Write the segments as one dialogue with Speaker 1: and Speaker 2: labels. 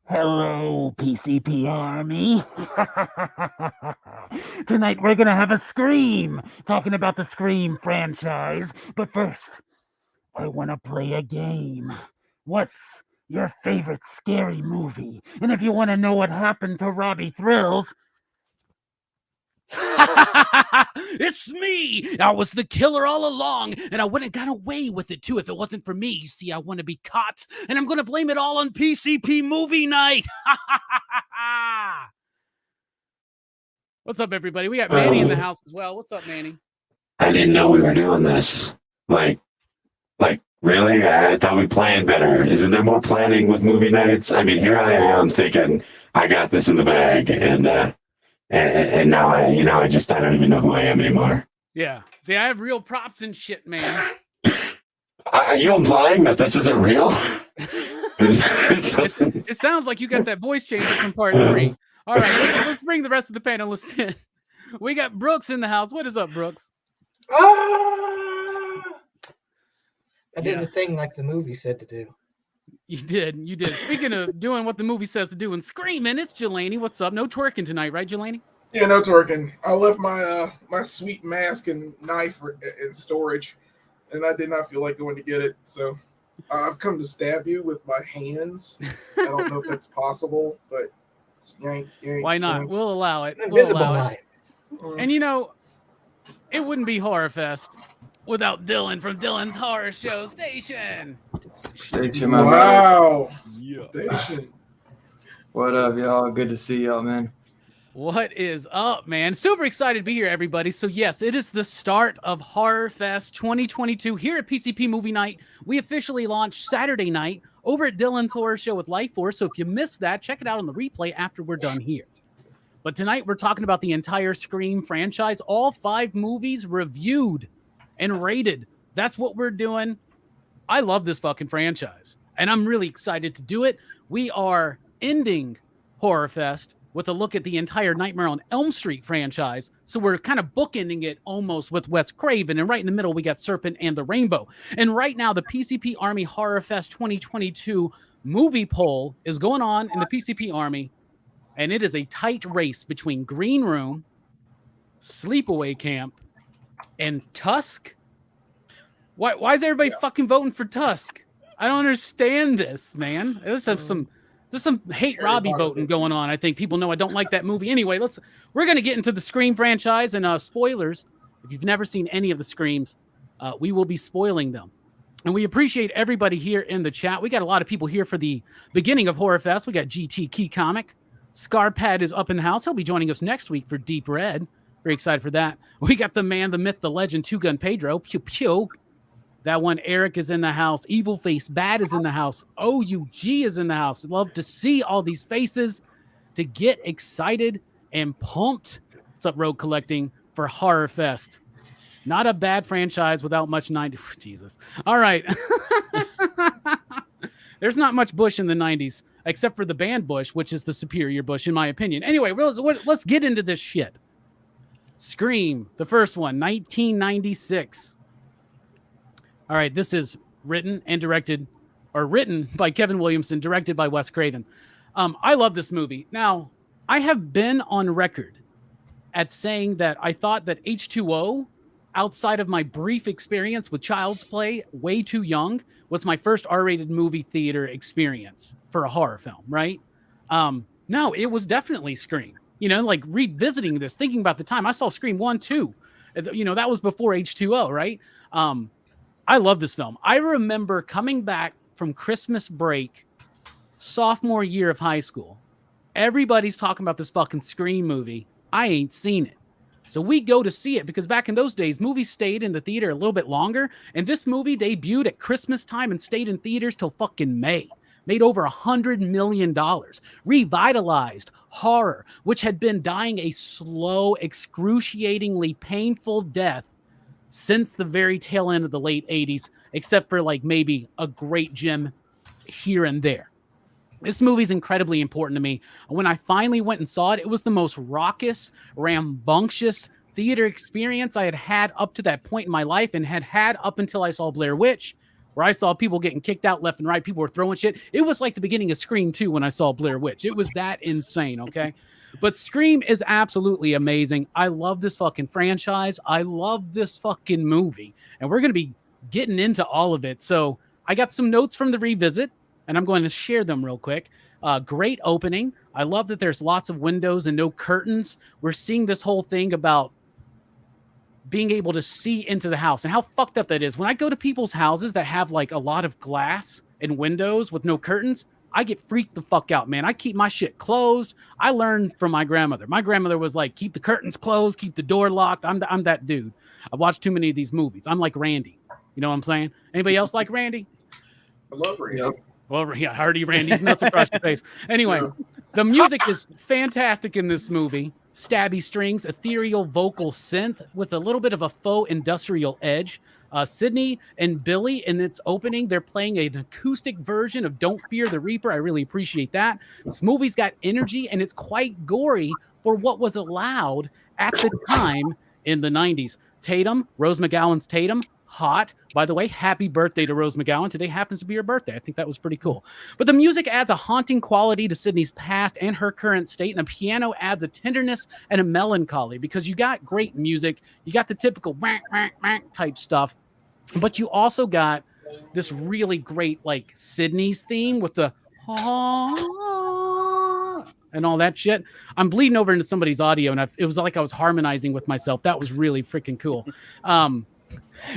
Speaker 1: Hello, PCP Army. Tonight we're gonna have a Scream, talking about the Scream franchise. But first, I wanna play a game. What's your favorite scary movie? And if you wanna know what happened to Robbie Thrills,
Speaker 2: It's me! I was the killer all along, and I wouldn't have got away with it too if it wasn't for me. You see, I want to be caught, and I'm going to blame it all on PCP movie night. What's up, everybody? We got Manny in the house as well. What's up, Manny?
Speaker 3: I didn't know we were doing this. Like, really? I thought we planned better. Isn't there more planning with movie nights? I mean, here I am thinking I got this in the bag, and now I don't even know who I am anymore.
Speaker 2: Yeah. See, I have real props and shit, man.
Speaker 3: Are you implying that this isn't real?
Speaker 2: It sounds like you got that voice changer from part 3. All right, let's bring the rest of the panelists in. We got Brooks in the house. What is up, Brooks?
Speaker 4: I did the thing like the movie said to do.
Speaker 2: You did. Speaking of doing what the movie says to do and screaming, it's Jelani. What's up? No twerking tonight, right, Jelani?
Speaker 5: Yeah, no twerking. I left my my sweet mask and knife in storage, and I did not feel like going to get it. So I've come to stab you with my hands. I don't know if that's possible, but yank.
Speaker 2: Why not?
Speaker 5: Yank.
Speaker 2: We'll allow it.
Speaker 4: Invisible knife.
Speaker 2: And you know, it wouldn't be Horrorfest without Dylan from Dylan's Horror Show Station.
Speaker 6: Station, my
Speaker 5: wow.
Speaker 2: Yeah.
Speaker 5: Station.
Speaker 6: What up, y'all? Good to see y'all, man.
Speaker 2: What is up, man? Super excited to be here, everybody. So yes, it is the start of Horrorfest 2022 here at PCP Movie Night. We officially launched Saturday night over at Dylan's Horror Show with Life Force. So if you missed that, check it out on the replay after we're done here. But tonight we're talking about the entire Scream franchise, all 5 movies reviewed and rated. That's what we're doing. I love this fucking franchise, and I'm really excited to do it. We are ending Horrorfest with a look at the entire Nightmare on Elm Street franchise. So we're kind of bookending it almost with Wes Craven, and right in the middle we got Serpent and the Rainbow. And right now the PCP Army Horrorfest 2022 movie poll is going on in the PCP Army, and it is a tight race between Green Room, Sleepaway Camp, and Tusk. Why is everybody fucking voting for Tusk? I don't understand this, man. There's some hate Robbie voting going on. I think people know I don't like that movie. Anyway, we're gonna get into the Scream franchise and spoilers. If you've never seen any of the Screams, we will be spoiling them. And we appreciate everybody here in the chat. We got a lot of people here for the beginning of Horrorfest. We got GT Key Comic. Scarpad is up in the house. He'll be joining us next week for Deep Red. Very excited for that. We got the man, the myth, the legend, Two Gun Pedro. Pew pew. That one, Eric is in the house. Evil Face Bad is in the house. OUG is in the house. Love to see all these faces, to get excited and pumped. What's up, Rogue Collecting, for Horrorfest? Not a bad franchise without much 90s. Jesus. All right. There's not much Bush in the 90s, except for the band Bush, which is the superior Bush, in my opinion. Anyway, let's get into this shit. Scream, the first one, 1996. All right, this is written by Kevin Williamson, directed by Wes Craven. I love this movie. Now, I have been on record at saying that I thought that H2O, outside of my brief experience with Child's Play, Way Too Young, was my first R-rated movie theater experience for a horror film, right? No, it was definitely Scream. You know, like revisiting this, thinking about the time I saw Scream 1, 2. You know, that was before H2O, right? I love this film. I remember coming back from Christmas break, sophomore year of high school. Everybody's talking about this fucking Scream movie. I ain't seen it. So we go to see it because back in those days, movies stayed in the theater a little bit longer. And this movie debuted at Christmas time and stayed in theaters till fucking May. Made over $100 million. Revitalized horror, which had been dying a slow, excruciatingly painful death since the very tail end of the late 80s, except for like maybe a great gem here and there. This movie's incredibly important to me. When I finally went and saw it, it was the most raucous, rambunctious theater experience I had had up to that point in my life and had had up until I saw Blair Witch, where I saw people getting kicked out left and right. People were throwing shit. It was like the beginning of Scream 2 when I saw Blair Witch. It was that insane, okay? But Scream is absolutely amazing. I love this fucking franchise. I love this fucking movie. And we're going to be getting into all of it. So I got some notes from the revisit, and I'm going to share them real quick. Great opening. I love that there's lots of windows and no curtains. We're seeing this whole thing about being able to see into the house and how fucked up that is. When I go to people's houses that have like a lot of glass and windows with no curtains, I get freaked the fuck out, man. I keep my shit closed. I learned from my grandmother. My grandmother was like, keep the curtains closed, keep the door locked. I'm that dude. I've watched too many of these movies. I'm like Randy. You know what I'm saying? Anybody else like Randy?
Speaker 5: I love Randy.
Speaker 6: Yep.
Speaker 2: Well, yeah, Hardy Randy's nuts across your face. Anyway, the music is fantastic in this movie. Stabby strings, ethereal vocal synth with a little bit of a faux industrial edge. Sydney and Billy in its opening, they're playing an acoustic version of Don't Fear the Reaper. I really appreciate that. This movie's got energy and it's quite gory for what was allowed at the time in the 90s. Tatum, Rose McGowan's Tatum, hot. By the way, happy birthday to Rose McGowan. Today happens to be her birthday. I think that was pretty cool. But the music adds a haunting quality to Sydney's past and her current state, and the piano adds a tenderness and a melancholy because you got great music. You got the typical whack, whack, whack type stuff, but you also got this really great like Sydney's theme with the and all that shit. I'm bleeding over into somebody's audio, and it was like I was harmonizing with myself. That was really freaking cool.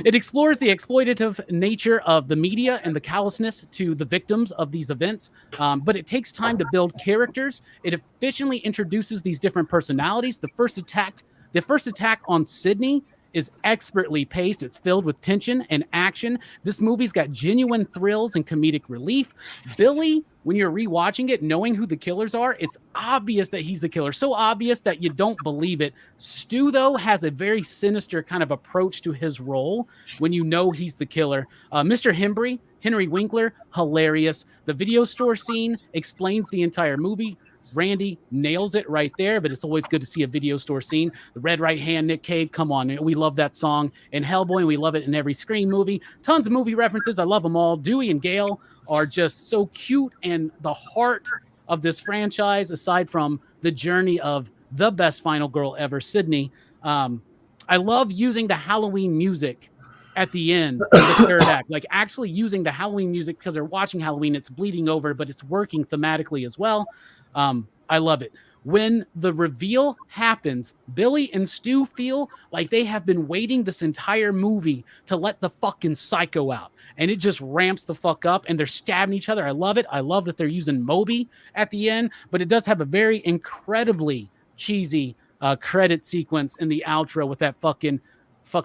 Speaker 2: It explores the exploitative nature of the media and the callousness to the victims of these events, but it takes time to build characters. It efficiently introduces these different personalities. The first attack on Sydney is expertly paced. It's filled with tension and action. This movie's got genuine thrills and comedic relief. Billy, when you're rewatching it, knowing who the killers are, it's obvious that he's the killer. So obvious that you don't believe it. Stu, though, has a very sinister kind of approach to his role when you know he's the killer. Mr. Henry Winkler, hilarious. The video store scene explains the entire movie. Randy nails it right there, but it's always good to see a video store scene. The Red Right Hand, Nick Cave, come on. We love that song in Hellboy, and we love it in every Scream movie. Tons of movie references. I love them all. Dewey and Gale are just so cute and the heart of this franchise, aside from the journey of the best final girl ever, Sydney. I love using the Halloween music at the end of the third act, like actually using the Halloween music because they're watching Halloween. It's bleeding over, but it's working thematically as well. I love it. When the reveal happens, Billy and Stu feel like they have been waiting this entire movie to let the fucking psycho out. And it just ramps the fuck up and they're stabbing each other. I love it. I love that they're using Moby at the end, but it does have a very incredibly cheesy credit sequence in the outro with that fucking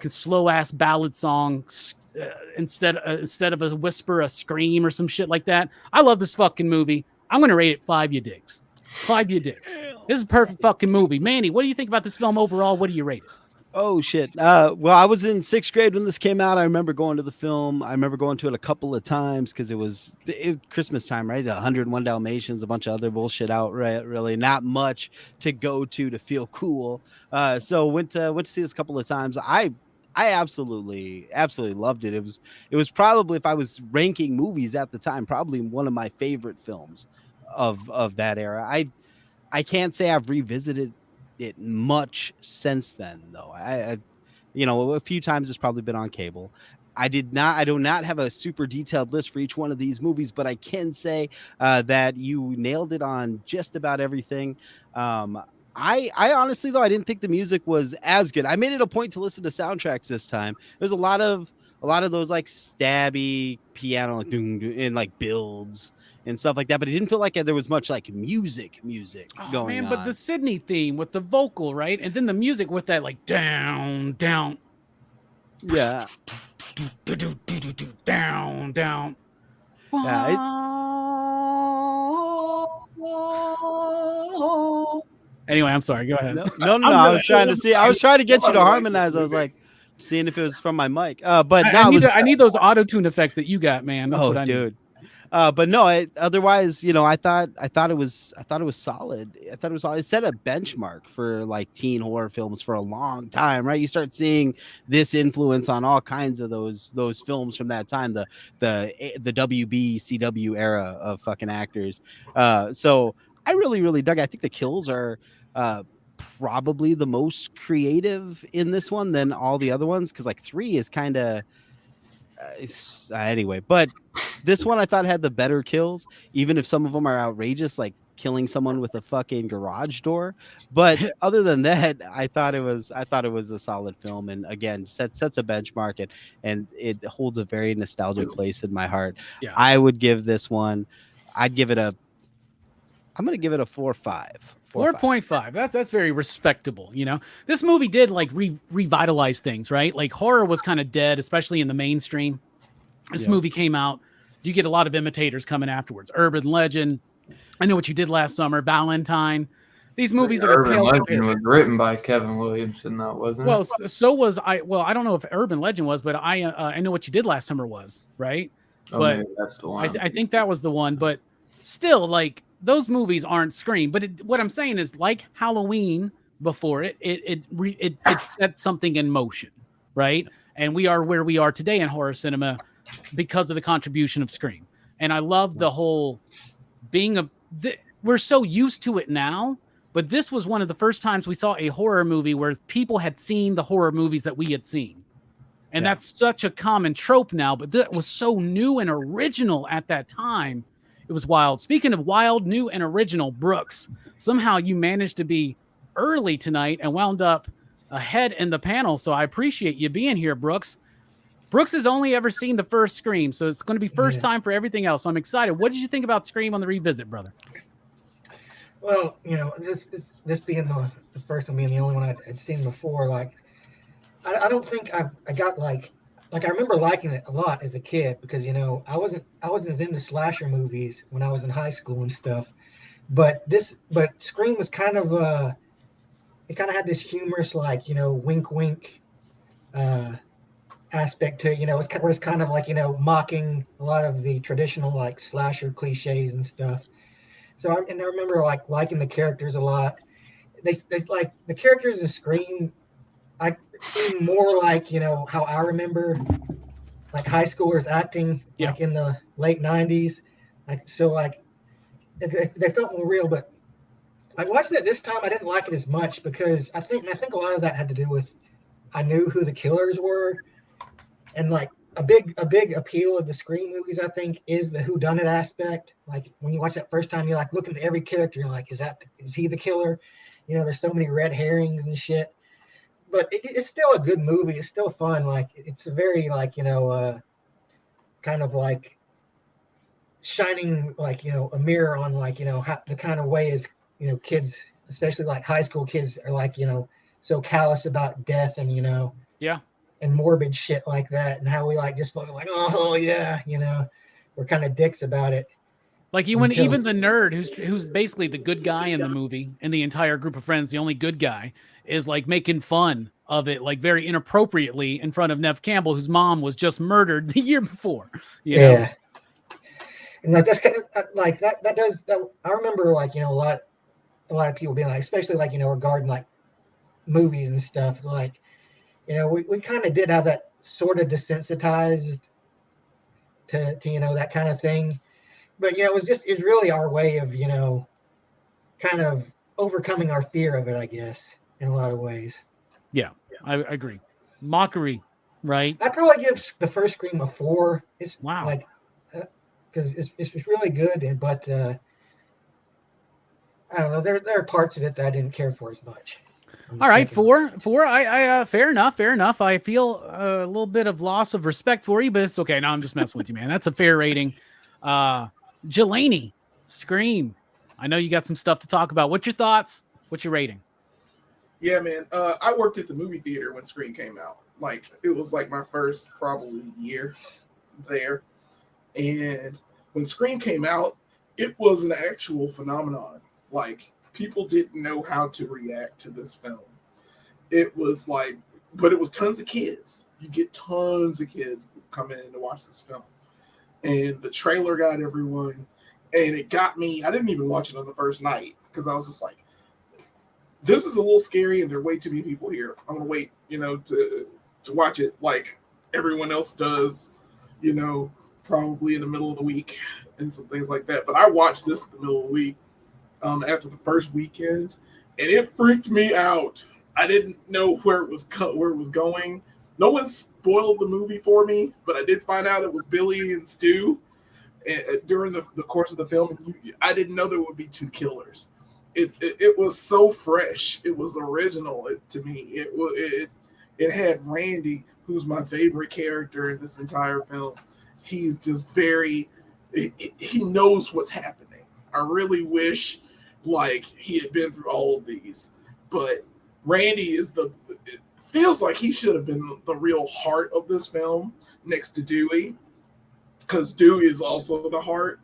Speaker 2: slow ass ballad song instead of a whisper, a scream or some shit like that. I love this fucking movie. I'm going to rate it 5 you digs. 5 you digs. This is a perfect fucking movie. Manny, what do you think about this film overall? What do you rate it?
Speaker 7: Oh, shit. Well, I was in 6th grade when this came out. I remember going to the film. I remember going to it a couple of times because it was Christmas time, right? 101 Dalmatians, a bunch of other bullshit out, right? Really not much to go to feel cool. So went to see this a couple of times. I absolutely loved it. It was probably, if I was ranking movies at the time, probably one of my favorite films of that era. I can't say I've revisited it much since then, though. I a few times it's probably been on cable. I do not have a super detailed list for each one of these movies, but I can say that you nailed it on just about everything. I honestly, though, I didn't think the music was as good. I made it a point to listen to soundtracks this time. There's a lot of those like stabby piano and like builds and stuff like that, but it didn't feel like there was much like music going on.
Speaker 2: But the Sydney theme with the vocal, right? And then the music with that like down.
Speaker 7: Yeah.
Speaker 2: Down.
Speaker 7: Yeah,
Speaker 2: Anyway, I'm sorry. Go ahead.
Speaker 7: No. I was trying to get you to harmonize. I was like seeing if it was from my mic. But
Speaker 2: I need those auto tune effects that you got, man. That's what I need.
Speaker 7: Dude. But no, otherwise, I thought it was solid. I thought it was solid. It set a benchmark for like teen horror films for a long time, right? You start seeing this influence on all kinds of those films from that time, the WB CW era of fucking actors. So I really dug it. I think the kills are probably the most creative in this one than all the other ones, because like 3 is kind of anyway, but this one I thought had the better kills, even if some of them are outrageous, like killing someone with a fucking garage door. But other than that, I thought it was a solid film, and again, sets a benchmark, and it holds a very nostalgic place in my heart.
Speaker 2: Yeah.
Speaker 7: I would give this one, I'm gonna give it a 4.5.
Speaker 2: 4.5. That's very respectable. This movie did like revitalize things, right? Like horror was kind of dead, especially in the mainstream. This movie came out. You get a lot of imitators coming afterwards. Urban Legend, I Know What You Did Last Summer, Valentine. These movies that are
Speaker 6: Urban
Speaker 2: pale
Speaker 6: Legend
Speaker 2: compared.
Speaker 6: was written by Kevin Williamson, that wasn't
Speaker 2: Well,
Speaker 6: it?
Speaker 2: so was I. Well, I don't know if Urban Legend was, but I Know What You Did Last Summer was, right?
Speaker 6: Oh,
Speaker 2: but
Speaker 6: maybe that's the one.
Speaker 2: I think that was the one, but still, like, those movies aren't Scream. But what I'm saying is, like Halloween before it set something in motion, right? And we are where we are today in horror cinema because of the contribution of Scream. And I love the whole being we're so used to it now, but this was one of the first times we saw a horror movie where people had seen the horror movies that we had seen. And that's such a common trope now, but that was so new and original at that time. It was wild. Speaking of wild, new, and original, Brooks, somehow you managed to be early tonight and wound up ahead in the panel. So I appreciate you being here, Brooks. Brooks has only ever seen the first Scream, so it's going to be first time for everything else. So I'm excited. What did you think about Scream on the revisit, brother?
Speaker 4: Well, this being the first one, being the only one I'd seen before, like, I don't think I got like I remember liking it a lot as a kid because I wasn't as into slasher movies when I was in high school and stuff, but Scream was kind of it kind of had this humorous, like, wink wink aspect to it. It's kind of like mocking a lot of the traditional like slasher cliches and stuff. So I remember like liking the characters a lot. They like the characters in Scream. I seem more like how I remember like high schoolers acting like in the late 90s, like, so like they felt more real. But like watching it this time, I didn't like it as much because I think a lot of that had to do with I knew who the killers were, and like a big appeal of the Scream movies, I think, is the whodunit aspect. Like when you watch that first time, you're like looking at every character, you're like, is he the killer? There's so many red herrings and shit. But it's still a good movie. It's still fun. Like it's a very like kind of like shining like a mirror on like how, the kind of way is kids, especially like high school kids, are like so callous about death and and morbid shit like that, and how we like just look like, oh yeah, we're kind of dicks about it.
Speaker 2: Like even the nerd who's basically the good guy in the movie, and the entire group of friends, the only good guy, is like making fun of it, like very inappropriately in front of Nev Campbell, whose mom was just murdered the year before. You know?
Speaker 4: And like that's kind of like that does that. I remember like a lot of people being like, especially like regarding like movies and stuff, like we kind of did have that sort of desensitized to that kind of thing. But it was really our way of kind of overcoming our fear of it, I guess, in a lot of ways.
Speaker 2: Yeah, I agree. Mockery, right?
Speaker 4: I'd probably give the first Scream a 4. It's
Speaker 2: wow,
Speaker 4: like because it's really good, but I don't know. There are parts of it that I didn't care for as much.
Speaker 2: All right, 4. I fair enough. I feel a little bit of loss of respect for you, but it's okay. No, I'm just messing with you, man. That's a fair rating. Jelani, Scream. I know you got some stuff to talk about. What's your thoughts? What's your rating?
Speaker 5: Yeah, man. I worked at the movie theater when Scream came out. Like, it was like my first probably year there. And when Scream came out, it was an actual phenomenon. Like, people didn't know how to react to this film. It was like, but it was tons of kids. You get tons of kids coming in to watch this film. and the trailer got everyone, and it got me. I didn't even watch it on the first night because I was just like, this is a little scary, and there are way too many people here. I'm gonna wait, to watch it like everyone else does, probably in the middle of the week and some things like that. But I watched this in the middle of the week after the first weekend, and it freaked me out. I didn't know where it was going. No one spoiled the movie for me, but I did find out it was Billy and Stu during the course of the film, and I didn't know there would be two killers. It was so fresh. It was original to me. It had Randy, who's my favorite character in this entire film. He's just he knows what's happening. I really wish he had been through all of these, but Randy it feels like he should have been the real heart of this film next to Dewey, because Dewey is also the heart.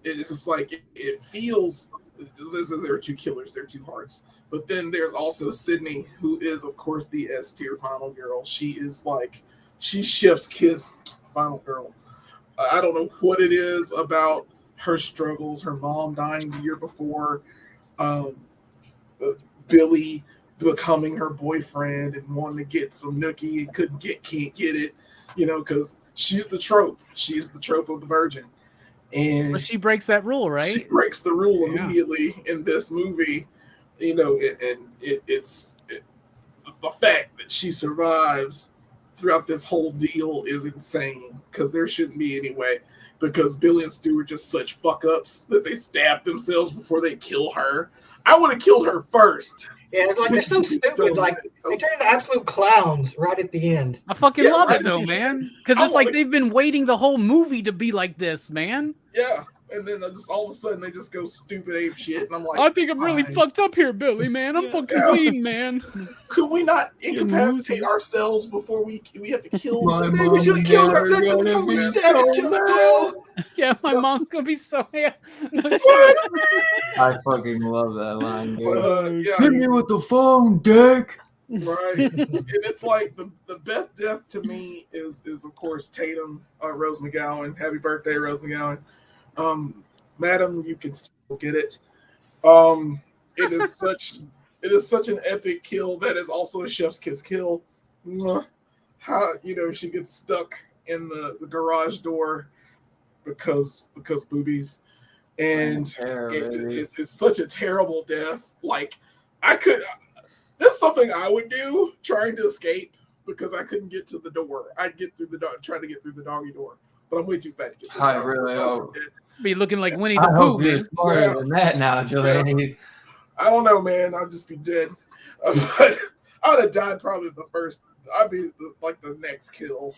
Speaker 5: It's just like it feels. There are two killers, there are two hearts. But then there's also Sydney, who is, of course, the S tier final girl. She is she's Chef's Kiss final girl. I don't know what it is about her struggles, her mom dying the year before, Billy becoming her boyfriend and wanting to get some nookie and can't get it, because she's the trope. She's the trope of the virgin. And
Speaker 2: But she breaks that rule, right?
Speaker 5: She breaks the rule immediately in this movie, it's the fact that she survives throughout this whole deal is insane, because there shouldn't be any way, because Billy and Stu are just such fuck ups that they stab themselves before they kill her. I would have killed her first.
Speaker 4: Yeah, it's like they're so stupid. They turn into absolute clowns right at the end.
Speaker 2: I fucking love it though, man. Because it's like they've been waiting the whole movie to be like this, man.
Speaker 5: Yeah, and then just all of a sudden they just go stupid ape shit, and I'm like,
Speaker 2: I think I'm really fucked up here, Billy, man. I'm fucking bleeding, man.
Speaker 5: Could we not incapacitate ourselves before we have to kill them?
Speaker 4: Maybe we should kill her before we stab each other.
Speaker 2: Yeah, my mom's gonna be so mad.
Speaker 6: I fucking love that line, dude.
Speaker 5: But,
Speaker 6: Hit me with the phone, dick.
Speaker 5: Right. And it's like the best death to me is of course Tatum, Rose McGowan. Happy birthday, Rose McGowan. Madam, you can still get it. It is such an epic kill that is also a chef's kiss kill. How she gets stuck in the garage door because boobies, and it's such a terrible death. This is something I would do trying to escape, because I couldn't get to the door. I'd get through trying to get through the doggy door, but I'm way too fat to get through the doggy door.
Speaker 6: I really hope.
Speaker 2: Be looking like Winnie the
Speaker 6: I
Speaker 2: Pooh.
Speaker 6: hope you're smarter than that now, Jelani.
Speaker 5: I don't know, man. I'll just be dead. But I would have died probably the first. I'd be the next kill.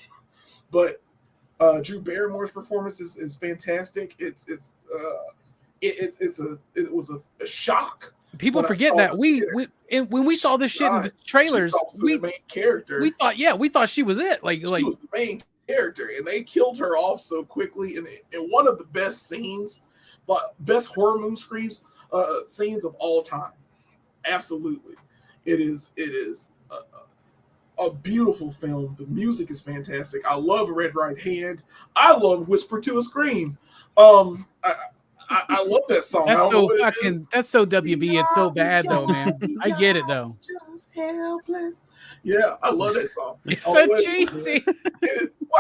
Speaker 5: But Drew Barrymore's performance is fantastic. It was a shock.
Speaker 2: People forget that when we saw this shit in the trailers,
Speaker 5: the main character.
Speaker 2: We thought she was it.
Speaker 5: She was the main character, and they killed her off so quickly. And in one of the best scenes, best horror movie scenes of all time. Absolutely, it is a beautiful film. The music is fantastic. I love Red Right Hand. I love Whisper to a Scream. I love that song.
Speaker 2: That's so WB. It's so bad though, man. I get it though.
Speaker 5: Just helpless. Yeah, I love that song.
Speaker 2: It's so cheesy.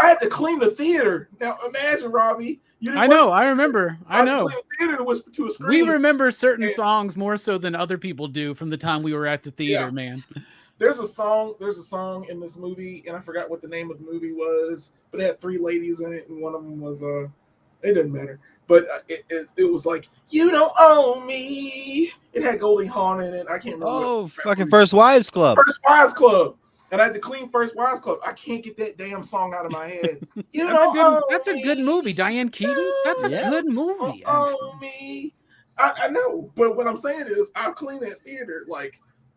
Speaker 5: I had to clean the theater. Now imagine, Robbie.
Speaker 2: I know. I remember. I know.
Speaker 5: Clean the theater to Whisper to a Scream.
Speaker 2: We remember certain songs more so than other people do from the time we were at the theater, man.
Speaker 5: There's a song in this movie, and I forgot what the name of the movie was, but it had 3 ladies in it, and one of them was it didn't matter. But it was like, you don't own me. It had Goldie Hawn in it. I can't remember.
Speaker 7: Oh, fucking First Wives Club.
Speaker 5: First Wives Club. And I had to clean First Wives Club. I can't get that damn song out of my head.
Speaker 2: That's a good movie. Diane Keaton. That's a good movie.
Speaker 5: Oh me. I know. But what I'm saying is I clean that theater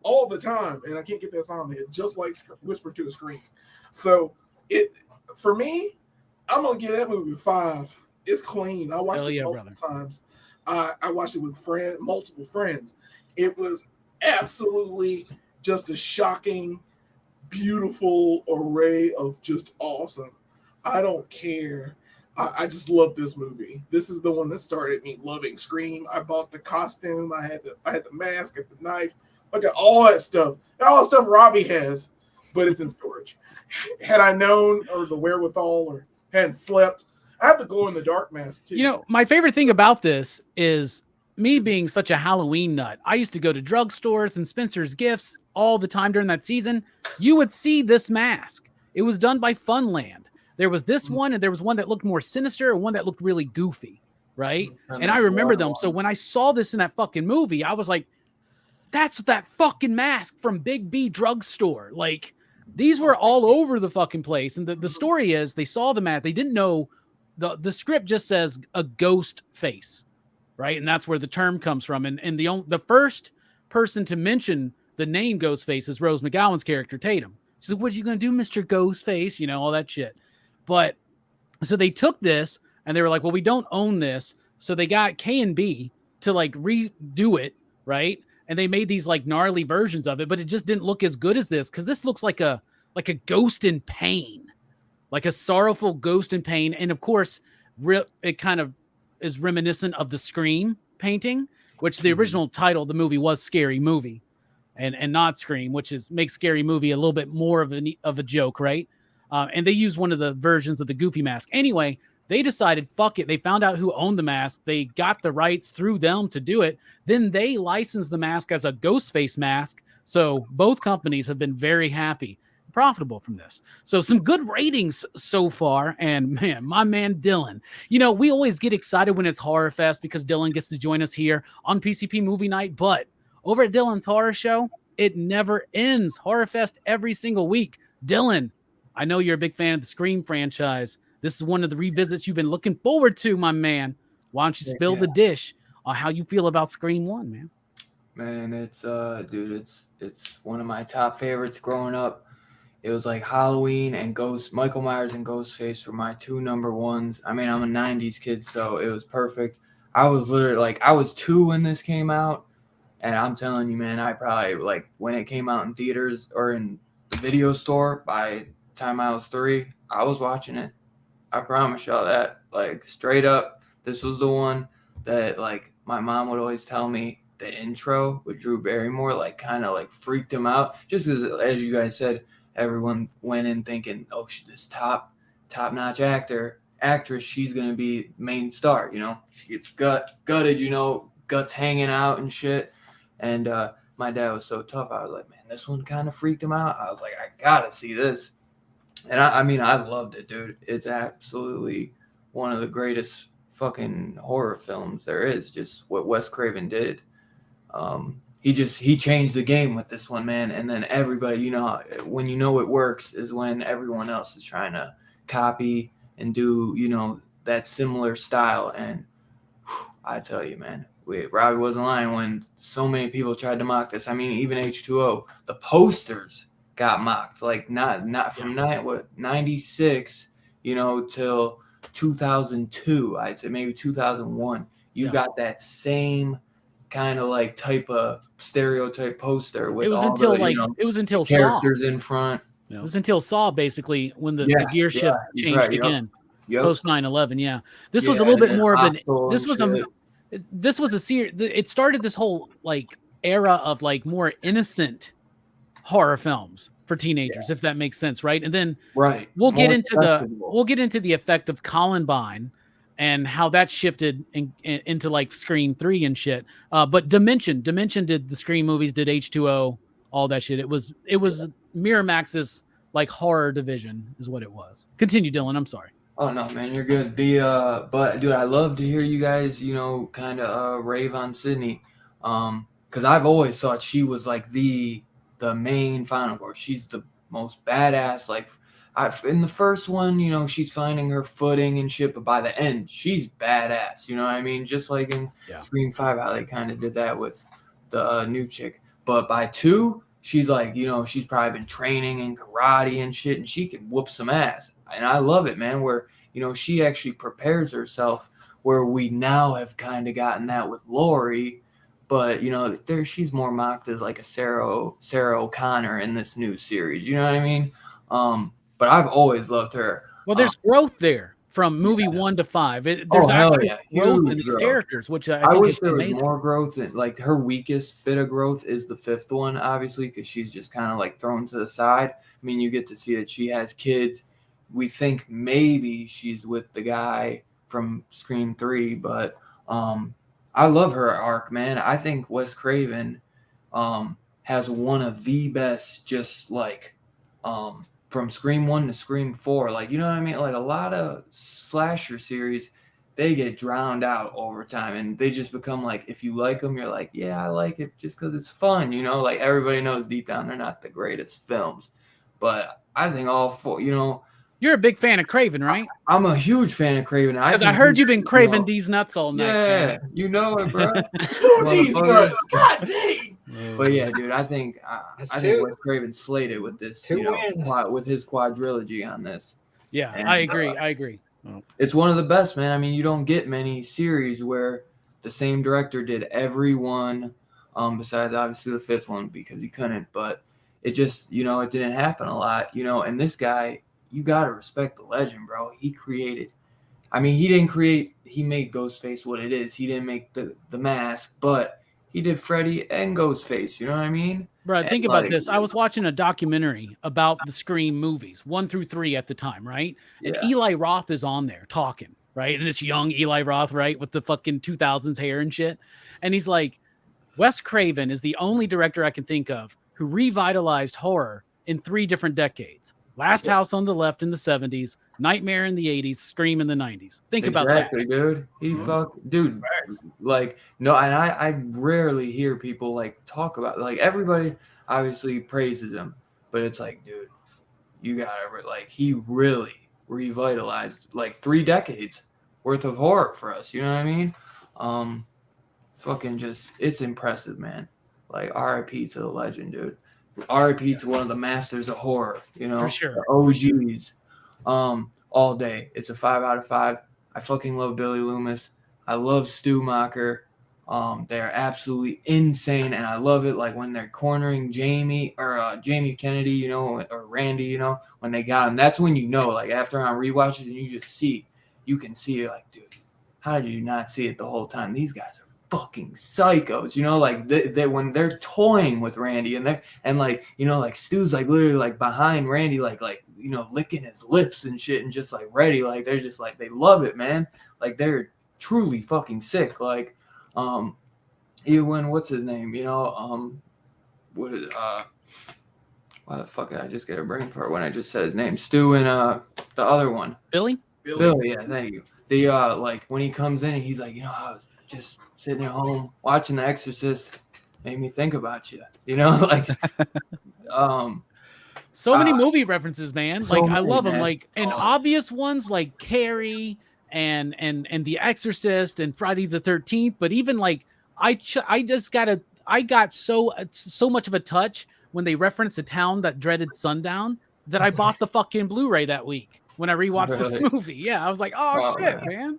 Speaker 5: all the time, and I can't get that song there, just like Whisper to a Scream. So for me, I'm gonna give that movie 5. It's clean. I watched it multiple times. I watched it with multiple friends. It was absolutely just a shocking, beautiful array of just awesome. I don't care. I just love this movie. This is the one that started me loving Scream. I bought the costume. I had the mask, I had the knife. I got all that stuff. All that stuff Robbie has, but it's in storage. Had I known or the wherewithal or hadn't slept, I have the glow in the dark mask too.
Speaker 2: You know, my favorite thing about this is me being such a Halloween nut. I used to go to drugstores and Spencer's Gifts all the time during that season. You would see this mask. It was done by Funland. There was this one, and there was one that looked more sinister and one that looked really goofy, right? And I remember them. So when I saw this in that fucking movie, I was like, that's that fucking mask from Big B Drugstore. Like, these were all over the fucking place. And the story is they saw the mask. They didn't know the script just says a ghost face, right? And that's where the term comes from. And the first person to mention the name Ghostface is Rose McGowan's character, Tatum. She's like, what are you going to do, Mr. Ghostface? You know, all that shit. But so they took this and they were like, well, we don't own this. So they got K&B to like redo it, right? And they made these like gnarly versions of it, but it just didn't look as good as this because this looks like a ghost in pain, like a sorrowful ghost in pain. And of course, it kind of is reminiscent of the Scream painting, which the original title of the movie was Scary Movie and not Scream, which makes Scary Movie a little bit more of a joke, right? And they used one of the versions of the Goofy mask. Anyway, they decided, fuck it. They found out who owned the mask. They got the rights through them to do it. Then they licensed the mask as a Ghostface mask. So both companies have been very happy, profitable from this. So some good ratings so far. And man, my man Dylan, you know, we always get excited when it's Horrorfest because Dylan gets to join us here on PCP Movie Night. But over at Dylan's Horror Show, it never ends. Horrorfest every single week. Dylan, I know you're a big fan of the Scream franchise. This is one of the revisits you've been looking forward to, my man. Why don't you spill the dish on how you feel about Scream 1, man?
Speaker 6: Man, it's dude, it's one of my top favorites growing up. It was like Halloween and Michael Myers and Ghostface were my two number ones. I mean, I'm a 90s kid, so it was perfect. I was literally like, I was 2 when this came out, and I'm telling you, man, I probably like when it came out in theaters or in the video store by time I was 3, I was watching it. I promise y'all that, like, straight up, this was the one that like my mom would always tell me the intro with Drew Barrymore like kind of like freaked him out, just as you guys said, everyone went in thinking, oh, she's this top-notch actress, she's gonna be main star, you know, she gets gutted, you know, guts hanging out and shit. And my dad was so tough. I was like, man, this one kind of freaked him out. I was like, I gotta see this. And I mean, I loved it, dude. It's absolutely one of the greatest fucking horror films there is. Just what Wes Craven did. He changed the game with this one, man. And then everybody, you know, when you know it works is when everyone else is trying to copy and do, you know, that similar style. And I tell you, man, Robbie wasn't lying when so many people tried to mock this. I mean, even H2O, the posters got mocked, like not from 96, you know, till 2002. I'd say maybe 2001. You got that same kind of like type of stereotype poster with
Speaker 2: it was until
Speaker 6: characters
Speaker 2: Saw.
Speaker 6: in front.
Speaker 2: It was until Saw, basically, when the gear shift changed again. Post 9/11. Yeah, this was a little bit more of an. This was a series. It started this whole like era of like more innocent horror films for teenagers, if that makes sense, right? And then we'll get into the effect of Columbine and how that shifted into like Scream 3 and shit. But Dimension did the Scream movies, did H2O, all that shit. It was Miramax's like horror division is what it was. Continue, Dylan. I'm sorry.
Speaker 6: Oh no, man, you're good. But dude, I love to hear you guys, you know, kind of rave on Sydney, because I've always thought she was like the main Final Girl. She's the most badass. Like, in the first one, you know, she's finding her footing and shit, but by the end, she's badass. You know what I mean? Just like in Scream 5, how they kind of did that with the new chick. But by 2, she's like, you know, she's probably been training in karate and shit, and she can whoop some ass. And I love it, man, where, you know, she actually prepares herself, where we now have kind of gotten that with Laurie. But, you know, she's more mocked as like a Sarah O'Connor in this new series. You know what I mean? But I've always loved her.
Speaker 2: Well, there's growth there from movie 1 to 5. There's
Speaker 6: hell
Speaker 2: actual
Speaker 6: yeah.
Speaker 2: growth in
Speaker 6: Huge
Speaker 2: these
Speaker 6: growth.
Speaker 2: characters, which I
Speaker 6: I
Speaker 2: think
Speaker 6: wish
Speaker 2: is
Speaker 6: there was
Speaker 2: amazing.
Speaker 6: more growth. Like her weakest bit of growth is the 5th one, obviously, because she's just kind of like thrown to the side. I mean, you get to see that she has kids. We think maybe she's with the guy from Scream 3, but I love her arc, man. I think Wes Craven has one of the best, just like from Scream 1 to Scream 4. Like, you know what I mean? Like a lot of slasher series, they get drowned out over time, and they just become like, if you like them, you're like, yeah, I like it just because it's fun, you know? Like everybody knows deep down they're not the greatest films, but I think all 4, you know.
Speaker 2: You're a big fan of Craven, right?
Speaker 6: I'm a huge fan of Craven.
Speaker 2: Because I heard you've been craving these nuts all night.
Speaker 6: Yeah,
Speaker 2: man.
Speaker 6: you know it, bro.
Speaker 5: 2 D's nuts. God dang.
Speaker 6: But yeah, dude, I think Wes Craven slayed it with this,
Speaker 4: Two wins.
Speaker 6: with his quadrilogy on this.
Speaker 2: Yeah,
Speaker 6: And,
Speaker 2: I agree.
Speaker 6: It's one of the best, man. I mean, you don't get many series where the same director did every one, besides obviously the 5th one because he couldn't. But it just, it didn't happen a lot, And this guy, you gotta respect the legend, bro. He created. I mean, he made Ghostface what it is. He didn't make the mask, but he did Freddy and Ghostface. You know what I mean?
Speaker 2: Bro,
Speaker 6: And
Speaker 2: think about this. I was watching a documentary about the Scream movies, 1 through 3 at the time, right? And
Speaker 6: Yeah.
Speaker 2: Eli Roth is on there talking, right? And this young Eli Roth, right, with the fucking 2000s hair and shit. And he's like, Wes Craven is the only director I can think of who revitalized horror in 3 different decades. Last House on the Left in the 70s, Nightmare in the 80s, Scream in the 90s. Think about that.
Speaker 6: Exactly, dude. Dude,
Speaker 5: Facts.
Speaker 6: like, no, and I rarely hear people like talk about, like, everybody obviously praises him, but it's like, dude, you gotta, like, he really revitalized like 3 decades worth of horror for us. You know what I mean? Fucking just, it's impressive, man. Like, RIP to the legend, dude. RIP to one of the masters of horror,
Speaker 2: For sure.
Speaker 6: the OGs. All day. It's a 5 out of 5. I fucking love Billy Loomis. I love Stu Macher. They're absolutely insane, and I love it. Like when they're cornering Jamie Kennedy, or Randy, when they got him. That's when like after on rewatches, and you can see it. Like, dude, how did you not see it the whole time? These guys are fucking psychos, like they when they're toying with Randy and like Stu's like literally like behind Randy, like licking his lips and shit and just like ready, like they're just like, they love it, man. Like they're truly fucking sick. Like even what's his name, what is why the fuck did I just get a brain fart when I just said his name? Stu and the other one,
Speaker 2: Billy,
Speaker 6: yeah, thank you. The like when he comes in and he's like, I was just sitting at home watching The Exorcist, made me think about you. Like
Speaker 2: so many movie references, man. Like I love them.
Speaker 6: man.
Speaker 2: Like and obvious ones like Carrie and The Exorcist and Friday the 13th. But even like I got so much of a touch when they referenced a town that dreaded sundown that I bought the fucking Blu-ray that week when I rewatched this movie. Yeah, I was like, oh shit, man,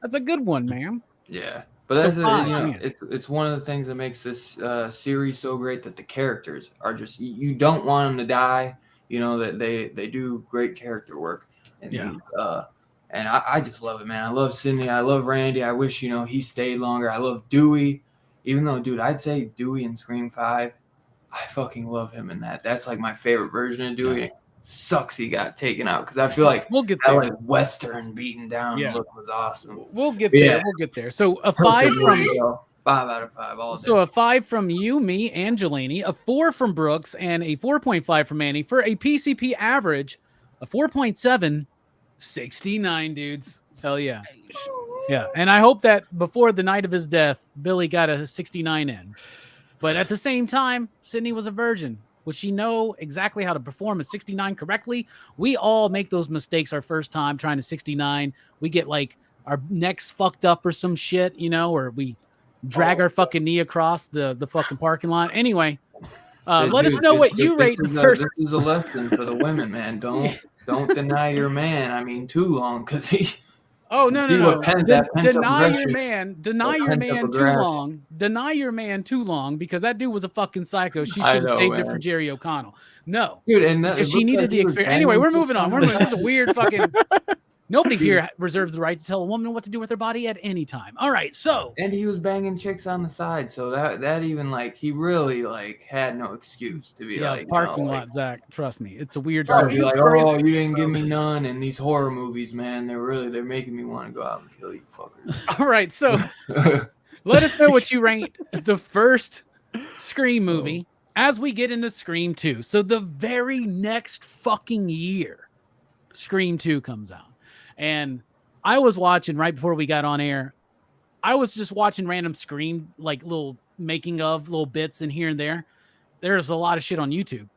Speaker 2: that's a good one, man.
Speaker 6: Yeah, but that's it's one of the things that makes this series so great, that the characters are just, you don't want them to die. That they do great character work, and and I just love it, man. I love Sidney. I love Randy. I wish he stayed longer. I love Dewey, even though, dude, I'd say Dewey in Scream 5. I fucking love him in that. That's like my favorite version of Dewey. Yeah. Sucks he got taken out, because I feel like
Speaker 2: we'll get
Speaker 6: that
Speaker 2: there.
Speaker 6: like Western beaten down look was awesome.
Speaker 2: We'll get there.
Speaker 6: Yeah.
Speaker 2: We'll get there. So a 5 from
Speaker 6: 5 out of 5 all day.
Speaker 2: So a 5 from you, me, and Jelani, a 4 from Brooks, and a 4.5 from Manny for a PCP average of 4.7, 69 dudes. Hell yeah. Yeah. And I hope that before the night of his death, Billy got a 69 in. But at the same time, Sydney was a virgin. Would she know exactly how to perform a 69 correctly? We all make those mistakes our first time trying to 69. We get like our necks fucked up or some shit, or we drag our fucking knee across the fucking parking lot. Anyway, let us know what you rate the first.
Speaker 6: This is a lesson for the women, man. Don't deny your man. I mean, too long, because he.
Speaker 2: Oh no! Deny your man too long because that dude was a fucking psycho. She should have saved it for Jerry O'Connell. No,
Speaker 6: dude, and
Speaker 2: because she needed the experience. Anyway, we're moving on. This is a weird fucking. Nobody here reserves the right to tell a woman what to do with her body at any time. All right, so
Speaker 6: And he was banging chicks on the side, so that even like he really like had no excuse to be like
Speaker 2: parking
Speaker 6: you know,
Speaker 2: lot, Zach. Trust me, it's a weird.
Speaker 5: Bro,
Speaker 6: Be
Speaker 5: he was
Speaker 6: like,
Speaker 5: crazy.
Speaker 6: oh, you didn't give me none. And these horror movies, man, they're making me want to go out and kill you fuckers.
Speaker 2: All right, so let us know what you rate the first Scream movie as we get into Scream 2. So the very next fucking year, Scream 2 comes out. And I was watching right before we got on air. I was just watching random Scream, like little making of little bits in here and there. There's a lot of shit on YouTube.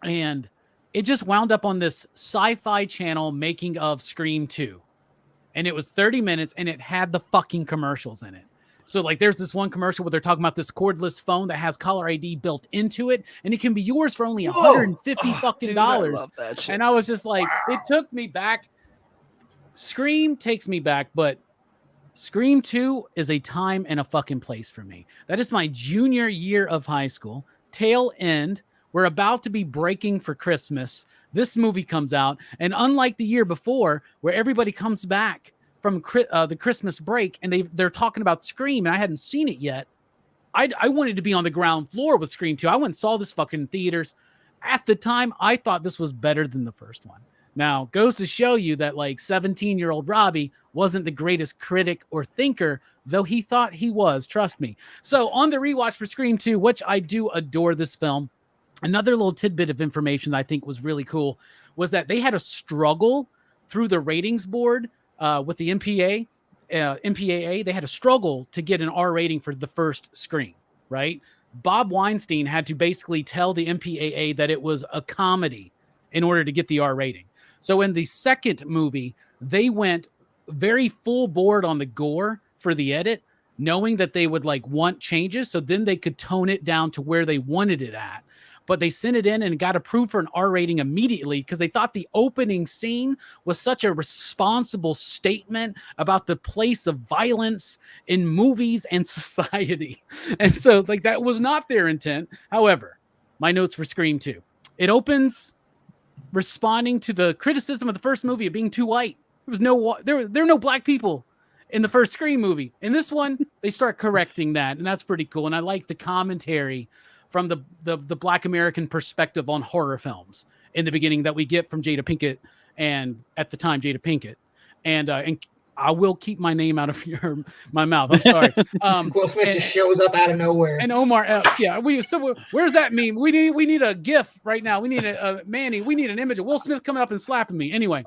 Speaker 2: And it just wound up on this Sci-Fi Channel making of Scream 2. And it was 30 minutes and it had the fucking commercials in it. So like there's this one commercial where they're talking about this cordless phone that has caller ID built into it, and it can be yours for only $150 fucking dollars. And I was just like, it took me back. Scream takes me back, but Scream 2 is a time and a fucking place for me. That is my junior year of high school, tail end. We're about to be breaking for Christmas. This movie comes out, and unlike the year before, where everybody comes back from the Christmas break and they're talking about Scream, and I hadn't seen it yet, I wanted to be on the ground floor with Scream 2. I went and saw this fucking theaters. At the time, I thought this was better than the first one. Now, goes to show you that like 17-year-old Robbie wasn't the greatest critic or thinker, though he thought he was, trust me. So on the rewatch for Scream 2, which I do adore this film, another little tidbit of information that I think was really cool was that they had a struggle through the ratings board with the MPAA. They had a struggle to get an R rating for the first Scream, right? Bob Weinstein had to basically tell the MPAA that it was a comedy in order to get the R rating. So in the second movie, they went very full board on the gore for the edit, knowing that they would like want changes. So then they could tone it down to where they wanted it at. But they sent it in and got approved for an R rating immediately because they thought the opening scene was such a responsible statement about the place of violence in movies and society. And so like that was not their intent. However, my notes for Scream 2. It opens responding to the criticism of the first movie of being too white. There were no black people in the first Scream movie. In this one, they start correcting that, and that's pretty cool. And I like the commentary from the Black American perspective on horror films in the beginning that we get from Jada Pinkett, and at the time Jada Pinkett, and I will keep my name out of my mouth. I'm sorry.
Speaker 4: Will Smith just shows up out of nowhere.
Speaker 2: And Omar, where's that meme? We need a GIF right now. We need a Manny. We need an image of Will Smith coming up and slapping me. Anyway,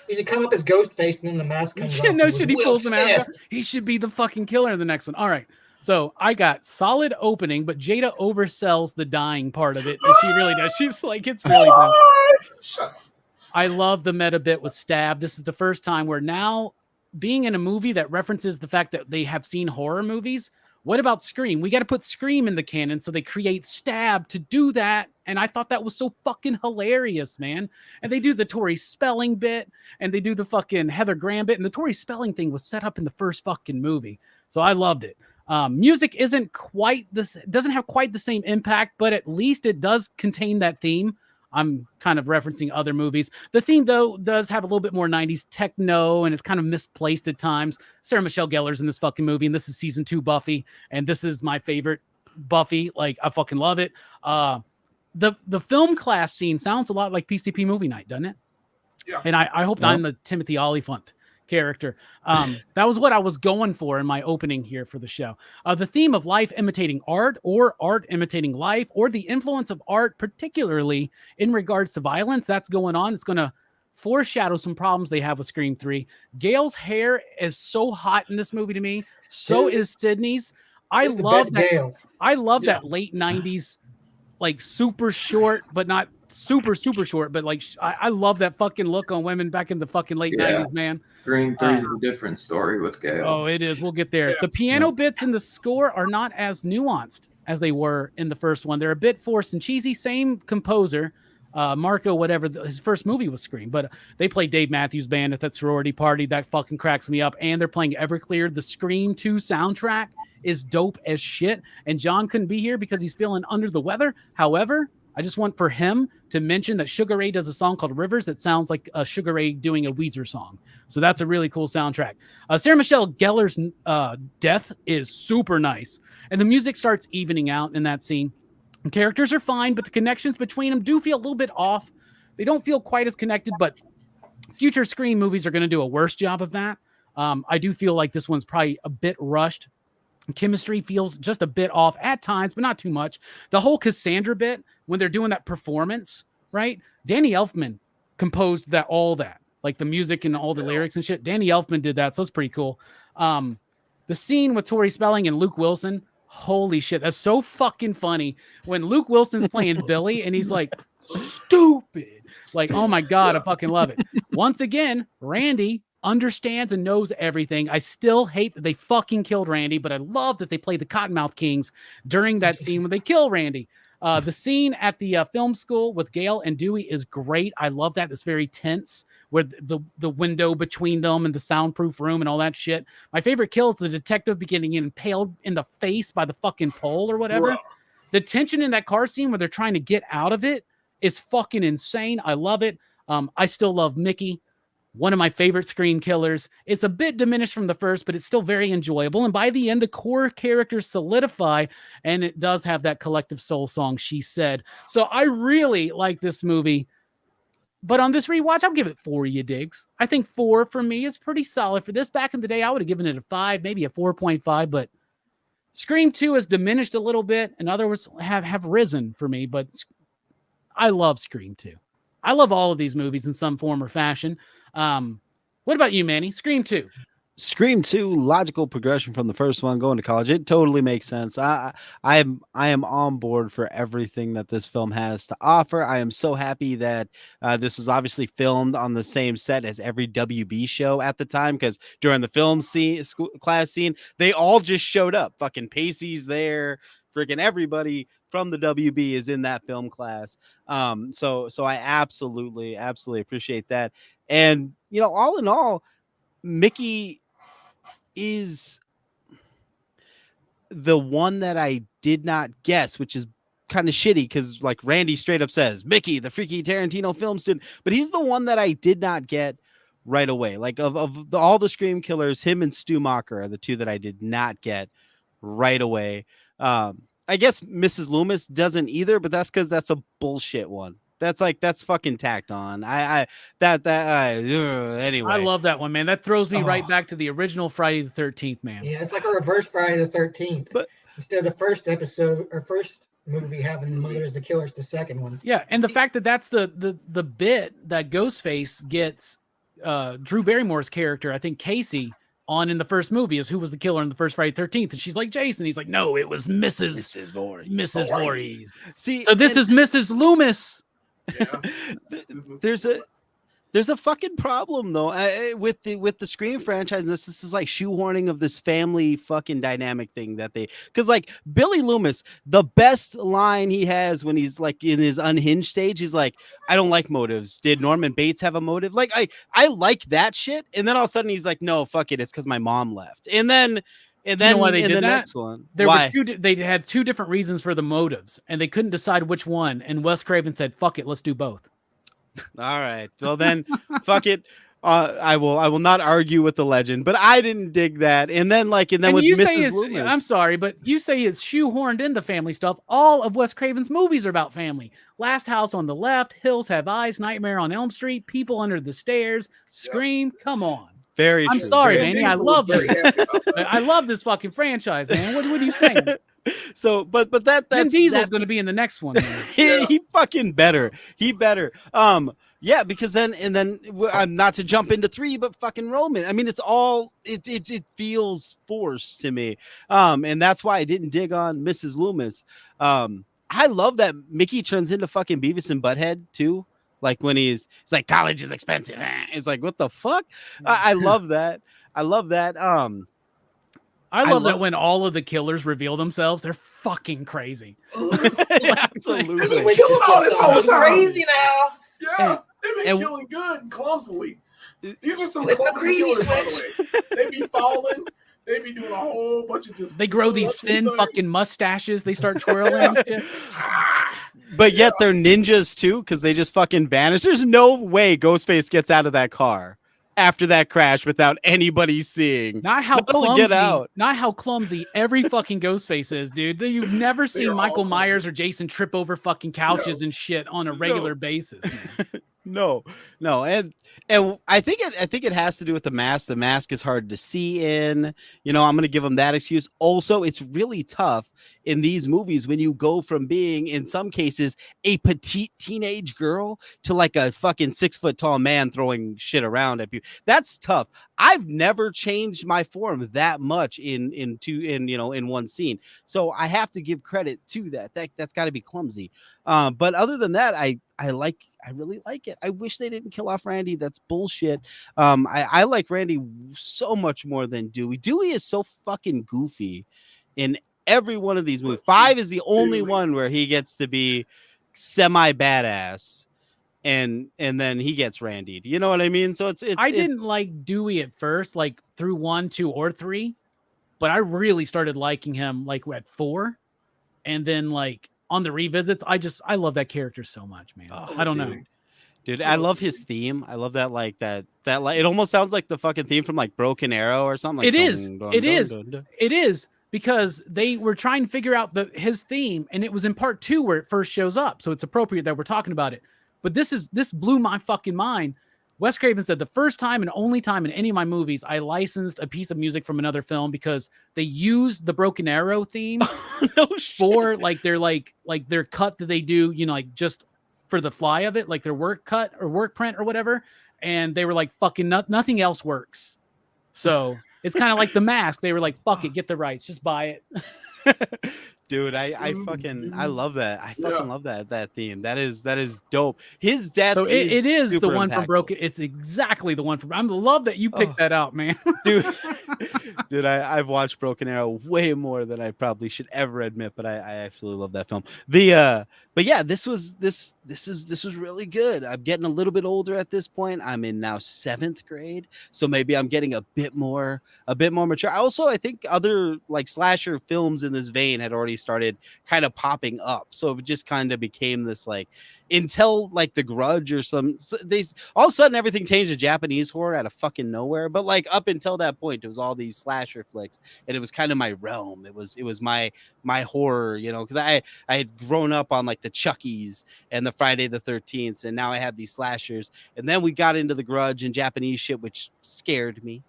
Speaker 4: he should come up as Ghostface, and then the mask comes off.
Speaker 2: No shit, he
Speaker 4: Will
Speaker 2: pulls the mask
Speaker 4: Smith.
Speaker 2: off. He should be the fucking killer in the next one. All right. So I got solid opening, but Jada oversells the dying part of it. And she really does. She's like, it's really bad.
Speaker 5: Shut up.
Speaker 2: I love the meta bit with Stab. This is the first time where now being in a movie that references the fact that they have seen horror movies. What about Scream? We got to put Scream in the canon. So they create Stab to do that. And I thought that was so fucking hilarious, man. And they do the Tori Spelling bit and they do the fucking Heather Graham bit. And the Tori Spelling thing was set up in the first fucking movie. So I loved it. Music doesn't have quite the same impact, but at least it does contain that theme. I'm kind of referencing other movies. The theme, though, does have a little bit more 90s techno, and it's kind of misplaced at times. Sarah Michelle Gellar's in this fucking movie, and this is season 2 Buffy, and this is my favorite Buffy. Like, I fucking love it. The film class scene sounds a lot like PCP Movie Night, doesn't it?
Speaker 5: Yeah.
Speaker 2: And I hope I'm the Timothy Olyphant character. That was what I was going for in my opening here for the show. The theme of life imitating art, or art imitating life, or the influence of art, particularly in regards to violence, that's going on. It's going to foreshadow some problems they have with Scream 3. Gail's hair is so hot in this movie to me. So is Sydney's. I love that. Gale. I love that late 90s, like super short, but not super short, but like I love that fucking look on women back in the fucking late 90s, man.
Speaker 6: Scream 3 is a different story with Gale.
Speaker 2: Oh, it is. We'll get there. Yeah. The piano bits in the score are not as nuanced as they were in the first one. They're a bit forced and cheesy. Same composer, Marco, whatever. His first movie was Scream, but they play Dave Matthews Band at that sorority party. That fucking cracks me up. And they're playing Everclear. The Scream 2 soundtrack is dope as shit. And John couldn't be here because he's feeling under the weather. However, I just want for him to mention that Sugar Ray does a song called Rivers that sounds like Sugar Ray doing a Weezer song. So that's a really cool soundtrack. Sarah Michelle Gellar's death is super nice. And the music starts evening out in that scene. The characters are fine, but the connections between them do feel a little bit off. They don't feel quite as connected, but future Scream movies are going to do a worse job of that. I do feel like this one's probably a bit rushed. Chemistry feels just a bit off at times, but not too much. The whole Cassandra bit, when they're doing that performance, right? Danny Elfman composed all that, like the music and all the lyrics and shit. Danny Elfman did that, so it's pretty cool. The scene with Tori Spelling and Luke Wilson, holy shit, that's so fucking funny. When Luke Wilson's playing Billy and he's like, stupid. Like, oh my God, I fucking love it. Once again, Randy understands and knows everything. I still hate that they fucking killed Randy, but I love that they played the Cottonmouth Kings during that scene when they kill Randy. The scene at the film school with Gail and Dewey is great. I love that. It's very tense, where the window between them and the soundproof room and all that shit. My favorite kill is the detective getting impaled in the face by the fucking pole or whatever.
Speaker 5: Bro.
Speaker 2: The tension in that car scene where they're trying to get out of it is fucking insane. I love it. I still love Mickey. One of my favorite Scream killers. It's a bit diminished from the first, but it's still very enjoyable. And by the end, the core characters solidify, and it does have that collective soul song, She Said. So I really like this movie. But on this rewatch, I'll give it 4, you digs. I think 4 for me is pretty solid for this. Back in the day, I would have given it a 5, maybe a 4.5, but Scream 2 has diminished a little bit, and others have risen for me, but I love Scream 2. I love all of these movies in some form or fashion. What about you, Manny? Scream 2.
Speaker 7: Scream 2, logical progression from the first one, going to college. It totally makes sense. I am on board for everything that this film has to offer. I am so happy that this was obviously filmed on the same set as every WB show at the time, because during the film class scene, they all just showed up. Fucking Pacey's there, freaking everybody from the WB is in that film class. So I absolutely appreciate that. And, you know, all in all, Mickey is the one that I did not guess, which is kind of shitty because, like, Randy straight up says Mickey, the freaky Tarantino film student, but he's the one that I did not get right away. Like, of all the Scream killers, him and Stu Macher are the two that I did not get right away. I guess Mrs. Loomis doesn't either, but that's because that's a bullshit one. That's fucking tacked on. Anyway.
Speaker 2: I love that one, man. That throws me right back to the original Friday the 13th, man.
Speaker 4: Yeah, it's like a reverse Friday the 13th.
Speaker 7: But
Speaker 4: instead of the first episode or first movie having Mother as the killer, it's the second one.
Speaker 2: Yeah, and the fact that that's the bit that Ghostface gets Drew Barrymore's character, I think Casey, on in the first movie is who was the killer in the first Friday 13th, and she's like Jason. He's like, no, it was Mrs. Voorhees.
Speaker 7: See,
Speaker 2: so this is Mrs. Loomis.
Speaker 5: Yeah.
Speaker 7: There's a fucking problem though with the Scream franchise. This is like shoehorning of this family fucking dynamic thing that because like Billy Loomis, the best line he has when he's like in his unhinged stage, he's like, I don't like motives. Did Norman Bates have a motive? Like I like that shit. And then all of a sudden he's like, no, fuck it, it's because my mom left. And then you know why they did that? Next one,
Speaker 2: they had 2 different reasons for the motives, and they couldn't decide which one. And Wes Craven said, "Fuck it, let's do both."
Speaker 7: All right, well then, fuck it. I will not argue with the legend, but I didn't dig that. And then with Mrs. Loomis,
Speaker 2: I'm sorry, but you say it's shoehorned into family stuff. All of Wes Craven's movies are about family. Last House on the Left, Hills Have Eyes, Nightmare on Elm Street, People Under the Stairs, Scream. Come on.
Speaker 7: Very
Speaker 2: I'm
Speaker 7: true.
Speaker 2: sorry, Manny. I love it. I love this fucking franchise, man. What are you saying?
Speaker 7: So, but that's
Speaker 2: Vin Diesel's going to be in the next one. Man.
Speaker 7: he fucking better. He better. Yeah, because then I'm not to jump into 3, but fucking Roman. I mean, it's all it feels forced to me. And that's why I didn't dig on Mrs. Loomis. I love that Mickey turns into fucking Beavis and Butthead too. Like when he's like, college is expensive. It's like, what the fuck? I love that. I love that.
Speaker 2: I love that when all of the killers reveal themselves, they're fucking crazy.
Speaker 7: Absolutely.
Speaker 5: They've been killing all this whole time.
Speaker 4: Crazy now.
Speaker 5: Yeah, they've been killing good and clumsily. These are some clumsy killers, by the way. They be falling. They be doing a whole bunch of just.
Speaker 2: They grow these thin fucking mustaches. They start twirling.
Speaker 7: but yet they're ninjas too because they just fucking vanish. There's no way Ghostface gets out of that car after that crash without anybody seeing.
Speaker 2: Not how
Speaker 7: Not only
Speaker 2: clumsy,
Speaker 7: get out.
Speaker 2: not how clumsy every fucking Ghostface is, dude. You've never seen
Speaker 5: all
Speaker 2: Michael
Speaker 5: clumsy.
Speaker 2: Myers or Jason trip over fucking couches and shit on a regular basis. Man.
Speaker 7: No, and I think it has to do with the mask. The mask is hard to see in. You know, I'm gonna give them that excuse. Also, it's really tough in these movies when you go from being, in some cases, a petite teenage girl to like a fucking 6 foot tall man throwing shit around at you. That's tough. I've never changed my form that much in one scene. So I have to give credit to that. That's got to be clumsy. But other than that, I really like it. I wish they didn't kill off Randy. That's bullshit. I like Randy so much more than Dewey. Dewey is so fucking goofy in every one of these movies. 5 is the only one where he gets to be semi badass. And then he gets Randied. You know what I mean? So
Speaker 2: I didn't like Dewey at first, like through 1, 2, or 3, but I really started liking him like at 4, and then like on the revisits, I love that character so much, man. I don't know.
Speaker 7: Dude, I love his theme. I love that like that like it almost sounds like the fucking theme from like Broken Arrow or something. Like,
Speaker 2: It is because they were trying to figure out his theme, and it was in part 2 where it first shows up. So it's appropriate that we're talking about it. But this blew my fucking mind. Wes Craven said the first time and only time in any of my movies I licensed a piece of music from another film because they used the Broken Arrow theme for like their cut that they do, you know, like just for the fly of it, like their work cut or work print or whatever. And they were like, fucking nothing else works. So it's kind of like The Mask. They were like, fuck it, get the rights, just buy it.
Speaker 7: Dude, I love that. I fucking love that theme. That is dope. His death.
Speaker 2: So it is the one
Speaker 7: impactful.
Speaker 2: from Broken. It's exactly the one from. I love that you picked that out, man.
Speaker 7: Dude, I've watched Broken Arrow way more than I probably should ever admit, but I absolutely love that film. But yeah, this was really good. I'm getting a little bit older at this point. I'm in now 7th grade, so maybe I'm getting a bit more mature. I think other like slasher films in this vein had already started kind of popping up, so it just kind of became this like until like The Grudge or they all of a sudden everything changed to Japanese horror out of fucking nowhere. But like up until that point, it was all these slasher flicks, and it was kind of my realm. It was my horror, you know, because I had grown up on like the Chuckies and the Friday the 13th, and now I had these slashers, and then we got into The Grudge and Japanese shit, which scared me,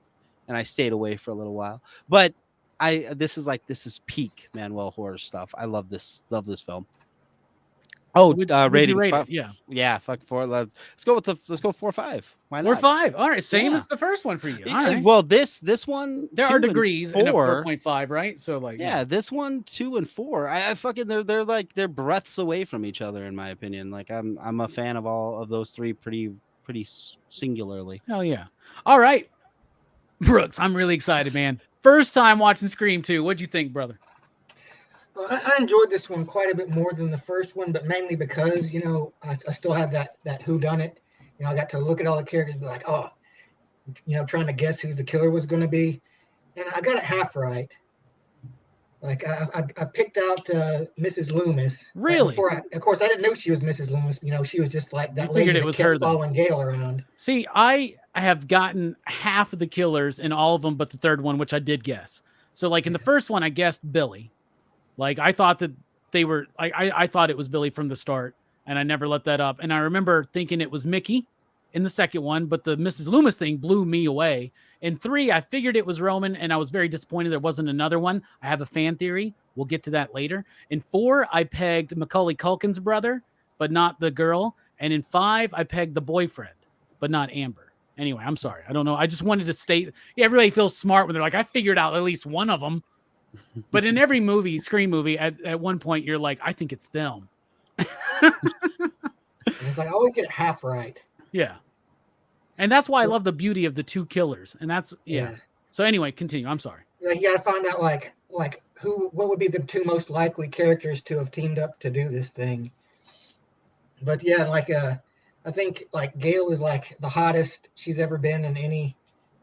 Speaker 7: and I stayed away for a little while. But this is peak Manuel horror stuff. I love this film. Oh,
Speaker 2: so
Speaker 7: rating.
Speaker 2: Rate it?
Speaker 7: Yeah. Fuck 4. Let's go 4 or 5. Why not?
Speaker 2: 4 or 5. All right, same as the first one for you. All right.
Speaker 7: Well, this one
Speaker 2: there are degrees in a 4.5, right? So like
Speaker 7: this one 2 and 4. I fucking they're breaths away from each other in my opinion. Like I'm a fan of all of those 3 pretty singularly.
Speaker 2: Hell yeah. All right, Brooks, I'm really excited, man. First time watching Scream 2. What'd you think, brother?
Speaker 4: Well, I enjoyed this one quite a bit more than the first one, but mainly because, you know, I still have that whodunit. You know, I got to look at all the characters and be like, oh, you know, trying to guess who the killer was going to be. And I got it half right. Like, I picked out Mrs. Loomis.
Speaker 2: Really?
Speaker 4: Of course, I didn't know she was Mrs. Loomis. You know, she was just like that lady that
Speaker 2: was
Speaker 4: kept
Speaker 2: her,
Speaker 4: following Gail around.
Speaker 2: See, I have gotten half of the killers in all of them but the third one, which I did guess. So, like, in the first one, I guessed Billy. Like, I thought that they were, I thought it was Billy from the start, and I never let that up. And I remember thinking it was Mickey in the second one, but the Mrs. Loomis thing blew me away. In 3, I figured it was Roman, and I was very disappointed there wasn't another one. I have a fan theory. We'll get to that later. In 4, I pegged Macaulay Culkin's brother, but not the girl. And in 5, I pegged the boyfriend, but not Amber. Anyway, I'm sorry. I don't know. I just wanted to state, everybody feels smart when they're like, I figured out at least one of them. But in every movie, Scream movie, at one point, you're like, I think it's them.
Speaker 4: It's like, I always get it half right.
Speaker 2: Yeah. And that's why I love the beauty of the 2 killers. And that's, yeah. So anyway, continue. I'm sorry.
Speaker 4: Like, you got to find out, like what would be the 2 most likely characters to have teamed up to do this thing. But yeah, like, I think, like, Gail is, like, the hottest she's ever been in any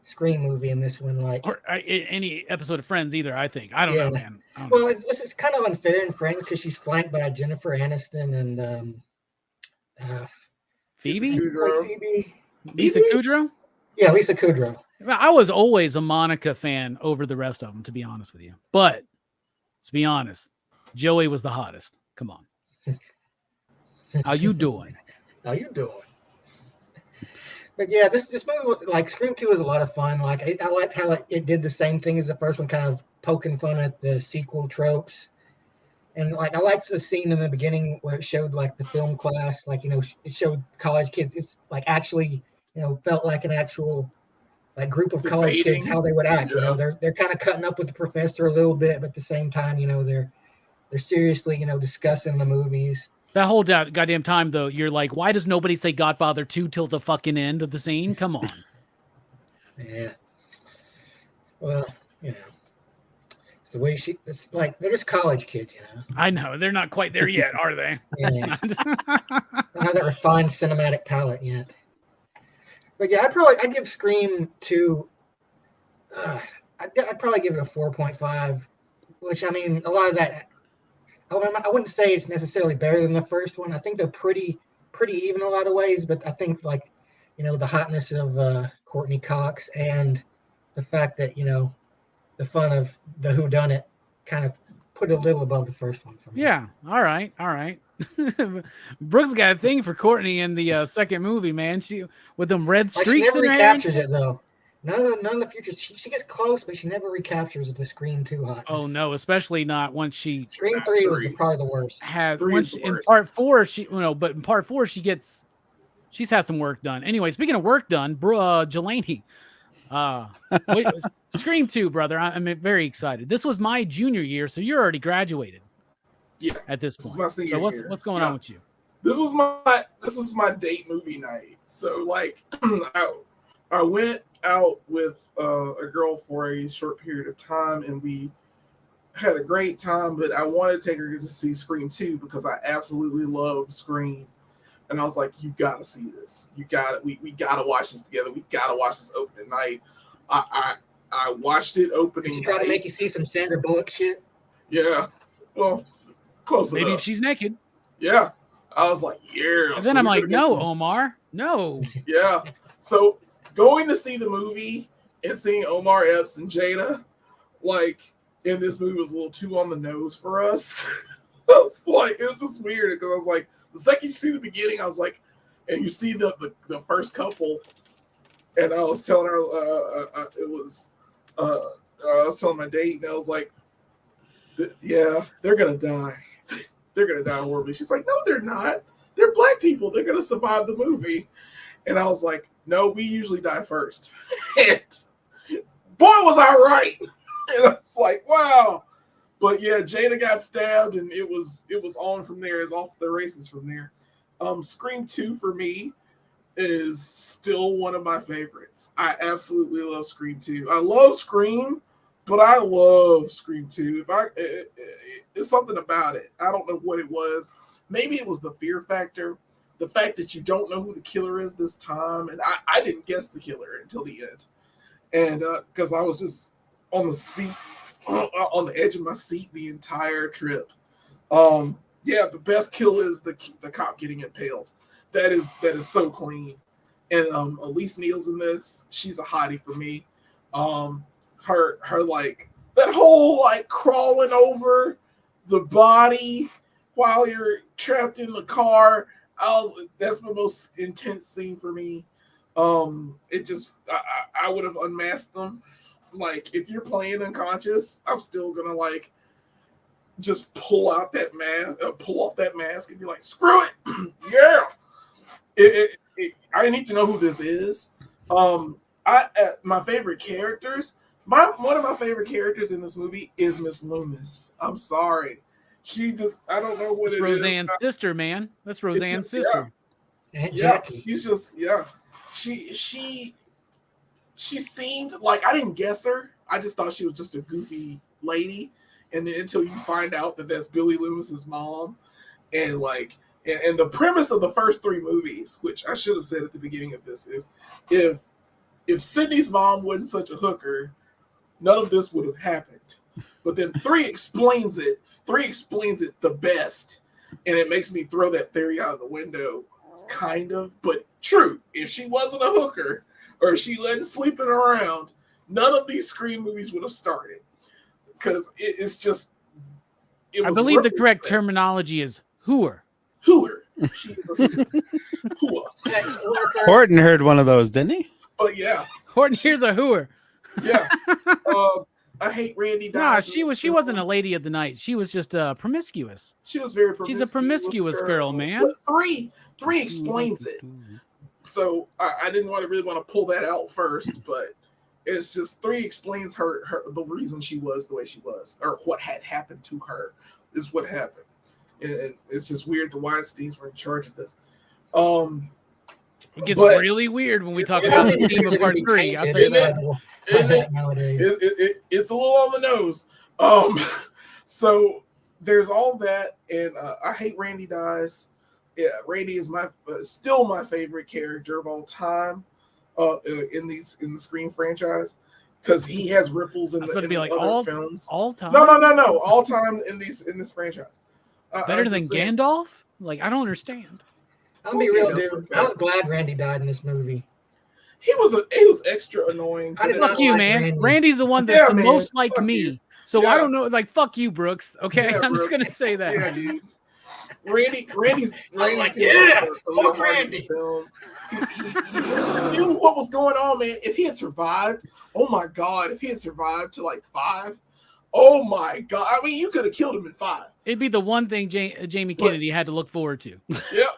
Speaker 4: Scream movie in this one. Like,
Speaker 2: Or any episode of Friends either. I think. I don't know, man. I don't
Speaker 4: well,
Speaker 2: know.
Speaker 4: it's kind of unfair in Friends because she's flanked by Jennifer Aniston and
Speaker 2: Phoebe,
Speaker 4: Phoebe.
Speaker 2: Lisa Kudrow.
Speaker 4: Yeah, Lisa Kudrow.
Speaker 2: I was always a Monica fan over the rest of them, to be honest with you. But let's be honest, Joey was the hottest. Come on. How you doing?
Speaker 4: How you doing? But yeah, this movie, like Scream 2, was a lot of fun. Like I liked how it did the same thing as the first one, kind of poking fun at the sequel tropes. And like I liked the scene in the beginning where it showed like the film class, like it showed college kids. It's like actually felt like an actual like group of college kids, how they would act.
Speaker 5: Yeah.
Speaker 4: They're kind of cutting up with the professor a little bit, but at the same time, they're seriously discussing the movies.
Speaker 2: That whole goddamn time, though, you're like, why does nobody say Godfather 2 till the fucking end of the scene? Come on.
Speaker 4: Yeah. Well, it's the way it's like they're just college kids,
Speaker 2: I know. They're not quite there yet, are they?
Speaker 4: Yeah. They don't have that refined cinematic palette yet. But yeah, I'd give Scream 2. I'd probably give it a 4.5, which, I mean, a lot of that, I wouldn't say it's necessarily better than the first one. I think they're pretty even in a lot of ways, but I think like, the hotness of Courtney Cox and the fact that, the fun of the whodunit kind of put a little above the first one for me.
Speaker 2: Yeah. All right. Brooks got a thing for Courtney in the second movie, man. She with them red streaks
Speaker 4: she never
Speaker 2: in her
Speaker 4: recaptures
Speaker 2: hair.
Speaker 4: it though. None of the futures. She gets close, but she never recaptures the Scream 2 hotness.
Speaker 2: Oh no, especially not once she
Speaker 4: Scream 3 was probably the worst.
Speaker 2: In part 4 but in part 4 she's had some work done. Anyway, speaking of work done, Jelani, Scream 2, brother. I'm very excited. This was my junior year, so you're already graduated.
Speaker 5: Yeah,
Speaker 2: at this point.
Speaker 5: This is my senior year.
Speaker 2: What's going on with you?
Speaker 5: This was my date movie night. So like, I went out with a girl for a short period of time, and we had a great time. But I wanted to take her to see Scream 2 because I absolutely love Scream, and I was like, "You got to see this. You got it. We got to watch this together. We got to watch this opening night." I watched it opening.
Speaker 4: Did she try to make you see some Sandra Bullock shit?
Speaker 5: Yeah. Well, close enough.
Speaker 2: Maybe if she's naked.
Speaker 5: Yeah. I was like, yeah.
Speaker 2: And then I'm like, no, Omar, no.
Speaker 5: Yeah. So going to see the movie and seeing Omar Epps and Jada, like, in this movie was a little too on the nose for us. I was like, it was just weird because I was like, the second you see the beginning, I was like, and you see the first couple, and I was telling her, I was telling my date, and I was like, yeah, they're gonna die. They're gonna die horribly. She's like, no, they're not. They're black people. They're gonna survive the movie. And I was like, no, we usually die first. And boy, was I right. And I was like, wow. But yeah, Jada got stabbed, and it was on from there. It's off to the races from there. Scream 2 for me is still one of my favorites. I absolutely love Scream 2. I love Scream, but I love Scream 2. It's something about it. I don't know what it was. Maybe it was the fear factor, the fact that you don't know who the killer is this time, and I didn't guess the killer until the end, and because I was just on the seat, on the edge of my seat the entire trip. Yeah, the best kill is the cop getting impaled. That is so clean. And Elise Neal's in this. She's a hottie for me. Her like that whole like crawling over the body while you're trapped in the car. That's the most intense scene for me. It just I would have unmasked them. Like if you're playing unconscious, I'm still gonna like just pull off that mask and be like, screw it. Yeah. I need to know who this is. My favorite characters. One of my favorite characters in this movie is Miss Loomis. I'm sorry, I don't know what
Speaker 2: That's Roseanne's sister, man. That's Roseanne's sister.
Speaker 5: Yeah, she's just She seemed like I didn't guess her. I just thought she was just a goofy lady, and then until you find out that that's Billy Loomis's mom, and like. And the premise of the first three movies, which I should have said at the beginning of this, is if if Sydney's mom wasn't such a hooker, none of this would have happened. But then 3 explains it. 3 explains it the best, and it makes me throw that theory out of the window, kind of. But true, if she wasn't a hooker or she wasn't sleeping around, none of these Scream movies would have started. Because it's just,
Speaker 2: I believe the correct terminology is hooer.
Speaker 5: Hooer. She is a hooer.
Speaker 7: Horton heard one of those, didn't he?
Speaker 5: But yeah.
Speaker 2: Horton, here's a hooer.
Speaker 5: Yeah. I hate Randy
Speaker 2: Nah,
Speaker 5: Dice.
Speaker 2: she wasn't a lady of the night. She was just promiscuous.
Speaker 5: She was very promiscuous.
Speaker 2: She's a promiscuous girl, man.
Speaker 5: But three explains it. So I didn't really want to pull that out first, but it's just 3 explains her the reason she was the way she was, or what had happened to her is what happened. And it's just weird the Weinsteins were in charge of this.
Speaker 2: It gets really weird when we talk about the theme of part 3. I'll tell you that.
Speaker 5: It's a little on the nose. So there's all that, and I hate Randy Dice. Yeah, Randy is still my favorite character of all time in the Scream franchise, because he has ripples in the other films.
Speaker 2: All time?
Speaker 5: No, all time in this franchise.
Speaker 2: Better than Gandalf? Like, I don't understand.
Speaker 4: I'll be real, dude. Okay. I was glad Randy died in this movie.
Speaker 5: He was extra annoying.
Speaker 2: Fuck you, man. Randy's the one that's the most like me. So I don't know. Like, fuck you, Brooks. Okay, I'm
Speaker 5: Brooks.
Speaker 2: just gonna say that.
Speaker 5: Yeah, dude. Randy's
Speaker 4: like, yeah, fuck Randy.
Speaker 5: He knew what was going on, man. If he had survived, oh my god, if he had survived to like 5, oh my god. I mean, you could have killed him in 5.
Speaker 2: It'd be the one thing Jamie Kennedy had to look forward to.
Speaker 5: Yep.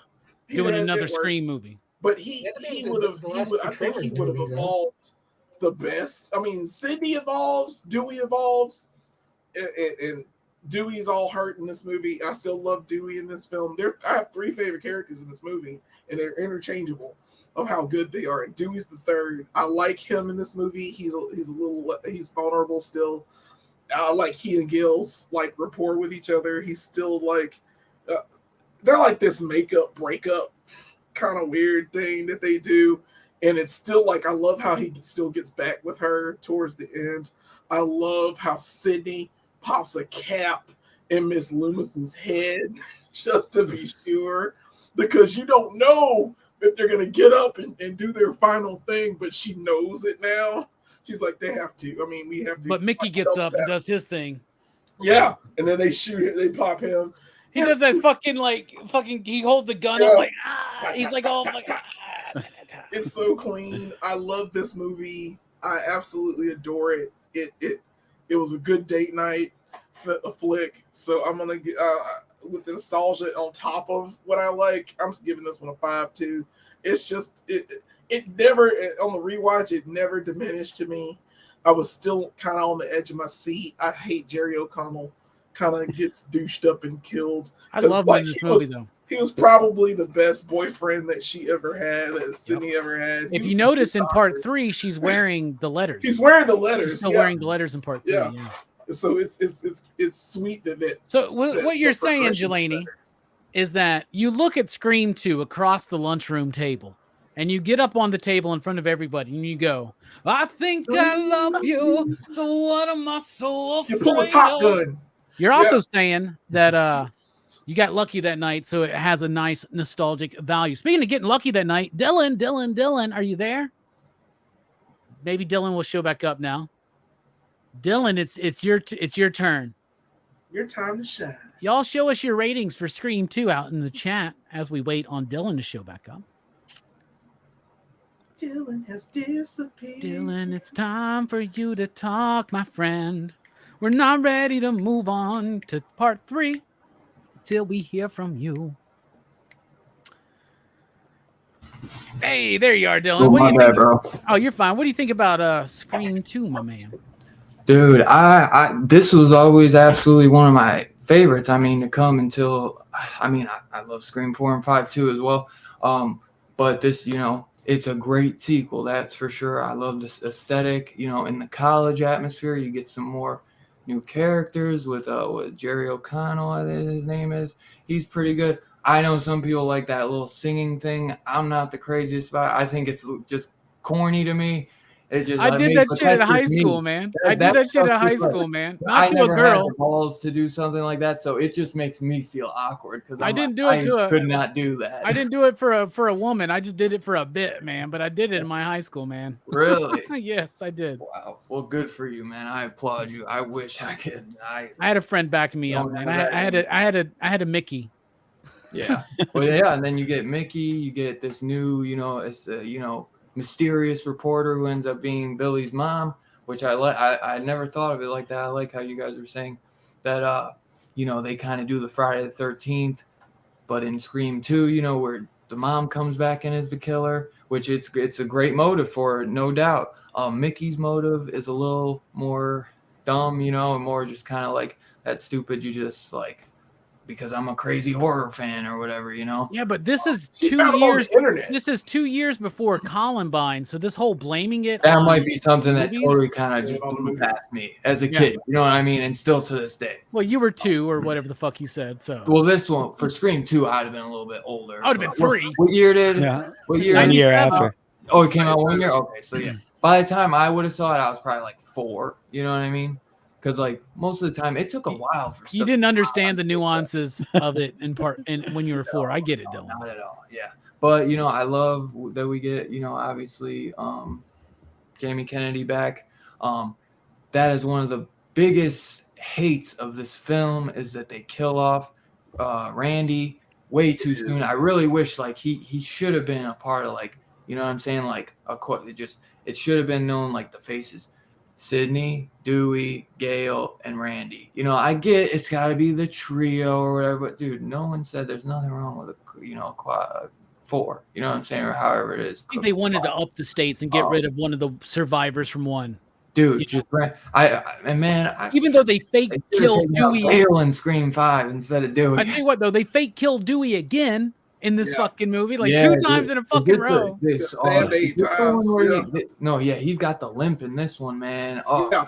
Speaker 2: Doing another Scream movie.
Speaker 5: But I think he would have evolved the best. I mean, Sydney evolves, Dewey evolves, and Dewey's all hurt in this movie. I still love Dewey in this film. I have 3 favorite characters in this movie, and they're interchangeable of how good they are. And Dewey's the 3rd. I like him in this movie. He's vulnerable still. I like he and Gil's like rapport with each other. He's still like they're like this makeup breakup kind of weird thing that they do, and it's still like I love how he still gets back with her towards the end. I love how Sydney pops a cap in Miss Loomis's head just to be sure, because you don't know if they're gonna get up and do their final thing, but she knows it now. She's like, they have to. I mean, we have to.
Speaker 2: But Mickey gets up and does his thing.
Speaker 5: Yeah, and then they shoot it. They pop him.
Speaker 2: He does that he holds the gun up like, he's like, oh, like,
Speaker 5: It's so clean. I love this movie. I absolutely adore it. It was a good date night, a flick. So I'm going to get, with the nostalgia on top of what I like, I'm giving this one a 5 too. It's just, it never, on the rewatch, it never diminished to me. I was still kind of on the edge of my seat. I hate Jerry O'Connell. Kind of gets douched up and killed.
Speaker 2: I love him in this movie, though.
Speaker 5: He was probably the best boyfriend that she ever had, that Sydney ever had.
Speaker 2: If you notice in part 3, she's wearing the letters.
Speaker 5: He's wearing the letters.
Speaker 2: She's still wearing the letters in part 3.
Speaker 5: Yeah. So it's sweet that.
Speaker 2: So what you're saying, Jelani, is that you look at Scream 2 across the lunchroom table, and you get up on the table in front of everybody, and you go, "I think I love you. So what am I so afraid?"
Speaker 5: You pull a Top Gun.
Speaker 2: You're also saying that you got lucky that night, so it has a nice nostalgic value. Speaking of getting lucky that night, Dylan, are you there? Maybe Dylan will show back up now. Dylan, it's your turn.
Speaker 5: Your time to shine.
Speaker 2: Y'all show us your ratings for Scream 2 out in the chat as we wait on Dylan to show back up.
Speaker 5: Dylan has disappeared.
Speaker 2: Dylan, it's time for you to talk, my friend. We're not ready to move on to part 3 till we hear from you. Hey, there you are, Dylan.
Speaker 6: Oh,
Speaker 2: What do
Speaker 6: my
Speaker 2: you
Speaker 6: bad,
Speaker 2: think?
Speaker 6: bro.
Speaker 2: Oh, you're fine. What do you think about Scream 2, my man?
Speaker 6: Dude, I this was always absolutely one of my favorites. I mean, to come until, I love Scream 4 and 5 too as well. But this, it's a great sequel, that's for sure. I love this aesthetic, in the college atmosphere. You get some more new characters with Jerry O'Connell, I think his name is. He's pretty good. I know some people like that little singing thing. I'm not the craziest about it. I think it's just corny to me. It just
Speaker 2: I did
Speaker 6: mean,
Speaker 2: that
Speaker 6: but
Speaker 2: shit in
Speaker 6: that's
Speaker 2: high
Speaker 6: just me.
Speaker 2: school, man. I did
Speaker 6: That
Speaker 2: that shit in
Speaker 6: stuff
Speaker 2: high
Speaker 6: just, like,
Speaker 2: school, man.
Speaker 6: I
Speaker 2: Not to a
Speaker 6: never had
Speaker 2: girl.
Speaker 6: the balls to do something like that, so it just makes me feel awkward because
Speaker 2: I didn't do it to a.
Speaker 6: could not do that.
Speaker 2: I didn't do it for a woman. I just did it for a bit, man. But I did it in my high school, man.
Speaker 6: Really?
Speaker 2: Yes, I did.
Speaker 6: Wow. Well, good for you, man. I applaud you. I wish I could.
Speaker 2: I had a friend backing me up, man. I had a Mickey.
Speaker 6: Yeah. Well, yeah, and then you get Mickey. You get this new, it's mysterious reporter who ends up being Billy's mom, which I never thought of it like that. I like how you guys are saying that. They kind of do the Friday the 13th, but in Scream 2, where the mom comes back and is the killer, which it's a great motive for it, no doubt. Mickey's motive is a little more dumb, and more just kind of like that stupid. You just like, because I'm a crazy horror fan or whatever,
Speaker 2: Yeah, but this is
Speaker 5: She
Speaker 2: 2
Speaker 5: found it on the
Speaker 2: years.
Speaker 5: internet.
Speaker 2: This is 2 years before Columbine, so this whole blaming it.
Speaker 6: That
Speaker 2: on
Speaker 6: might be something that
Speaker 2: movies?
Speaker 6: totally kind of
Speaker 5: Yeah,
Speaker 6: just
Speaker 5: on the
Speaker 6: blew
Speaker 5: movies.
Speaker 6: past me as a kid. You know what I mean? And still to this day.
Speaker 2: Well, you were 2 or whatever the fuck you said. So
Speaker 6: Well, this one for Scream 2, I'd have been a little bit older.
Speaker 2: I would have been 3.
Speaker 6: What year did?
Speaker 7: Yeah.
Speaker 6: What year?
Speaker 2: 90s.
Speaker 7: One year
Speaker 2: 97.
Speaker 7: after.
Speaker 6: Oh, it came out 1 year. Okay, so yeah. By the time I would have saw it, I was probably like 4. You know what I mean? Because like most of the time, it took a while for.
Speaker 2: You didn't understand the nuances of it in part, and when you were 4. I get it,
Speaker 6: No,
Speaker 2: Dylan.
Speaker 6: not at all. Yeah, but I love that we get obviously Jamie Kennedy back. That is one of the biggest hates of this film is that they kill off Randy way too soon. I really wish like he should have been a part of like what I'm saying, like it should have been known like the faces. Sydney, Dewey, Gail, and Randy. I get it's got to be the trio or whatever, but dude, no one said there's nothing wrong with a quad 4. You know what I'm saying, or however it is.
Speaker 2: I think they wanted to up the stakes and get rid of one of the survivors from 1.
Speaker 6: Dude, just
Speaker 2: Even though they fake killed Dewey.
Speaker 6: Gail in Scream 5 instead of Dewey.
Speaker 2: I tell you what, though, they fake killed Dewey again in this fucking movie, like
Speaker 6: Yeah,
Speaker 2: 2 times in a fucking row.
Speaker 5: Stabbed 8 times.
Speaker 6: He's got the limp in this one, man. Oh,
Speaker 5: Yeah.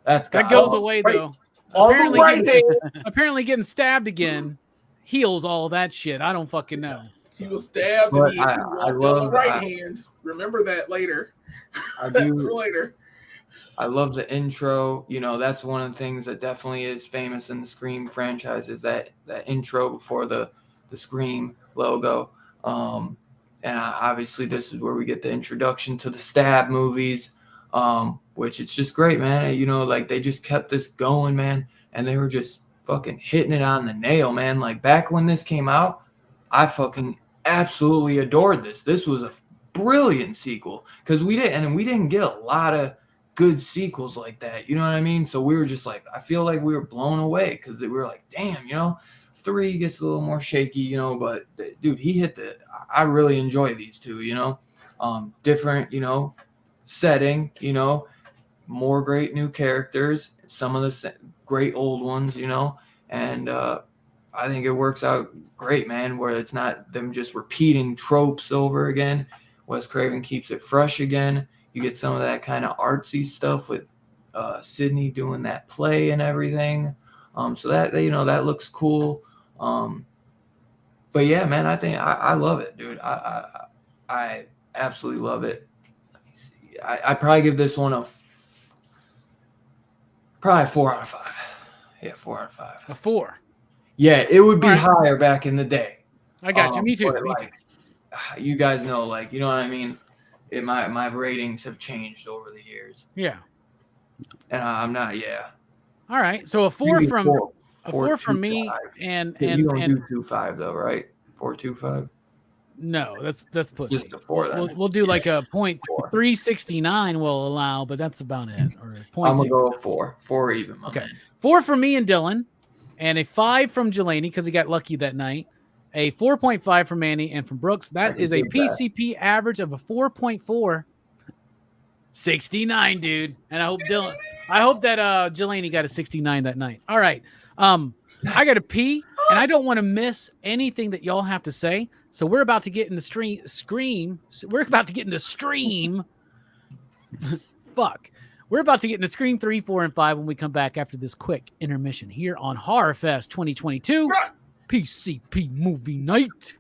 Speaker 6: God.
Speaker 2: That goes away
Speaker 5: Right.
Speaker 2: though.
Speaker 5: On
Speaker 2: Apparently
Speaker 5: the right
Speaker 2: getting-
Speaker 5: hand,
Speaker 2: Apparently, getting stabbed again heals all that shit. I don't fucking know.
Speaker 5: he was stabbed
Speaker 6: But
Speaker 5: and he
Speaker 6: I
Speaker 5: walked on
Speaker 6: love-
Speaker 5: the right hand. Remember that later.
Speaker 6: I do.
Speaker 5: For later.
Speaker 6: I love the intro. That's one of the things that definitely is famous in the Scream franchise is that intro before the Scream logo. And obviously this is where we get the introduction to the Stab movies, which it's just great, man. Like they just kept this going, man. And they were just fucking hitting it on the nail, man. Like back when this came out, I fucking absolutely adored this. This was a brilliant sequel because we didn't get a lot of good sequels like that. You know what I mean? So we were just like, I feel like we were blown away because we were like, damn, 3 gets a little more shaky, but dude, he hit I really enjoy these 2, different, setting, more great new characters, some of the great old ones, and I think it works out great, man, where it's not them just repeating tropes over again. Wes Craven keeps it fresh again. You get some of that kind of artsy stuff with Sydney doing that play and everything. So that, that looks cool. But yeah, man, I think I love it, dude. I absolutely love it. Let me see. I probably give this one probably 4 out of 5. Yeah, 4 out of 5.
Speaker 2: A 4.
Speaker 6: Yeah, it would be
Speaker 2: All right.
Speaker 6: higher back in the day.
Speaker 2: I got you. Me too.
Speaker 6: But,
Speaker 2: Me too.
Speaker 6: like, you guys know, like, you know what I mean? My ratings have changed over the years.
Speaker 2: Yeah.
Speaker 6: And I'm not, yeah.
Speaker 2: All right. So a 4
Speaker 6: Maybe
Speaker 2: from
Speaker 6: four,
Speaker 2: a 4 from me
Speaker 6: 4.25.
Speaker 2: and
Speaker 6: Yeah, you don't
Speaker 2: and
Speaker 6: do 2.5 though, right? 4.25.
Speaker 2: no, that's pussy.
Speaker 6: Just a 4 then.
Speaker 2: We'll do like a point
Speaker 6: 4.
Speaker 2: 369 will allow, but that's about it. Or
Speaker 6: I'm
Speaker 2: point
Speaker 6: gonna go 4. 4 even. my
Speaker 2: Okay.
Speaker 6: man.
Speaker 2: 4 from me and Dylan, and a 5 from Jelani because he got lucky that night. A 4.5 from Manny and from Brooks. That is a PCP average of a 4.4. 69, dude. And I hope that Jelani got a 69 that night. All right. I got to pee, and I don't want to miss anything that y'all have to say. So we're about to get in the scream. We're about to get into stream. Fuck. We're about to get into Scream 3, 4, and 5 when we come back after this quick intermission here on Horrorfest 2022 PCP Movie Night.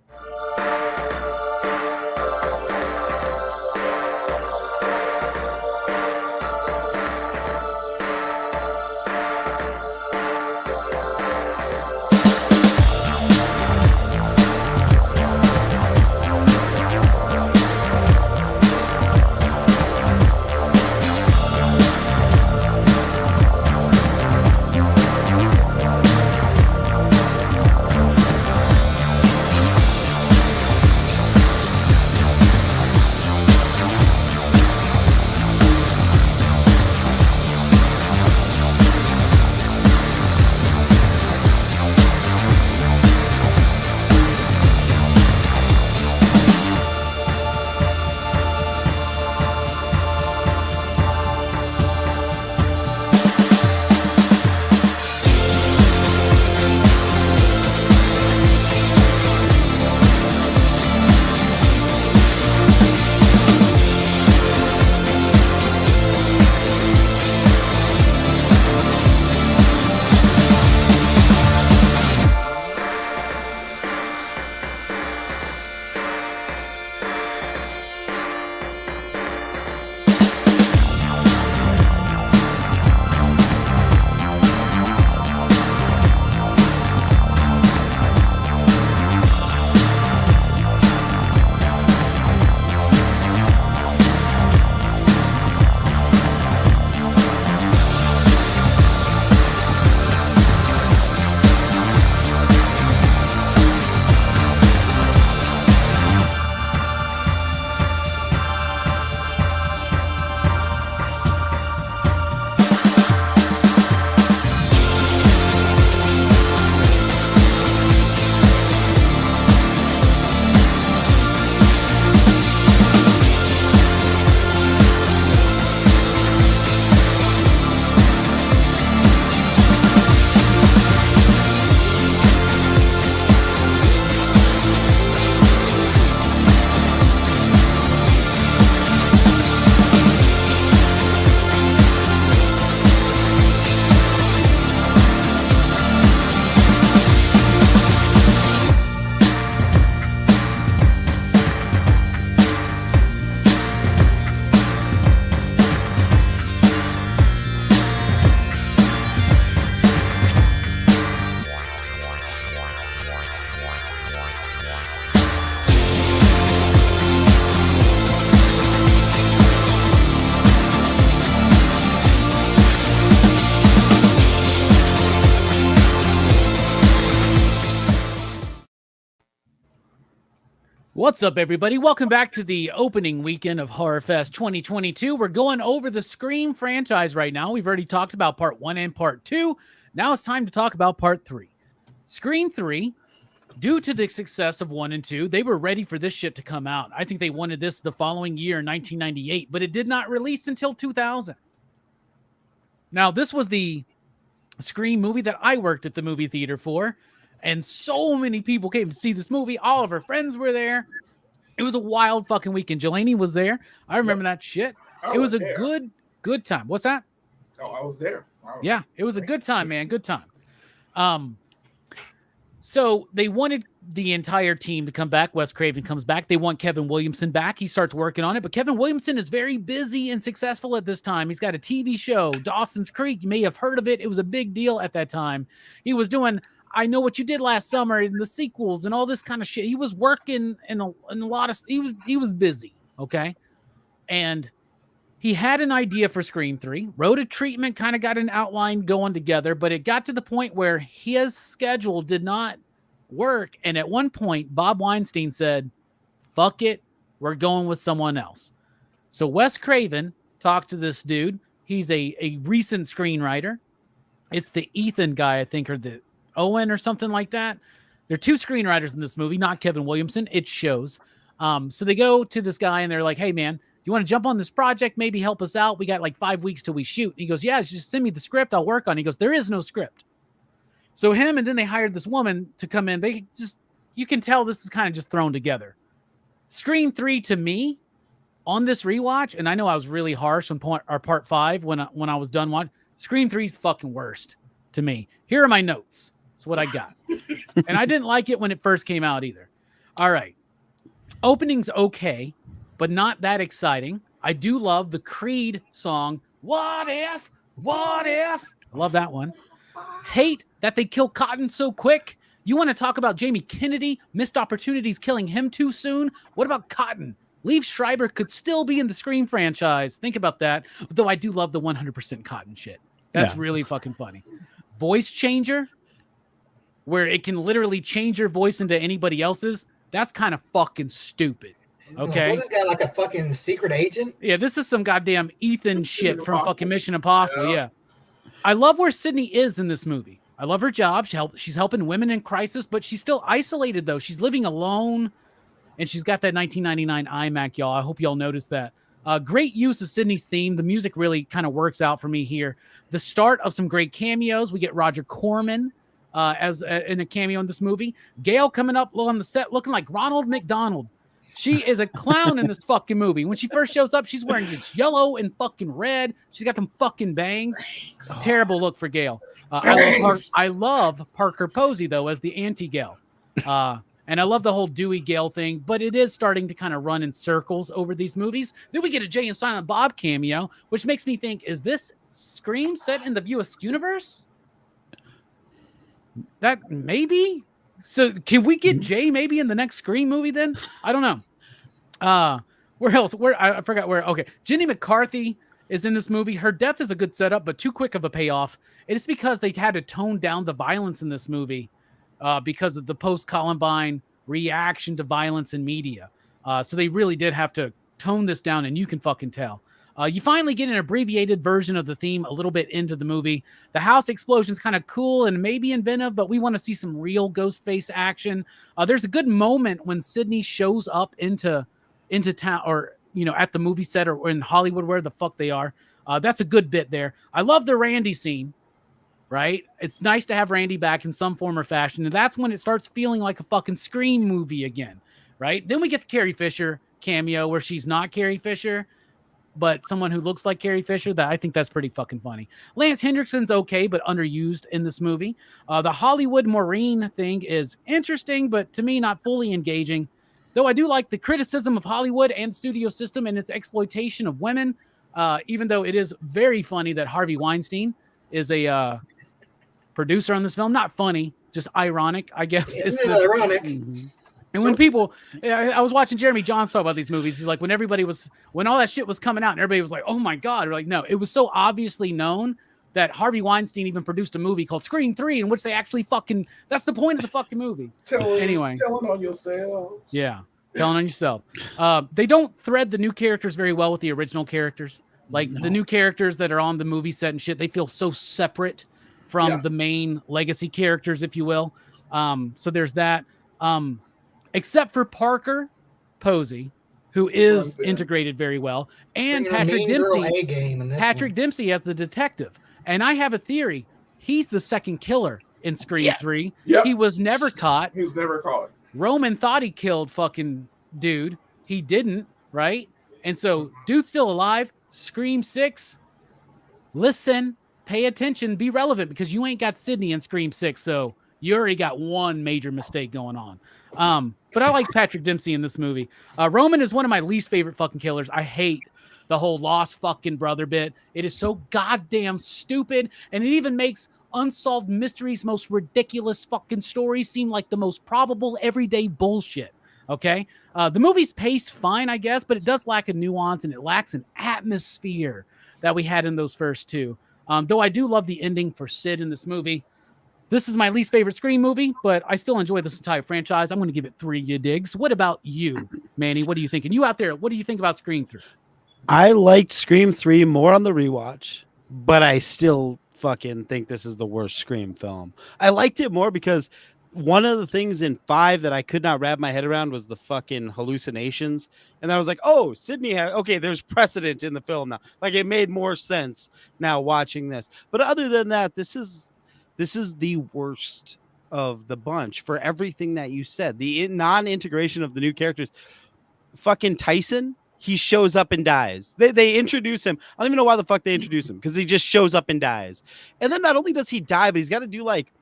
Speaker 2: What's up, everybody? Welcome back to the opening weekend of Horrorfest 2022. We're going over the Scream franchise right now. We've already talked about part 1 and part 2. Now it's time to talk about part 3. Scream 3, due to the success of 1 and 2, they were ready for this shit to come out. I think they wanted this the following year, 1998, but it did not release until 2000. Now, this was the Scream movie that I worked at the movie theater for. And so many people came to see this movie. All of our friends were there. It was a wild fucking weekend. Jelani was there. I remember that shit. It was a good time. What's that?
Speaker 5: Oh, I was there.
Speaker 2: Yeah, it was a good time, man. Good time. So they wanted the entire team to come back. Wes Craven comes back. They want Kevin Williamson back. He starts working on it. But Kevin Williamson is very busy and successful at this time. He's got a TV show, Dawson's Creek. You may have heard of it. It was a big deal at that time. He was doing I Know What You Did Last Summer and the sequels and all this kind of shit. He was working in a lot of he was busy, okay? And he had an idea for Scream 3, wrote a treatment, kind of got an outline going together, but it got to the point where his schedule did not work. And at one point, Bob Weinstein said, fuck it, we're going with someone else. So Wes Craven talked to this dude. He's a recent screenwriter. It's the Ethan guy, I think, or the Owen or something like that. There are 2 screenwriters in this movie, not Kevin Williamson. It shows. So they go to this guy and they're like, hey, man, you want to jump on this project? Maybe help us out. We got like 5 weeks till we shoot. And he goes, yeah, just send me the script. I'll work on it. He goes, there is no script. So him and then they hired this woman to come in. They just, you can tell this is kind of just thrown together. Scream 3 to me on this rewatch, and I know I was really harsh on part 5 when I was done watching. Scream 3 is fucking worst to me. Here are my notes. That's what I got. And I didn't like it when it first came out either. All right. Opening's okay, but not that exciting. I do love the Creed song, What If? What If? I love that one. Hate that they kill Cotton so quick. You want to talk about Jamie Kennedy? Missed opportunities killing him too soon? What about Cotton? Liev Schreiber could still be in the Scream franchise. Think about that. Though I do love the 100% Cotton shit. That's really fucking funny. Voice changer, where it can literally change your voice into anybody else's. That's kind of fucking stupid. Okay.
Speaker 4: This guy like a fucking secret agent?
Speaker 2: Yeah, this is some goddamn Ethan shit from fucking Mission Impossible. Yeah. I love where Sydney is in this movie. I love her job. She's helping women in crisis, but she's still isolated, though. She's living alone, and she's got that 1999 iMac, y'all. I hope y'all noticed that. Great use of Sydney's theme. The music really kind of works out for me here. The start of some great cameos. We get Roger Corman as in a cameo in this movie. Gail coming up on the set looking like Ronald McDonald. She is a clown in this fucking movie. When she first shows up, she's wearing this yellow and fucking red. She's got them fucking bangs. Terrible look for Gail. I love Parker Posey, though, as the anti-Gail. And I love the whole Dewey Gale thing, but it is starting to kind of run in circles over these movies. Then we get a Jay and Silent Bob cameo, which makes me think, is this Scream set in the Buick universe? That maybe? So can we get Jay maybe in the next Scream movie then? I don't know. Where else? I forgot where. Okay. Jenny McCarthy is in this movie. Her death is a good setup, but too quick of a payoff. It's because they had to tone down the violence in this movie because of the post-Columbine reaction to violence in media. So they really did have to tone this down, and you can fucking tell. You finally get an abbreviated version of the theme a little bit into the movie. The house explosion's kind of cool and maybe inventive, but we want to see some real Ghostface action. There's a good moment when Sydney shows up into town, or at the movie set, or in Hollywood, where the fuck they are. That's a good bit there. I love the Randy scene, right? It's nice to have Randy back in some form or fashion, and that's when it starts feeling like a fucking Scream movie again, right? Then we get the Carrie Fisher cameo where she's not Carrie Fisher, but someone who looks like Carrie Fisher. That I think that's pretty fucking funny. Lance Hendrickson's okay, but underused in this movie. The Hollywood Maureen thing is interesting, but to me, not fully engaging. Though I do like the criticism of Hollywood and studio system and its exploitation of women, even though it is very funny that Harvey Weinstein is a producer on this film. Not funny, just ironic, I guess.
Speaker 4: It's ironic.
Speaker 2: Mm-hmm. And when people, I was watching Jeremy Johns talk about these movies. He's like, when all that shit was coming out and everybody was like, oh my God. We're like, no, it was so obviously known that Harvey Weinstein even produced a movie called Scream 3 in which they actually that's the point of the fucking movie.
Speaker 5: Telling
Speaker 2: anyway.
Speaker 5: Telling on yourselves.
Speaker 2: Yeah. Telling on yourself. They don't thread the new characters very well with the original characters. Like the new characters that are on the movie set and shit, they feel so separate from the main legacy characters, if you will. So there's that. Except for Parker Posey, who is integrated very well, and Patrick Dempsey. Patrick Dempsey as the detective. And I have a theory. He's the second killer in Scream 3.
Speaker 5: Yep.
Speaker 2: He was never caught.
Speaker 5: He was never caught.
Speaker 2: Roman thought he killed fucking dude. He didn't, right? And so dude's still alive. Scream 6. Listen, pay attention, be relevant, because you ain't got Sydney in Scream 6, so you already got one major mistake going on. But I like Patrick Dempsey in this movie. Roman is one of my least favorite fucking killers. I hate the whole lost fucking brother bit. It is so goddamn stupid, and it even makes Unsolved Mysteries' most ridiculous fucking stories seem like the most probable everyday bullshit. Okay? The movie's paced fine, I guess, but it does lack a nuance, and it lacks an atmosphere that we had in those first two. Though I do love the ending for Sid in this movie. This is my least favorite Scream movie, but I still enjoy this entire franchise. I'm going to give it 3 you digs. What about you, Manny? What are you thinking? You out there, what do you think about Scream 3?
Speaker 7: I liked Scream 3 more on the rewatch, but I still fucking think this is the worst Scream film. I liked it more because one of the things in 5 that I could not wrap my head around was the fucking hallucinations. And I was like, oh, Sydney okay, there's precedent in the film now. Like, it made more sense now watching this. But other than that, this is the worst of the bunch for everything that you said. The non-integration of the new characters. Fucking Tyson, he shows up and dies. They introduce him. I don't even know why the fuck they introduce him, because he just shows up and dies. And then not only does he die, but he's got to do like,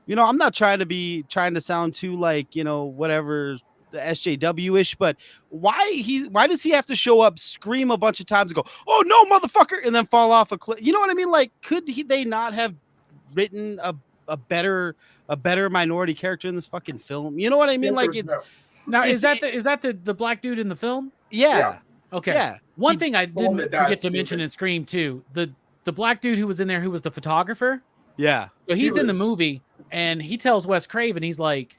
Speaker 7: I'm not trying to sound too like, whatever, the SJW-ish, but why does he have to show up, scream a bunch of times and go, oh no, motherfucker, and then fall off a cliff? You know what I mean? Like, they not have written a better minority character in this fucking film? You know what I mean? Like, it's
Speaker 2: now, is that the black dude in the film?
Speaker 7: Yeah.
Speaker 2: Okay.
Speaker 7: Yeah.
Speaker 2: One thing I didn't forget to mention in Scream 2, the black dude who was in there, who was the photographer.
Speaker 7: Yeah.
Speaker 2: So he's in the movie, and he tells Wes Craven, he's like,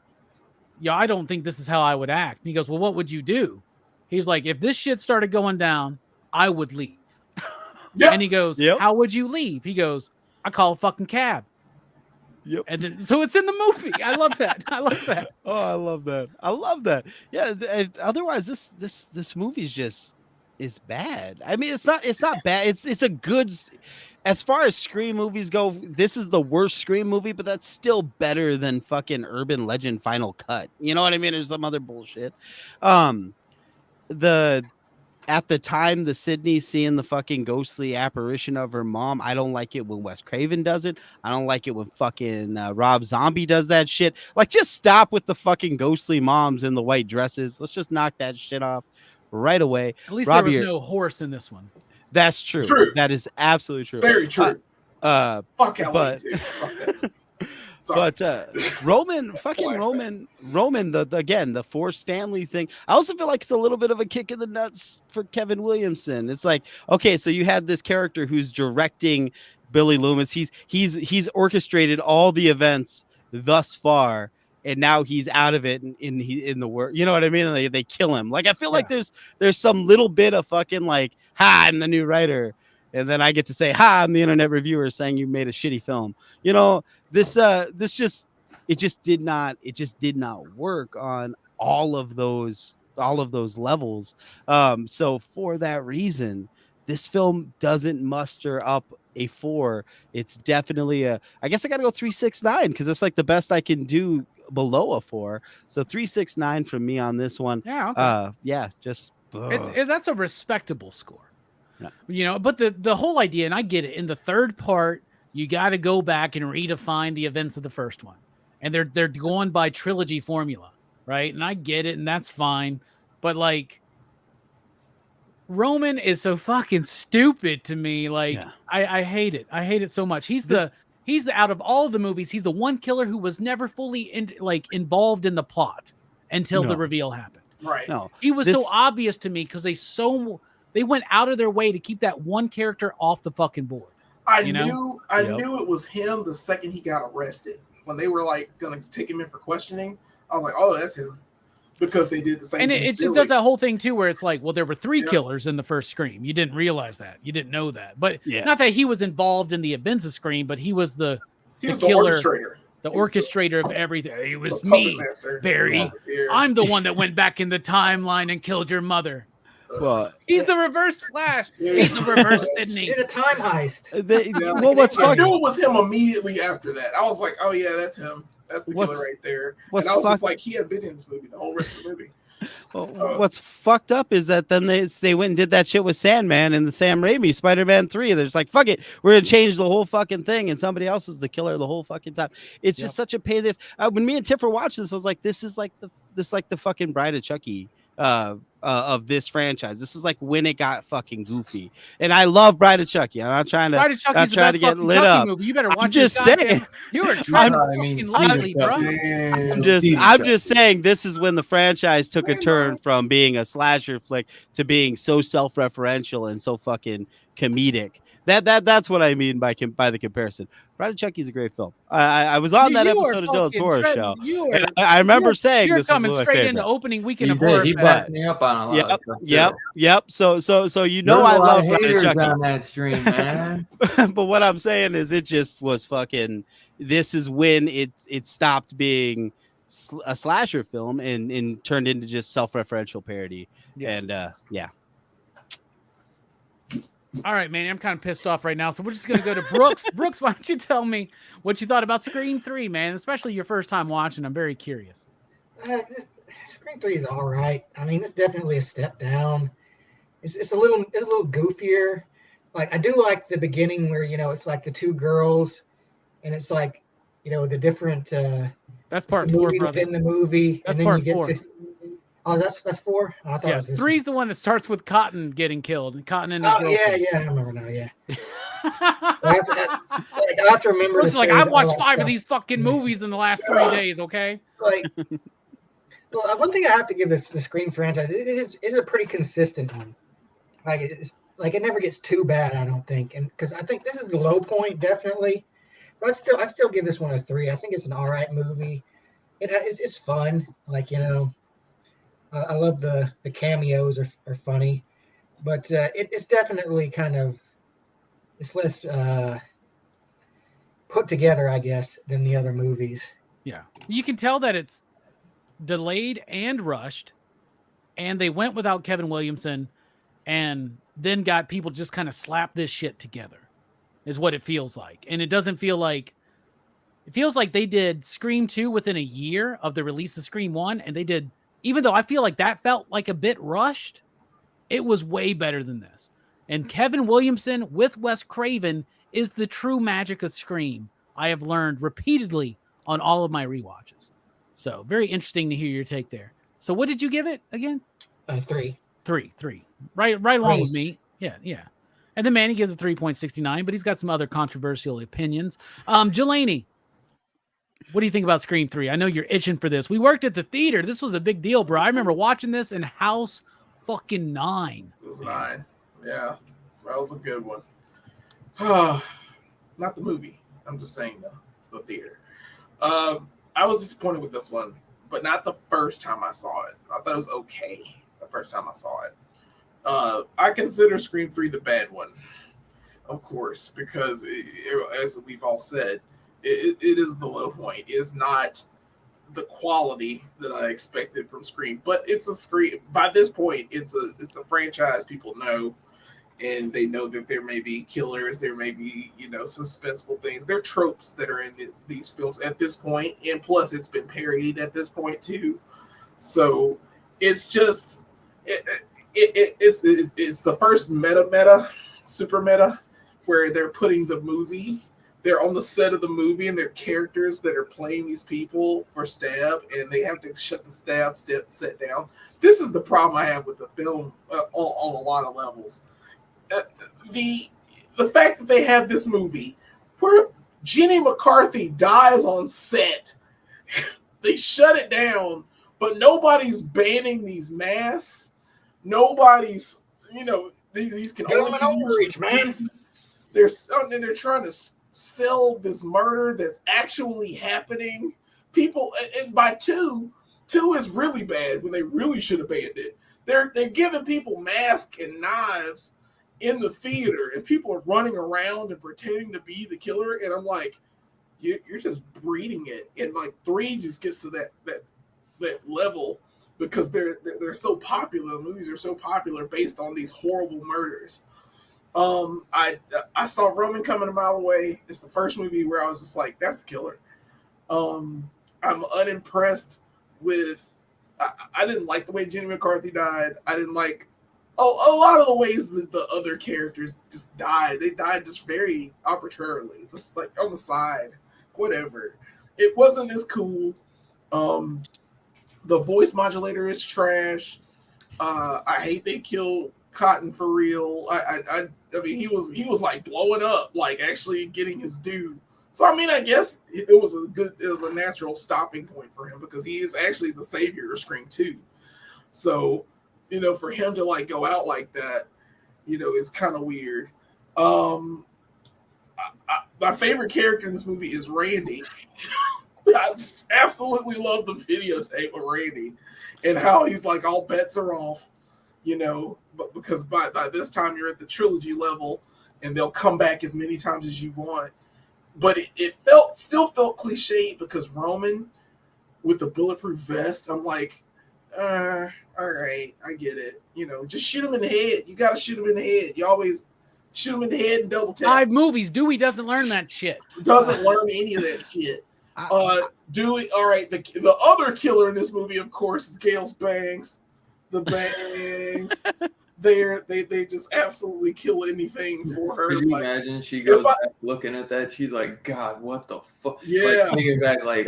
Speaker 2: yeah, I don't think this is how I would act. And he goes, well, what would you do? He's like, if this shit started going down, I would leave. Yep. And he goes, how would you leave? He goes, I call a fucking cab.
Speaker 7: Yep.
Speaker 2: And then, so it's in the movie. I love that. I love that.
Speaker 7: Oh, I love that. Yeah. Otherwise, this movie's just is bad. I mean, it's not bad. It's a good. As far as Scream movies go, this is the worst Scream movie, but that's still better than fucking Urban Legend Final Cut. You know what I mean? There's some other bullshit. At the time, the Sydney seeing the fucking ghostly apparition of her mom, I don't like it when Wes Craven does it. I don't like it when fucking Rob Zombie does that shit. Like, just stop with the fucking ghostly moms in the white dresses. Let's just knock that shit off right away.
Speaker 2: At least
Speaker 7: Robbie,
Speaker 2: there was no horse in this one.
Speaker 7: That's true. That is absolutely true.
Speaker 5: Very true.
Speaker 7: Fuck
Speaker 5: LA, too.
Speaker 7: But Roman, the forced family thing. I also feel like it's a little bit of a kick in the nuts for Kevin Williamson. It's like, okay, so you had this character who's directing Billy Loomis. He's orchestrated all the events thus far, and now he's out of it in the work. You know what I mean? They kill him. Like, I feel like there's some little bit of fucking like, ha, I'm the new writer. And then I get to say, ha, I'm the internet reviewer saying you made a shitty film. This just did not work on all of those levels. So for that reason, this film doesn't muster up a 4. It's definitely I guess I got to go 3.69 because that's like the best I can do below a 4. So 3.69 from me on this one.
Speaker 2: Yeah. Okay. That's a respectable score.
Speaker 7: Yeah.
Speaker 2: But the whole idea, and I get it, in the third part, you got to go back and redefine the events of the first one. And they're going by trilogy formula, right? And I get it, and that's fine. But like, Roman is so fucking stupid to me. Like, I hate it. I hate it so much. He's the out of all the movies, he's the one killer who was never fully involved in the plot until the reveal happened.
Speaker 5: Right.
Speaker 7: No,
Speaker 2: he was so obvious to me because they went out of their way to keep that one character off the fucking board.
Speaker 5: I knew it was him the second he got arrested. When they were like gonna take him in for questioning, I was like, oh, that's him. because they did the same
Speaker 2: And
Speaker 5: thing.
Speaker 2: it just
Speaker 5: Billy.
Speaker 2: does that whole thing too, where it's like, well, there were 3
Speaker 5: Yeah.
Speaker 2: killers in the first Scream. You didn't realize that. You didn't know that. But
Speaker 7: Yeah.
Speaker 2: not that he was involved in the events of Scream, but he was the
Speaker 5: He was
Speaker 2: killer,
Speaker 5: the orchestrator.
Speaker 2: the
Speaker 5: He was
Speaker 2: orchestrator of everything. It was
Speaker 5: the puppet
Speaker 2: me,
Speaker 5: master.
Speaker 2: Barry.
Speaker 5: Yeah. Here.
Speaker 2: I'm the one that went back in the timeline and killed your mother.
Speaker 7: Well,
Speaker 2: He's the reverse Flash.
Speaker 5: Yeah.
Speaker 2: He's the reverse Sydney.
Speaker 4: Did a time heist.
Speaker 5: Yeah.
Speaker 7: well, what's
Speaker 5: I
Speaker 7: fucked?
Speaker 5: knew it was him immediately after that. I was like, oh yeah, that's him. That's the
Speaker 7: What's-
Speaker 5: killer right there.
Speaker 7: what's
Speaker 5: And I was just
Speaker 7: fucked-
Speaker 5: like, he had been in this movie the whole rest of the movie.
Speaker 7: What's fucked up is that then they went and did that shit with Sandman and the Sam Raimi Spider-Man 3. They're just like, fuck it, we're gonna change the whole fucking thing, and somebody else was the killer the whole fucking time. It's just such a pay this. When me and Tiff were watching this, I was like, this is like the fucking Bride of Chucky of this franchise. This is like when it got fucking goofy. And I love Bride of Chucky. I'm not trying to.
Speaker 2: Bride of Chucky's the
Speaker 7: trying
Speaker 2: best
Speaker 7: to get
Speaker 2: fucking
Speaker 7: lit
Speaker 2: Chucky
Speaker 7: up.
Speaker 2: movie. You better watch
Speaker 7: I'm just
Speaker 2: this goddamn-
Speaker 7: saying.
Speaker 2: You were trying
Speaker 6: I
Speaker 2: fucking
Speaker 6: mean,
Speaker 2: lightly, bro.
Speaker 7: I'm just saying this is when the franchise took a turn from being a slasher flick to being so self-referential and so fucking comedic. That's what I mean by the comparison. Bride of Chucky is a great film. I was on that
Speaker 2: You are
Speaker 7: episode of Dylan's
Speaker 2: fucking
Speaker 7: Horror
Speaker 2: treading-
Speaker 7: Show.
Speaker 2: you
Speaker 7: And
Speaker 2: are-
Speaker 7: I remember
Speaker 2: you're-
Speaker 7: saying
Speaker 2: You're
Speaker 7: this was
Speaker 2: coming
Speaker 7: one of my
Speaker 2: straight
Speaker 7: favorite.
Speaker 2: into opening weekend
Speaker 6: He
Speaker 2: of
Speaker 6: did.
Speaker 2: horror.
Speaker 6: He
Speaker 2: Fest.
Speaker 6: busted me up on a lot of stuff.
Speaker 7: Yep. So you know
Speaker 6: There's
Speaker 7: I
Speaker 6: a lot
Speaker 7: love
Speaker 6: of
Speaker 7: Bride of
Speaker 6: haters
Speaker 7: Chucky.
Speaker 6: on that stream, man.
Speaker 7: But what I'm saying is it just was fucking. This is when it stopped being a slasher film and turned into just self-referential parody.
Speaker 2: Yeah.
Speaker 7: And yeah.
Speaker 2: All right, man. I'm kind of pissed off right now, so we're just gonna go to Brooks. Brooks, why don't you tell me what you thought about Scream 3, man? Especially your first time watching. I'm very curious.
Speaker 4: Scream 3 is all right. I mean, it's definitely a step down. It's a little goofier. Like, I do like the beginning where, it's like the 2 girls, and it's like, the different
Speaker 2: That's part
Speaker 4: the
Speaker 2: 4,
Speaker 4: movie
Speaker 2: brother.
Speaker 4: within the movie.
Speaker 2: That's
Speaker 4: and then
Speaker 2: part
Speaker 4: you get
Speaker 2: 4.
Speaker 4: to. Oh, that's 4. Oh, I thought it
Speaker 2: Yeah,
Speaker 4: was this
Speaker 2: 3's the one that starts with Cotton getting killed, and Cotton and his
Speaker 4: one. Oh yeah,
Speaker 2: girlfriend.
Speaker 4: I remember now. Yeah. I have to remember.
Speaker 2: Brooks
Speaker 4: to
Speaker 2: like,
Speaker 4: say
Speaker 2: I've
Speaker 4: all
Speaker 2: watched
Speaker 4: that
Speaker 2: 5 of
Speaker 4: stuff.
Speaker 2: these fucking movies in the last 3 days. Okay.
Speaker 4: Like, well, one thing I have to give the Scream franchise, it's a pretty consistent one. Like it never gets too bad, I don't think, and because I think this is the low point definitely, but I still give this one a 3. I think it's an all right movie. It's fun, like I love the cameos are funny, but it's definitely it's less put together, I guess, than the other movies.
Speaker 2: Yeah, you can tell that it's delayed and rushed, and they went without Kevin Williamson, and then got people just kind of slap this shit together, is what it feels like. And it doesn't feel like, it feels like they did Scream 2 within a year of the release of Scream 1, and they did, even though I feel like that felt like a bit rushed, it was way better than this. And Kevin Williamson with Wes Craven is the true magic of Scream. I have learned repeatedly on all of my rewatches. So very interesting to hear your take there. So what did you give it again?
Speaker 4: 3.
Speaker 2: 3. Right along with
Speaker 4: Praise.
Speaker 2: me. Yeah. And then Manny gives it 3.69, but he's got some other controversial opinions. Jelani, what do you think about Scream 3? I know you're itching for this. We worked at the theater. This was a big deal, bro. I remember watching this in House fucking 9.
Speaker 5: It was 9. Yeah, that was a good one. Not the movie. I'm just saying the theater. I was disappointed with this one, but not the first time I saw it. I thought it was okay the first time I saw it. I consider Scream 3 the bad one, of course, because as we've all said, it is the low point. It's not the quality that I expected from Scream, but it's a Scream. By this point, it's a franchise people know, and they know that there may be killers, there may be suspenseful things. There are tropes that are in these films at this point, and plus it's been parodied at this point too. So it's just it's the first super meta, where they're putting the movie. They're on the set of the movie, and they're characters that are playing these people for Stab, and they have to shut the Stab set down. This is the problem I have with the film on a lot of levels. The fact that they have this movie where Jenny McCarthy dies on set, they shut it down, but nobody's banning these masks. Nobody's, these can only be
Speaker 4: overreach, man.
Speaker 5: They're trying to sell this murder that's actually happening. People, and by 2, 2 is really bad when they really should have banned it. They're giving people masks and knives in the theater, and people are running around and pretending to be the killer. And I'm like, you're just breeding it. And like 3 just gets to that level because they're so popular. The movies are so popular based on these horrible murders. I saw Roman Coming a Mile Away. It's the first movie where I was just like, that's the killer. I'm unimpressed with. I didn't like the way Jenny McCarthy died. I didn't like a lot of the ways that the other characters just died. They died just very arbitrarily, just like on the side, whatever. It wasn't as cool. The voice modulator is trash. I hate they killed Cotton for real. I mean, he was like blowing up, like actually getting his due. So I mean, I guess it was a natural stopping point for him because he is actually the savior of Scream 2. So, you know, for him to like go out like that, you know, is kind of weird. My favorite character in this movie is Randy. I absolutely love the videotape of Randy and how he's like all bets are off, you know, but because by this time you're at the trilogy level and they'll come back as many times as you want. But it still felt cliche because Roman with the bulletproof vest, I'm like, all right, I get it. You know, just shoot him in the head. You got to shoot him in the head. You always shoot him in the head and double tap.
Speaker 2: 5 movies. Dewey doesn't learn that shit.
Speaker 5: Doesn't learn any of that shit. Dewey, all right, the other killer in this movie, of course, is Gail's Bangs. The Bangs. They just absolutely kill anything for her.
Speaker 6: Could you imagine she goes back looking at that? She's like, God, what the fuck?
Speaker 5: Yeah.
Speaker 6: Like, thinking back, like,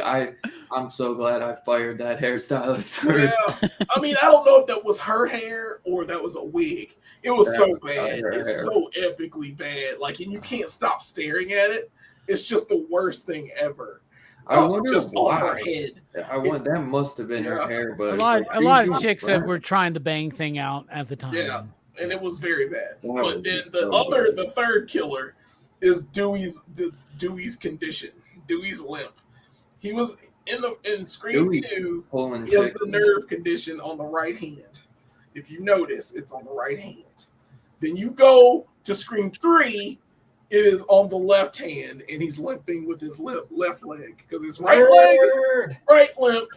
Speaker 6: I'm so glad I fired that hairstylist.
Speaker 5: Yeah. I mean, I don't know if that was her hair or that was a wig. It was so bad. It's so epically bad. Like, and you can't stop staring at it. It's just the worst thing ever.
Speaker 6: I wonder
Speaker 5: just
Speaker 6: why.
Speaker 5: on her head.
Speaker 6: That must have been her hair, but
Speaker 2: a lot of chicks that were trying the bang thing out at the time.
Speaker 5: Yeah, and it was very bad. But then the third killer is Dewey's condition, Dewey's limp. He was in Scream 2. He has the nerve condition on the right hand. If you notice, it's on the right hand. Then you go to Scream 3. It is on the left hand, and he's limping with his left leg because his right limp.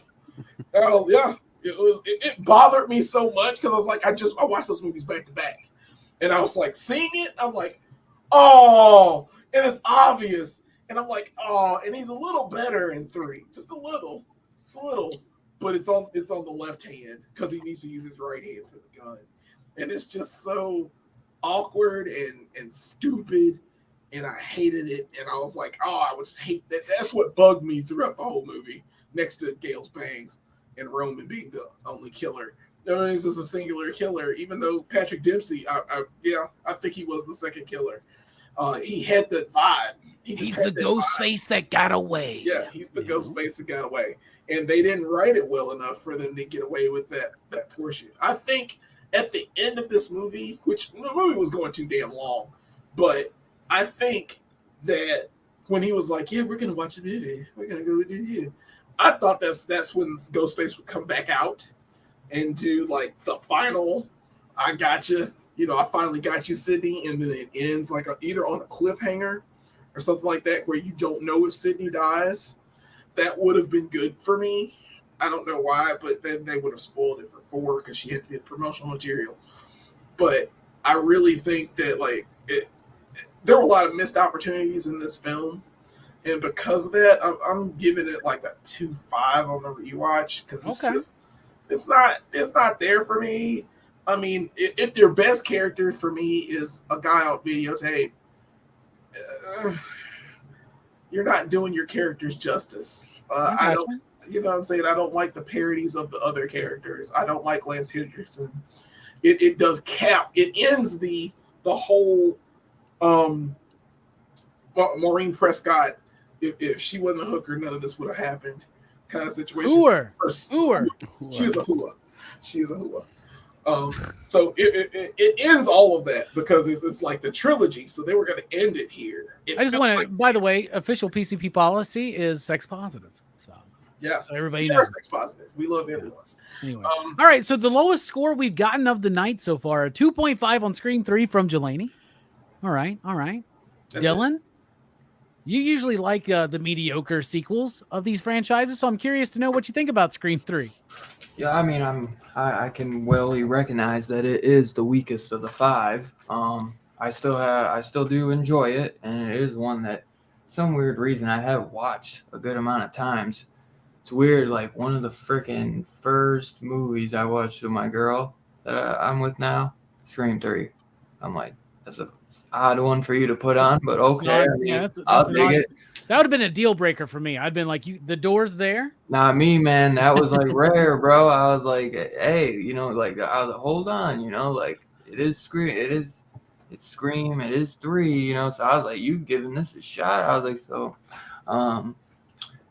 Speaker 5: Oh yeah, it bothered me so much because I was like, I watched those movies back to back, and I was like seeing it. I'm like, oh, and it's obvious, and I'm like, oh, and he's a little better in 3, just a little, but it's on the left hand because he needs to use his right hand for the gun, and it's just so awkward and stupid. And I hated it, and I was like, "Oh, I would just hate that." That's what bugged me throughout the whole movie. Next to Gail's Bangs and Roman being the only killer, no, he's just a singular killer. Even though Patrick Dempsey, I think he was the second killer. He had the vibe.
Speaker 2: He's the ghost face that got away.
Speaker 5: Yeah, he's the ghost face that got away, and they didn't write it well enough for them to get away with that portion. I think at the end of this movie, which the movie was going too damn long, but I think that when he was like, "Yeah, we're gonna watch a movie. We're gonna go do here," I thought that's when Ghostface would come back out and do like the final. I got you. You know, I finally got you, Sydney, and then it ends like either on a cliffhanger or something like that, where you don't know if Sydney dies. That would have been good for me. I don't know why, but then they would have spoiled it for 4 because she had to get promotional material. But I really think that there were a lot of missed opportunities in this film, and because of that, I'm giving it like a 2.5 on the rewatch because it's not there for me. I mean, if their best character for me is a guy on videotape, you're not doing your characters justice. I don't, you know what I'm saying? I don't like the parodies of the other characters. I don't like Lance Henriksen. It does cap. It ends the whole. Maureen Prescott, if she wasn't a hooker, none of this would have happened. Kind of situation.
Speaker 2: Hooer.
Speaker 5: She's a hooer. So it ends all of that because it's like the trilogy. So they were going to end it here.
Speaker 2: I just want to, by the way, official PCP policy is sex positive. So
Speaker 5: Yeah.
Speaker 2: So everybody
Speaker 5: We are
Speaker 2: knows.
Speaker 5: sex positive. We love everyone.
Speaker 2: Anyway. All right, so the lowest score we've gotten of the night so far, a 2.5 on Scream 3 from Jelani. All right.
Speaker 5: That's
Speaker 2: Dylan, you usually like the mediocre sequels of these franchises, so I'm curious to know what you think about Scream 3.
Speaker 6: Yeah, I mean, I can well recognize that it is the weakest of the 5. I still do enjoy it, and it is one that some weird reason I have watched a good amount of times. It's weird, like one of the freaking first movies I watched with my girl that I'm with now, Scream 3. I'm like, that's a odd one for you to put on, but okay. I'll dig it.
Speaker 2: That would have been a deal breaker for me. I'd been like, the door's there.
Speaker 6: Not me, man. That was like rare, bro. I was like, hey, like I was like, hold on, like it is Scream, it's Scream, it is 3, So I was like, you giving this a shot? I was like, so,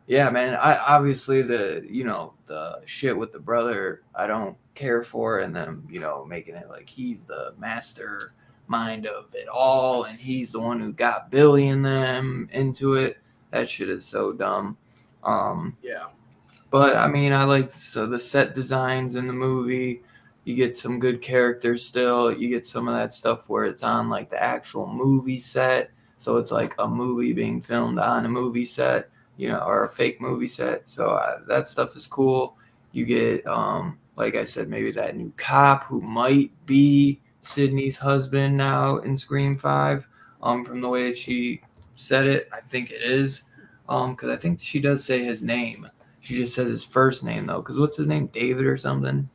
Speaker 6: yeah, man. I obviously the shit with the brother, I don't care for, and them, making it like he's the mastermind of it all, and he's the one who got Billy and them into it. That shit is so dumb.
Speaker 5: Yeah.
Speaker 6: But I mean, I like the set designs in the movie. You get some good characters still. You get some of that stuff where it's on like the actual movie set. So it's like a movie being filmed on a movie set, or a fake movie set. So that stuff is cool. You get, like I said, maybe that new cop who might be Sydney's husband now in Scream 5. From the way that she said it, I think it is. Because I think she does say his name. She just says his first name though. Because what's his name? David or something.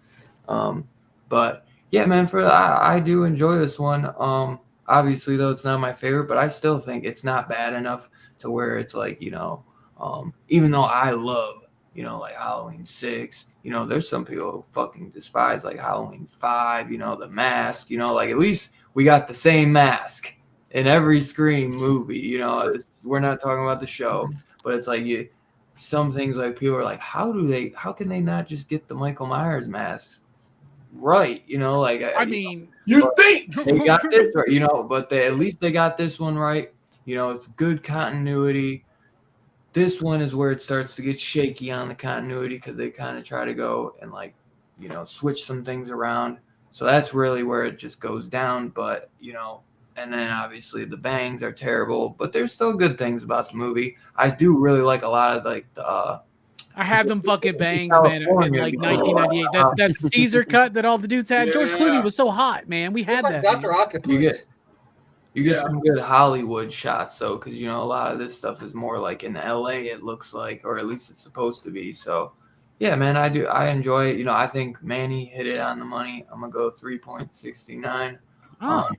Speaker 6: But yeah, man, I do enjoy this one. Obviously though, it's not my favorite, but I still think it's not bad enough to where it's like, even though I love, like Halloween 6, there's some people who fucking despise like Halloween 5, the mask, like at least we got the same mask in every Scream movie, we're not talking about the show, but it's like some things like people are like, how can they not just get the Michael Myers mask right? I
Speaker 5: mean, you think
Speaker 6: they got this right, but at least they got this one right. It's good continuity. This one is where it starts to get shaky on the continuity because they kind of try to go and switch some things around. So that's really where it just goes down. But, and then obviously the bangs are terrible, but there's still good things about the movie. I do really like a lot of like the
Speaker 2: I have them fucking bangs, man, in like 1998. That Caesar cut that all the dudes had. Yeah. George Clooney was so hot, man. We had that.
Speaker 4: Dr. Octopus.
Speaker 6: You get some good Hollywood shots though, because a lot of this stuff is more like in LA. It looks like, or at least it's supposed to be. So, yeah, man, I enjoy it. I think Manny hit it on the money. I'm gonna go 3.69.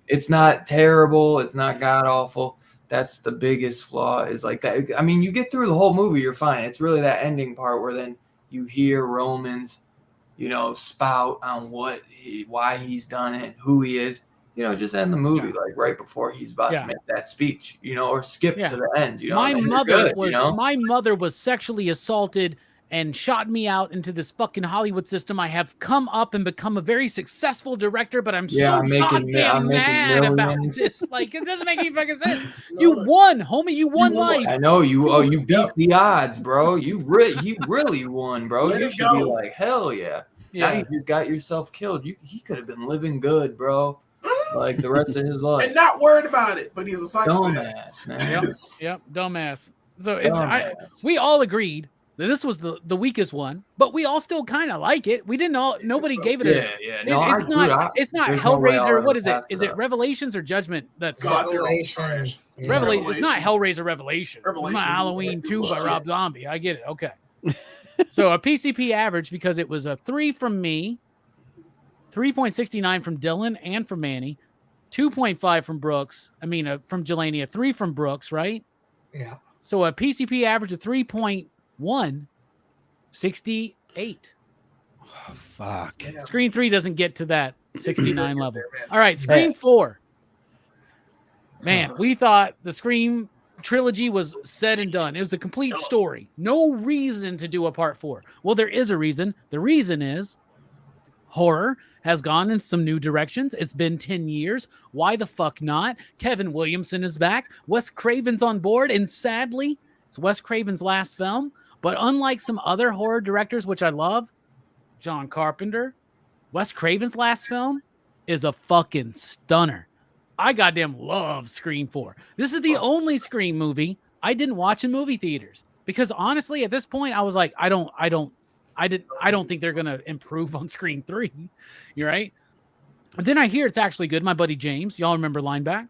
Speaker 6: It's not terrible. It's not god awful. That's the biggest flaw is like that. I mean, you get through the whole movie, you're fine. It's really that ending part where then you hear Romans, spout on why he's done it, who he is. Just end the movie like right before he's about to make that speech, or skip to the end.
Speaker 2: My mother was sexually assaulted and shot me out into this fucking Hollywood system. I have come up and become a very successful director, but I'm goddamn mad about this. Like, it doesn't make any fucking sense. You won, homie. You won life.
Speaker 6: I know you. Oh, you beat the odds, bro. You really won, bro. You should be like, hell yeah. Now you just got yourself killed. He could have been living good, bro. Like the rest of his life.
Speaker 5: And not worried about it, but he's a psychopath.
Speaker 6: Dumbass, man.
Speaker 2: Yep, dumbass. So we all agreed that this was the weakest one, but we all still kind of like it. We didn't all. Nobody gave it it's not Hellraiser. What is it? Is it Revelations or Judgment? That's
Speaker 4: Revelation.
Speaker 2: Revelation. It's not Hellraiser Revelation. It's not Halloween 2 by Rob Zombie. I get it. Okay. So a PCP average, because it was a 3 from me, 3.69 from Dylan and from Manny, 2.5 from Brooks. I mean, from Jelani, a 3 from Brooks, right?
Speaker 4: Yeah.
Speaker 2: So a PCP average of 3.168.
Speaker 7: Oh, fuck.
Speaker 5: Yeah.
Speaker 2: Screen 3 doesn't get to that 69 level. All right, Scream 4. Man, we thought the Scream trilogy was said and done. It was a complete story. No reason to do a part 4. Well, there is a reason. The reason is horror has gone in some new directions. It's been 10 years. Why the fuck not? Kevin Williamson is back. Wes Craven's on board. And sadly, it's Wes Craven's last film. But unlike some other horror directors, which I love, John Carpenter, Wes Craven's last film is a fucking stunner. I goddamn love Scream 4. This is the only Scream movie I didn't watch in movie theaters because honestly, at this point, I was like, I don't think they're gonna improve on Scream 3. You're right. And then I hear it's actually good. My buddy James, y'all remember Lineback?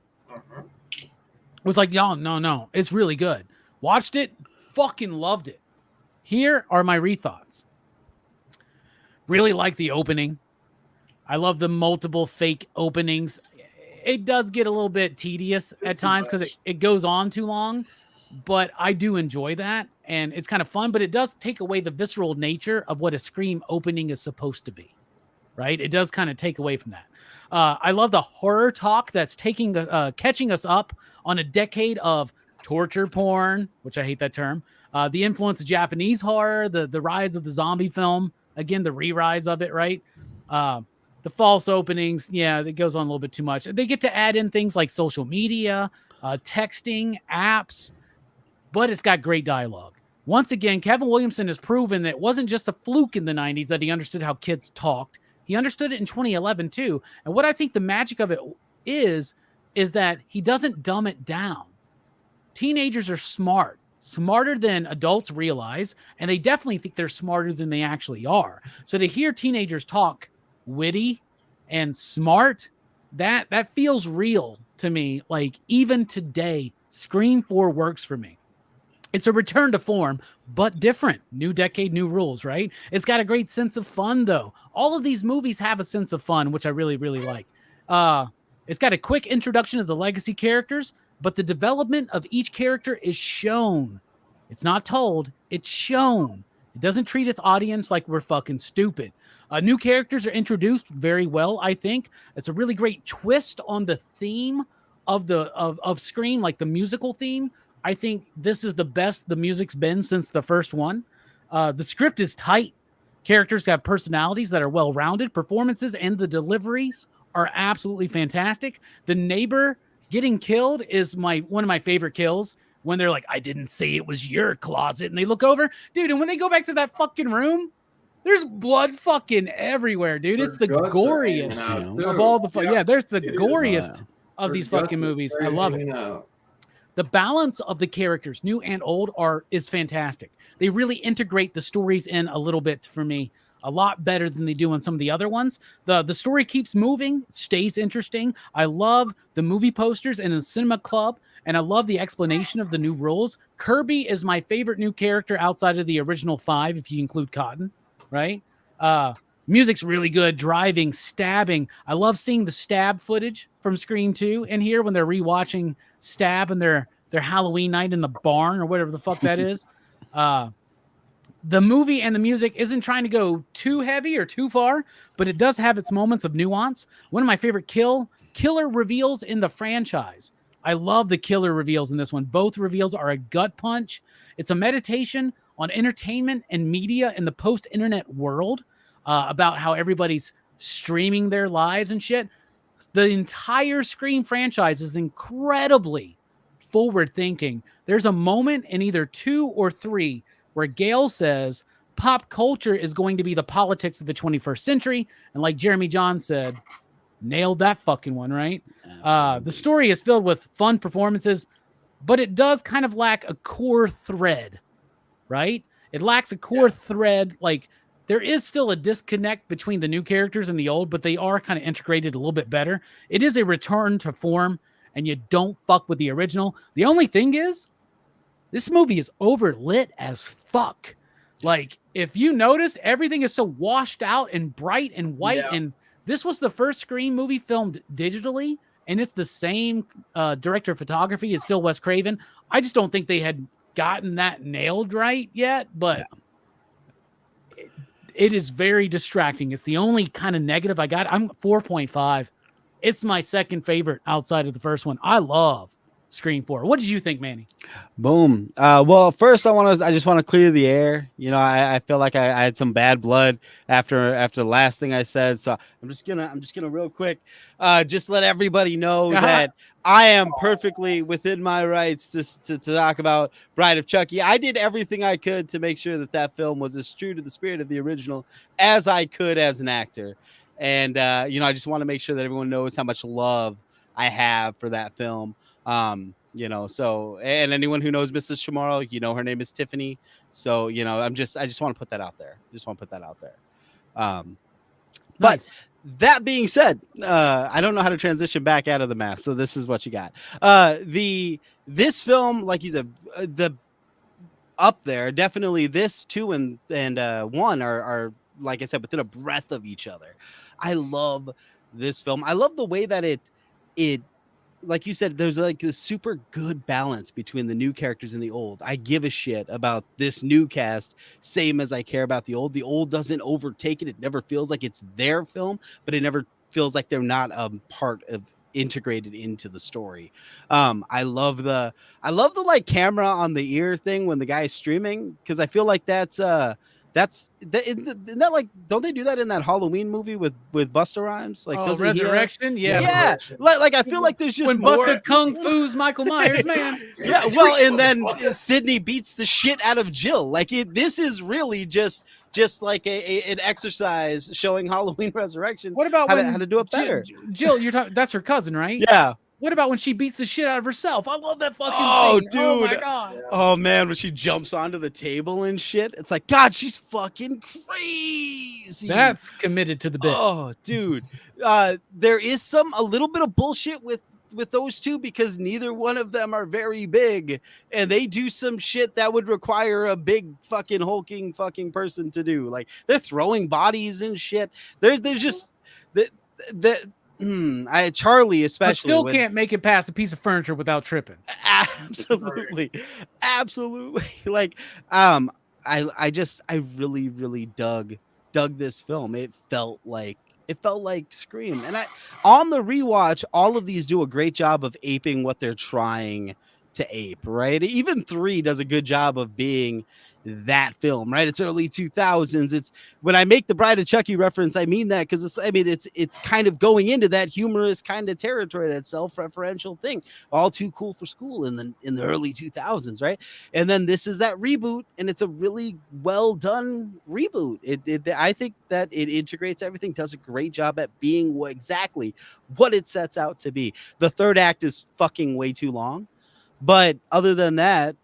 Speaker 2: Was like, y'all, no, it's really good. Watched it, fucking loved it. Here are my rethoughts. Really like the opening. I love the multiple fake openings. It does get a little bit tedious at times because it goes on too long, but I do enjoy that. And it's kind of fun, but it does take away the visceral nature of what a Scream opening is supposed to be, right? It does kind of take away from that. I love the horror talk that's catching us up on a decade of torture porn, which I hate that term. The influence of Japanese horror, the rise of the zombie film, again, the re-rise of it, right? The false openings, yeah, that goes on a little bit too much. They get to add in things like social media, texting, apps, but it's got great dialogue. Once again, Kevin Williamson has proven that it wasn't just a fluke in the 90s that he understood how kids talked. He understood it in 2011 too. And what I think the magic of it is that he doesn't dumb it down. Teenagers are smart, smarter than adults realize, and they definitely think they're smarter than they actually are. So to hear teenagers talk witty and smart, that feels real to me. Like even today, Scream 4 works for me. It's a return to form, but different. New decade, new rules, right? It's got a great sense of fun, though. All of these movies have a sense of fun, which I really, really like. It's got a quick introduction of the legacy characters, but the development of each character is shown. It's not told, it's shown. It doesn't treat its audience like we're fucking stupid. New characters are introduced very well, I think. It's a really great twist on the theme of Scream, like the musical theme. I think this is the best the music's been since the first one. The script is tight. Characters have personalities that are well-rounded. Performances and the deliveries are absolutely fantastic. The neighbor getting killed is one of my favorite kills when they're like, I didn't say it was your closet. And they look over. Dude, and when they go back to that fucking room, there's blood fucking everywhere, dude. It's the goriest of all the... Yeah, there's the goriest of these fucking movies. I love it. The balance of the characters, new and old, is fantastic. They really integrate the stories in a little bit for me, a lot better than they do on some of the other ones. The story keeps moving, stays interesting. I love the movie posters in the cinema club, and I love the explanation of the new rules. Kirby is my favorite new character outside of the original 5, if you include Cotton, right? Music's really good. Driving, stabbing. I love seeing the stab footage from Scream 2 in here when they're rewatching Stab and their Halloween night in the barn or whatever the fuck that is. The movie and the music isn't trying to go too heavy or too far, but it does have its moments of nuance. One of my favorite killer reveals in the franchise. I love the killer reveals in this one. Both reveals are a gut punch. It's a meditation on entertainment and media in the post-internet world, about how everybody's streaming their lives and shit. The entire Scream franchise is incredibly forward-thinking. There's a moment in either 2 or 3 where Gail says pop culture is going to be the politics of the 21st century. And like Jeremy John said, nailed that fucking one, right? The story is filled with fun performances, but it does kind of lack a core thread, right? It lacks a core thread. Like, there is still a disconnect between the new characters and the old, but they are kind of integrated a little bit better. It is a return to form, and you don't fuck with the original. The only thing is, this movie is overlit as fuck. Like, if you notice, everything is so washed out and bright and white, and this was the first Scream movie filmed digitally, and it's the same director of photography. It's still Wes Craven. I just don't think they had gotten that nailed right yet, but... It is very distracting. It's the only kind of negative I got. I'm 4.5. It's my second favorite outside of the first one. I love Scream 4. What did you think, Manny?
Speaker 7: Boom. Well, first I just want to clear the air. You know, I feel like I had some bad blood after the last thing I said. So I'm just gonna real quick, just let everybody know that I am perfectly within my rights to talk about Bride of Chucky. I did everything I could to make sure that film was as true to the spirit of the original as I could as an actor. And you know, I just want to make sure that everyone knows how much love I have for that film. You know, so, and anyone who knows Mrs. Chamorro, you know, her name is Tiffany. So, you know, I just want to put that out there. But that being said, I don't know how to transition back out of the mask. So this is what you got. This film, like you said, the up there, definitely this 2 and 1 are, like I said, within a breath of each other. I love this film. I love the way that it like you said, there's like this super good balance between the new characters and the old. I give a shit about this new cast, same as I care about the old. The old doesn't overtake it. It never feels like it's their film, but it never feels like they're not a part of integrated into the story. I love the like camera on the ear thing when the guy's streaming, because I feel like isn't that like, don't they do that in that Halloween movie with Busta Rhymes? Like,
Speaker 2: Resurrection? Yeah.
Speaker 7: Like I feel like there's just
Speaker 2: when Busta Kung Fu's Michael Myers, man.
Speaker 7: Yeah, well, and then Sydney beats the shit out of Jill. Like this is really just like an exercise showing Halloween Resurrection.
Speaker 2: What about
Speaker 7: how to do it better?
Speaker 2: Jill, you're talking. That's her cousin, right?
Speaker 7: Yeah.
Speaker 2: What about when she beats the shit out of herself? I love that fucking scene.
Speaker 7: Dude.
Speaker 2: Oh, my God.
Speaker 7: Oh, man, when she jumps onto the table and shit. It's like, God, she's fucking crazy.
Speaker 2: That's committed to the bit.
Speaker 7: Oh, dude. There is a little bit of bullshit with those two, because neither one of them are very big, and they do some shit that would require a big fucking hulking fucking person to do. Like, they're throwing bodies and shit. There's just Charlie especially,
Speaker 2: but still can't make it past a piece of furniture without tripping.
Speaker 7: Absolutely. Like, I really dug this film. It felt like Scream. And on the rewatch, all of these do a great job of aping what they're trying to ape, right? Even 3 does a good job of being that film, right? It's early 2000s. It's when I make the Bride of Chucky reference, I mean that because it's kind of going into that humorous kind of territory, that self-referential thing, all too cool for school in the early 2000s, right? And then this is that reboot, and it's a really well done reboot. I think that it integrates everything, does a great job at being exactly what it sets out to be. The third act is fucking way too long, but other than that,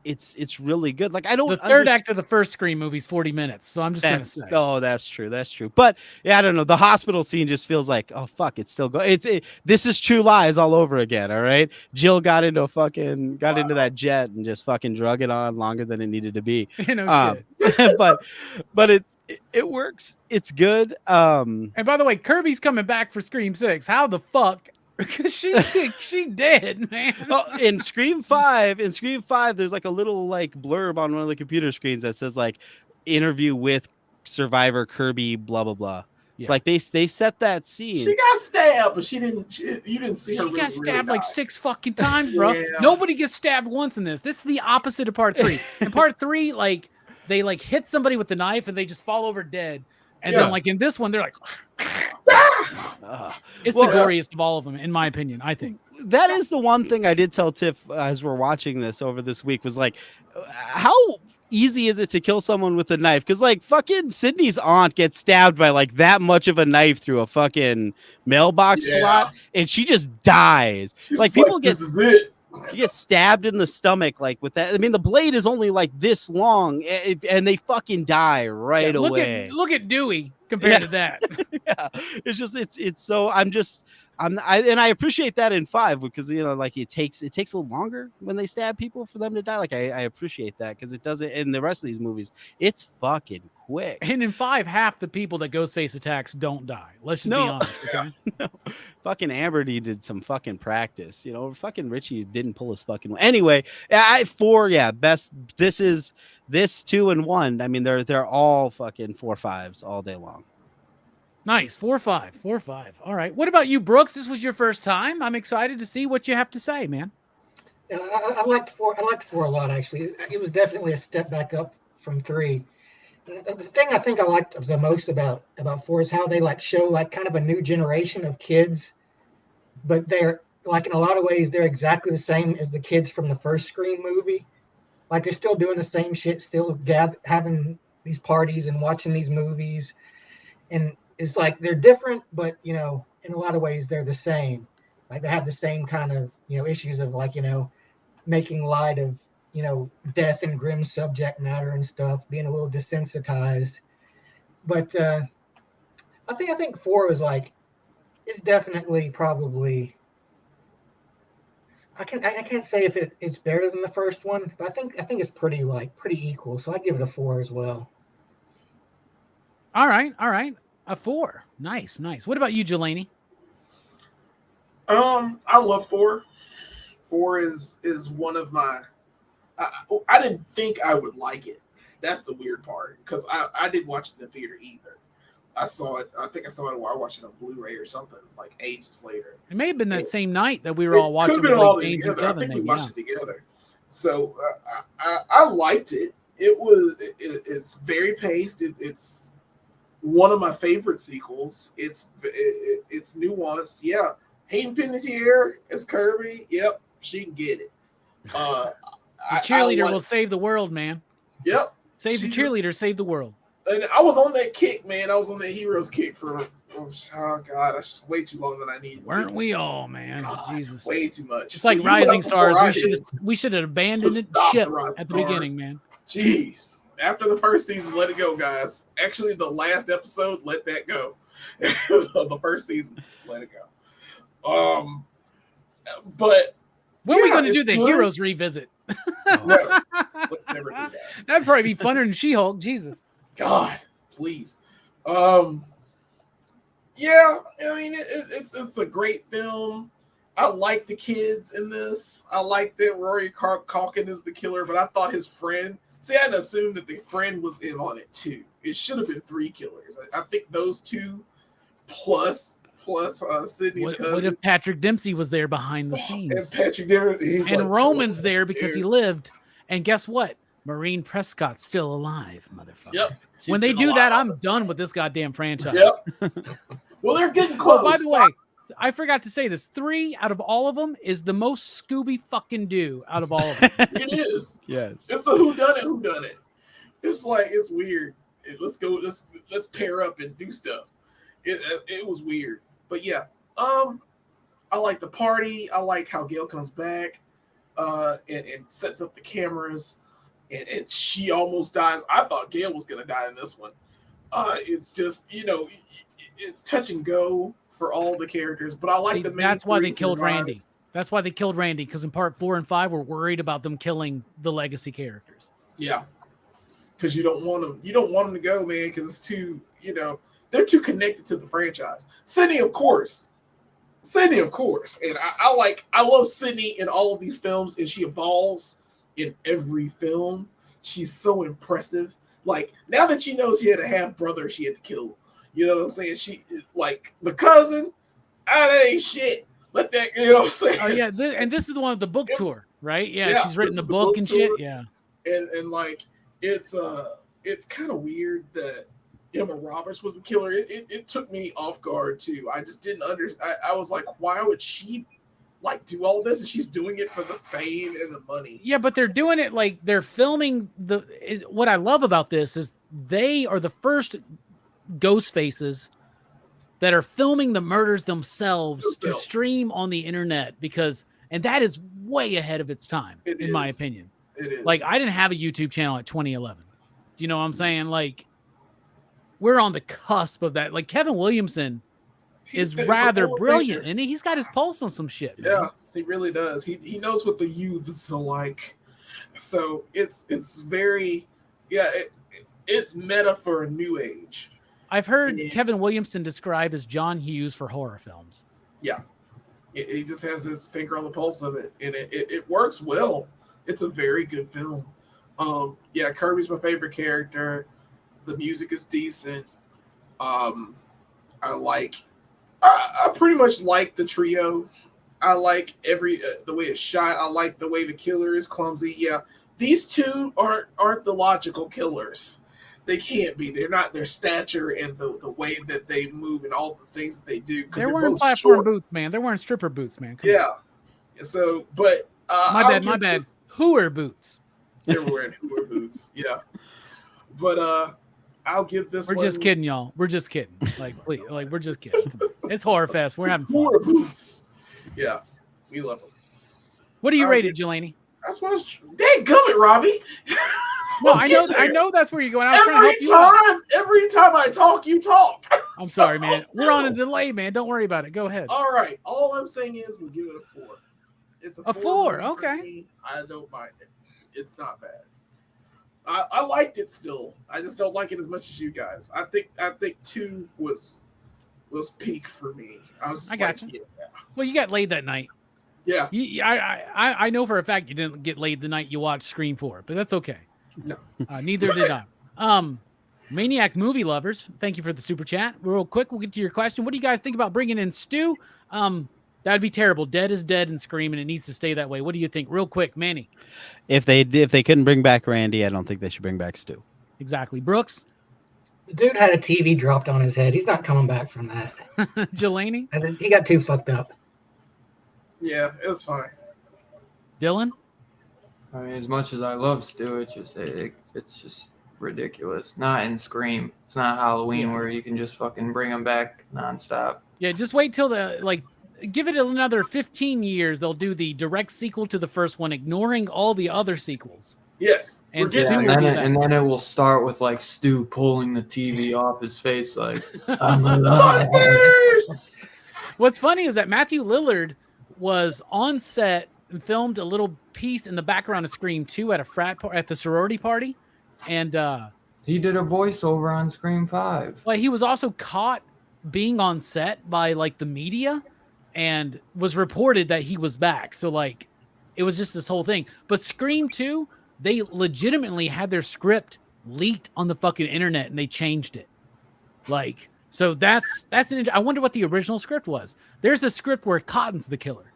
Speaker 7: it's really good. Like, I don't.
Speaker 2: The third act of the first Scream movie is 40 minutes, so I'm just gonna say.
Speaker 7: Oh, that's true. But yeah, I don't know. The hospital scene just feels like, oh fuck, it's still going. This is True Lies all over again. All right, Jill got into that jet and just fucking drug it on longer than it needed to be.
Speaker 2: Shit.
Speaker 7: but it works. It's good.
Speaker 2: And by the way, Kirby's coming back for Scream 6. How the fuck? Because she dead, man.
Speaker 7: In Scream 5, there's like a little like blurb on one of the computer screens that says like interview with survivor Kirby, blah blah blah. Yeah. It's like they set that scene.
Speaker 5: She got stabbed, but you didn't see her.
Speaker 2: She got stabbed like 6 fucking times, bro. Yeah. Nobody gets stabbed once in this. This is the opposite of part 3. In part 3, like they like hit somebody with the knife and they just fall over dead. And then like in this one, they're like. It's the goriest of all of them, in my opinion. I think
Speaker 7: that is the one thing I did tell Tiff as we're watching this over this week was like, how easy is it to kill someone with a knife? Because like fucking Sydney's aunt gets stabbed by like that much of a knife through a fucking mailbox slot, and she just dies. Like people
Speaker 5: this is it.
Speaker 7: You get stabbed in the stomach like with that. I mean, the blade is only like this long, and they fucking die right away.
Speaker 2: Look at Dewey compared to that.
Speaker 7: Yeah, it's just it's so I appreciate that in 5 because you know like it takes a little longer when they stab people for them to die. Like I appreciate that because it doesn't in the rest of these movies. It's fucking quick.
Speaker 2: And in 5, half the people that Ghostface attacks don't die. Let's just be honest. Okay?
Speaker 7: No. Fucking Amber needed some fucking practice. You know, fucking Richie didn't pull his fucking. Anyway, 4, best. This 2 and 1. I mean, they're all fucking 4.5s all day long.
Speaker 2: Nice. 4.5. All right. What about you, Brooks? This was your first time. I'm excited to see what you have to say, man.
Speaker 4: I liked four. I liked four a lot actually. It was definitely a step back up from three. The thing I think I liked the most about four is how they like show like kind of a new generation of kids, but they're like in a lot of ways they're exactly the same as the kids from the first Scream movie. Like they're still doing the same shit, still having these parties and watching these movies, and it's like they're different, but in a lot of ways they're the same. Like they have the same kind of issues of like making light of death and grim subject matter and stuff, being a little desensitized. But I think four was like it's definitely probably I can't say if it's better than the first one, but I think it's pretty equal. So I'd give it a 4 as well.
Speaker 2: All right. A 4. Nice. What about you, Jelani?
Speaker 5: I love 4. 4 is one of my. I didn't think I would like it. That's the weird part because I didn't watch it in the theater either. I saw it. I think I saw it while I watched it on Blu-ray or something like ages later.
Speaker 2: It may have been that same night that we were all watching.
Speaker 5: Could have been all together. I think we watched it together. So I liked it. It's very paced. It's one of my favorite sequels. It's nuanced. Yeah, Hayden Panettiere as Kirby. Yep, she can get it.
Speaker 2: The cheerleader will save the world, man.
Speaker 5: Yep.
Speaker 2: Save the cheerleader, save the world.
Speaker 5: And I was on that kick, man. I was on that hero's kick for God, that's way too long than I needed.
Speaker 2: Weren't we all, man?
Speaker 5: God,
Speaker 2: Jesus,
Speaker 5: way too much.
Speaker 2: It's like Rising Stars. We should have abandoned it ship at the beginning, man.
Speaker 5: Jeez. After the first season, let it go, guys. Actually, the last episode, let that go. The first season, just let it go. But
Speaker 2: when are we going to do the Heroes revisit?
Speaker 5: No, let's never do that.
Speaker 2: That'd probably be funner than She-Hulk. Jesus.
Speaker 5: God, please. Yeah, I mean it's a great film. I like the kids in this. I like that Rory Culkin is the killer, but I thought his friend. See, I had assumed that the friend was in on it too. It should have been 3 killers. I think those 2 plus Sydney's cousin.
Speaker 2: What if Patrick Dempsey was there behind the scenes?
Speaker 5: And Patrick Dempsey,
Speaker 2: and like, Roman's there because he lived. And guess what? Maureen Prescott's still alive, motherfucker.
Speaker 5: Yep.
Speaker 2: When they do that, I'm done with this goddamn franchise.
Speaker 5: Yep. Well, they're getting close.
Speaker 2: Oh, by the way, I forgot to say this. 3 out of all of them is the most Scooby fucking do out of all of them.
Speaker 5: It is.
Speaker 7: Yes.
Speaker 5: It's a whodunit. It's like it's weird. Let's pair up and do stuff. It was weird, but yeah. I like the party. I like how Gail comes back, and sets up the cameras, and she almost dies. I thought Gail was gonna die in this one. It's just it's touch and go for all the characters, but I like the main.
Speaker 2: That's why they killed Randy. That's why they killed Randy, because in part 4 and 5, we're worried about them killing the legacy characters.
Speaker 5: Yeah, because you don't want them. You don't want them to go, man, because it's too. They're too connected to the franchise. Sydney, of course, and I love Sydney in all of these films, and she evolves in every film. She's so impressive. Like, now that she knows she had a half brother, she had to kill. You know what I'm saying? She like the cousin. That ain't shit. Let that. You know what I'm saying?
Speaker 2: Oh yeah, and this is the one with the book tour, right? Yeah, she's written the book and shit. Yeah,
Speaker 5: and like it's kind of weird that Emma Roberts was the killer. It took me off guard too. I just didn't understand. I was like, why would she like do all this? And she's doing it for the fame and the money.
Speaker 2: Yeah, but they're doing it like they're filming what I love about this is they are the first ghost faces that are filming the murders themselves to stream on the internet and that is way ahead of its time, in my opinion.
Speaker 5: It is.
Speaker 2: Like, I didn't have a YouTube channel at 2011. Do you know what I'm saying? Like, we're on the cusp of that. Like, Kevin Williamson is rather brilliant, and he's got his pulse on some shit. Man.
Speaker 5: Yeah, he really does. He knows what the youths are like. So it's very, it's meta for a new age.
Speaker 2: I've heard Kevin Williamson described as John Hughes for horror films.
Speaker 5: Yeah. He just has his finger on the pulse of it, and it works well. It's a very good film. Kirby's my favorite character. The music is decent. I pretty much like the trio. I like the way it's shot. I like the way the killer is clumsy. Yeah, these two aren't the logical killers. They can't be. They're not. Their stature and the way that they move and all the things that they do, because
Speaker 2: They're
Speaker 5: they're
Speaker 2: wearing
Speaker 5: both
Speaker 2: platform
Speaker 5: short.
Speaker 2: boots, man. They're wearing stripper boots, man. Come on.
Speaker 5: Yeah. So, but
Speaker 2: My bad. Hooer boots.
Speaker 5: They were wearing hooer boots. Yeah. But I'll give this.
Speaker 2: We're just kidding, y'all. We're just kidding. Like, please, like we're just kidding. It's Horrorfest. We're having fun.
Speaker 5: Hooer boots. Yeah, we love them.
Speaker 2: What do you rate it, Jelani?
Speaker 5: That's why I was. Dadgummit, Robbie.
Speaker 2: No, I know that's where you're going. I was trying to help you out.
Speaker 5: Every time I talk, you talk.
Speaker 2: I'm sorry, man. We're on a delay, man. Don't worry about it. Go ahead.
Speaker 5: All right. All I'm saying is we'll give it a 4. It's
Speaker 2: a 4.
Speaker 5: movie for
Speaker 2: Okay.
Speaker 5: me. I don't mind it. It's not bad. I liked it still. I just don't like it as much as you guys. I think 2 was peak for me. I
Speaker 2: got you. Yeah. Well, you got laid that night.
Speaker 5: Yeah.
Speaker 2: I know for a fact you didn't get laid the night you watched Scream 4, but that's okay.
Speaker 5: No.
Speaker 2: Neither did I. Maniac movie lovers, thank you for the super chat. Real quick, we'll get to your question. What do you guys think about bringing in Stu? That'd be terrible. Dead is dead and Scream, and it needs to stay that way. What do you think? Real quick, Manny.
Speaker 7: If they couldn't bring back Randy, I don't think they should bring back Stu.
Speaker 2: Exactly. Brooks?
Speaker 4: The dude had a TV dropped on his head. He's not coming back from that.
Speaker 2: Jelani?
Speaker 4: And then he got too fucked up.
Speaker 5: Yeah, it's fine.
Speaker 2: Dylan?
Speaker 6: I mean, as much as I love Stu, it's just ridiculous. Not in Scream. It's not Halloween where you can just fucking bring him back nonstop.
Speaker 2: Yeah, just wait till give it another 15 years. They'll do the direct sequel to the first one, ignoring all the other sequels.
Speaker 5: Yes.
Speaker 2: And
Speaker 6: then it will start with like Stu pulling the TV off his face, like I'm alive.
Speaker 2: What's funny is that Matthew Lillard was on set and filmed a little piece in the background of Scream 2 at at the sorority party, and
Speaker 6: he did a voiceover on Scream 5.
Speaker 2: Well, he was also caught being on set by like the media, and was reported that he was back. So like, it was just this whole thing. But Scream 2, they legitimately had their script leaked on the fucking internet, and they changed it. Like, so that's I wonder what the original script was. There's a script where Cotton's the killer,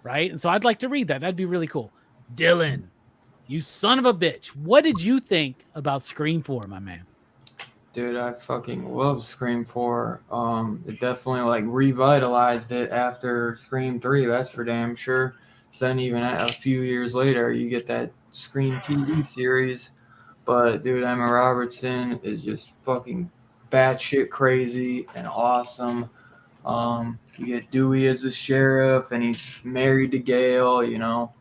Speaker 2: right? And so I'd like to read that. That'd be really cool. Dylan, you son of a bitch. What did you think about Scream 4, my man?
Speaker 6: Dude, I fucking love Scream 4. It definitely like revitalized it after Scream 3. That's for damn sure. So then even a few years later, you get that Scream TV series. But dude, Emma Robertson is just fucking batshit crazy and awesome. You get Dewey as the sheriff, and he's married to Gail. You know,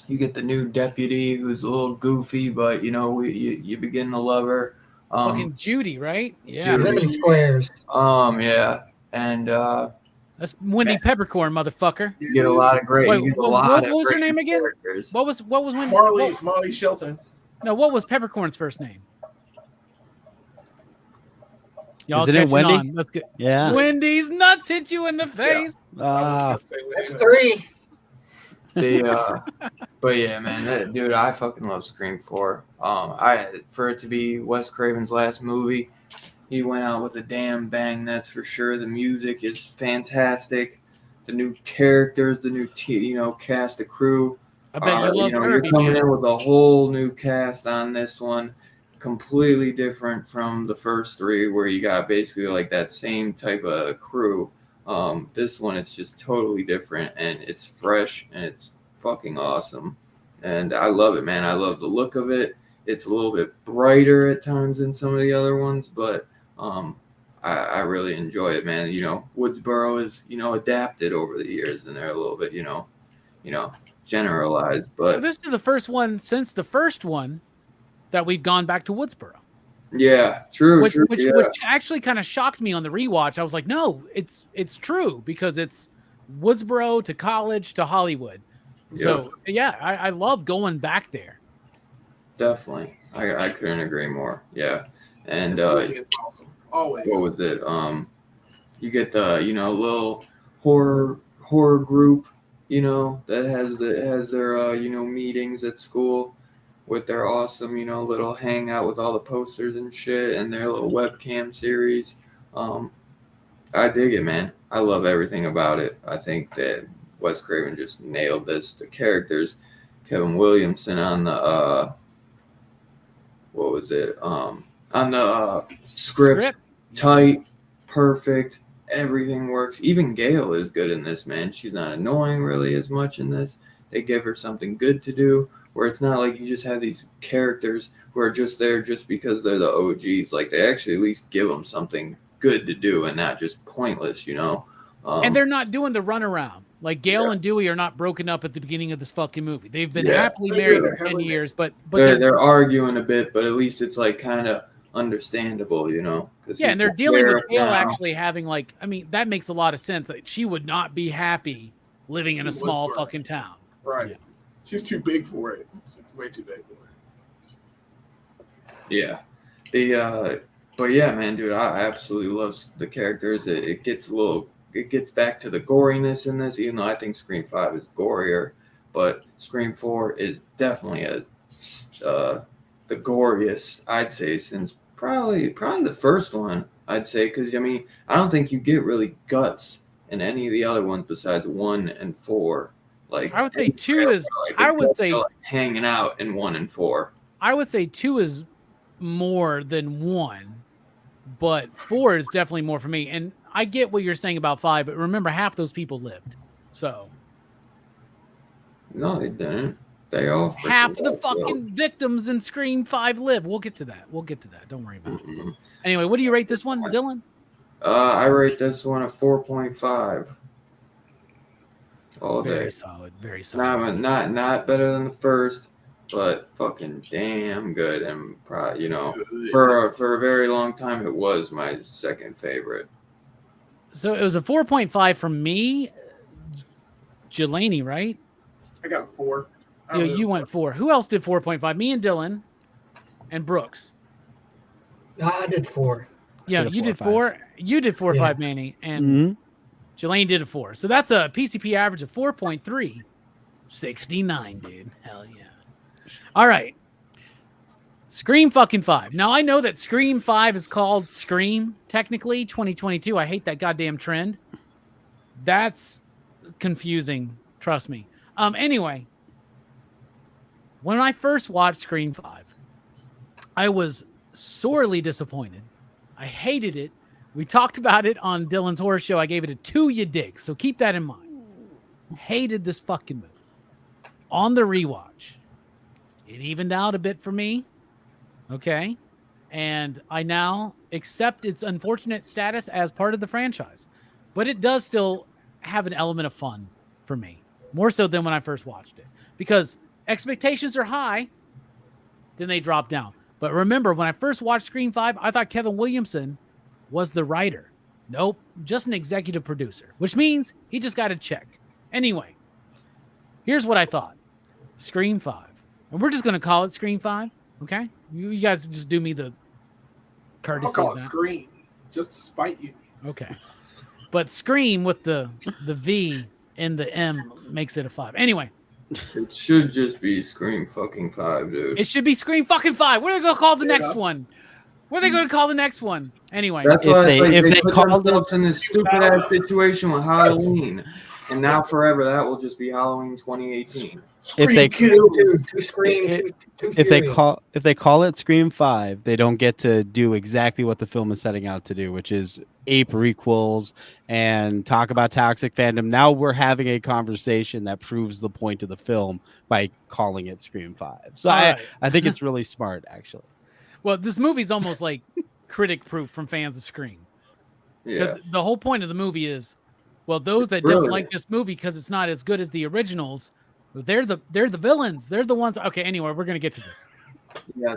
Speaker 6: you get the new deputy who's a little goofy, but you know, you begin to love her.
Speaker 2: Fucking Judy, right? Yeah.
Speaker 4: Lemon squares.
Speaker 6: Yeah, and
Speaker 2: that's Wendy Peppercorn, motherfucker.
Speaker 6: you get a lot of great.
Speaker 2: Wait,
Speaker 6: you get a
Speaker 2: what
Speaker 6: lot of
Speaker 2: was her
Speaker 6: great
Speaker 2: name again?
Speaker 6: characters.
Speaker 2: What was Wendy?
Speaker 5: Marley Shelton.
Speaker 2: No, what was Peppercorn's first name? Y'all
Speaker 7: Isn't it
Speaker 2: catching
Speaker 7: Wendy?
Speaker 2: on. Let's get
Speaker 7: Yeah.
Speaker 2: Wendy's nuts hit you in the face.
Speaker 4: That's 3.
Speaker 6: But yeah, man, dude, I fucking love Scream 4. For it to be Wes Craven's last movie, he went out with a damn bang. That's for sure. The music is fantastic. The new characters, the new cast, the crew.
Speaker 2: I bet you love
Speaker 6: You're
Speaker 2: Herbie,
Speaker 6: coming
Speaker 2: man.
Speaker 6: in with a whole new cast on this one, completely different from the first 3, where you got basically like that same type of crew. This one, it's just totally different, and it's fresh, and it's fucking awesome. And I love it, man. I love the look of it. It's a little bit brighter at times than some of the other ones, but I really enjoy it, man. You know, Woodsboro is, adapted over the years, and they're a little bit, generalized. But
Speaker 2: This is the first one since the first one that we've gone back to Woodsboro.
Speaker 6: yeah, true.
Speaker 2: Which
Speaker 6: Yeah.
Speaker 2: actually kind of shocked me on the rewatch. I was like, no, it's true, because it's Woodsboro to college to Hollywood. So yeah, I love going back there.
Speaker 6: Definitely. I couldn't agree more. Yeah. And
Speaker 5: It's awesome. Always.
Speaker 6: what was it? You get the, little horror group, that has their meetings at school with their awesome, little hangout with all the posters and shit, and their little webcam series. I dig it, man. I love everything about it. I think that Wes Craven just nailed this. The characters, Kevin Williamson on the what was it? On the script, tight, perfect. Everything works. Even Gail is good in this, man. She's not annoying really as much in this. They give her something good to do, where it's not like you just have these characters who are just there just because they're the OGs. Like, they actually at least give them something good to do and not just pointless, you know?
Speaker 2: And they're not doing the runaround. Like, Gail and Dewey are not broken up at the beginning of this fucking movie. They've been happily married for 10 years, but
Speaker 6: they're arguing a bit, but at least it's like kind of understandable, you know?
Speaker 2: Yeah, and they're dealing with Gail actually having, like, I mean, that makes a lot of sense. Like, she would not be happy living in a small fucking town.
Speaker 5: Right. Yeah. She's too big for it. She's way too big for it.
Speaker 6: Yeah. But yeah, man, dude, I absolutely love the characters. It gets back to the goriness in this, even though I think Scream 5 is gorier, but Scream 4 is definitely the goriest, I'd say, since probably the first one, I'd say, because I mean, I don't think you get really guts in any of the other ones besides 1 and 4. Like,
Speaker 2: I would say 2 is
Speaker 6: hanging out in 1 and 4.
Speaker 2: I would say 2 is more than 1, but 4 is definitely more for me. And I get what you're saying about 5, but remember, half those people lived. So
Speaker 6: no, they didn't. They all
Speaker 2: half the fucking victims in Scream 5 live. We'll get to that. Don't worry about it. Anyway, what do you rate this one, Dylan?
Speaker 6: I rate this one a 4.5. All day.
Speaker 2: Very solid. Very solid.
Speaker 6: Not better than the first, but fucking damn good. And probably, you know, for a very long time, it was my second favorite.
Speaker 2: So it was a 4.5 from me, Jelani, right?
Speaker 5: I got a 4.
Speaker 2: You went 4. Who else did 4.5? Me and Dylan and Brooks.
Speaker 4: I did 4.
Speaker 2: Yeah, you did 4. You did 4.5, Manny, and Jelani did a 4. So that's a PCP average of 4.3. 69, dude. Hell yeah. All right. Scream fucking 5. Now, I know that Scream 5 is called Scream, technically, 2022. I hate that goddamn trend. That's confusing. Trust me. Anyway, when I first watched Scream 5, I was sorely disappointed. I hated it. We talked about it on Dylan's Horror Show. I gave it a 2 you dig, so keep that in mind. Hated this fucking movie. On the rewatch, it evened out a bit for me. Okay. And I now accept its unfortunate status as part of the franchise. But it does still have an element of fun for me. More so than when I first watched it. Because expectations are high, then they drop down. But remember, when I first watched Scream 5, I thought Kevin Williamson was the writer. Nope, just an executive producer. Which means he just got a check. Anyway, here's what I thought. Scream 5. And we're just going to call it Scream 5. Okay? You guys just do me the courtesy.
Speaker 5: I'll call it Scream, just to spite you.
Speaker 2: Okay. But Scream with the V and the M makes it a 5. Anyway.
Speaker 6: It should just be Scream fucking 5, dude.
Speaker 2: It should be Scream fucking 5. What are they going to call the next one? What are they going to call the next one? Anyway.
Speaker 6: That's why if they put themselves in this stupid-ass situation with Halloween. And now forever, that will just be Halloween 2018.
Speaker 7: If they call it Scream 5, they don't get to do exactly what the film is setting out to do, which is ape requels and talk about toxic fandom. Now we're having a conversation that proves the point of the film by calling it Scream 5. So I think it's really smart, actually.
Speaker 2: Well, this movie's almost like critic proof from fans of Scream. Because the whole point of the movie is, well, those that don't like this movie because it's not as good as the originals, they're the villains. They're the ones. Okay, anyway, we're gonna get to this.
Speaker 6: Yeah,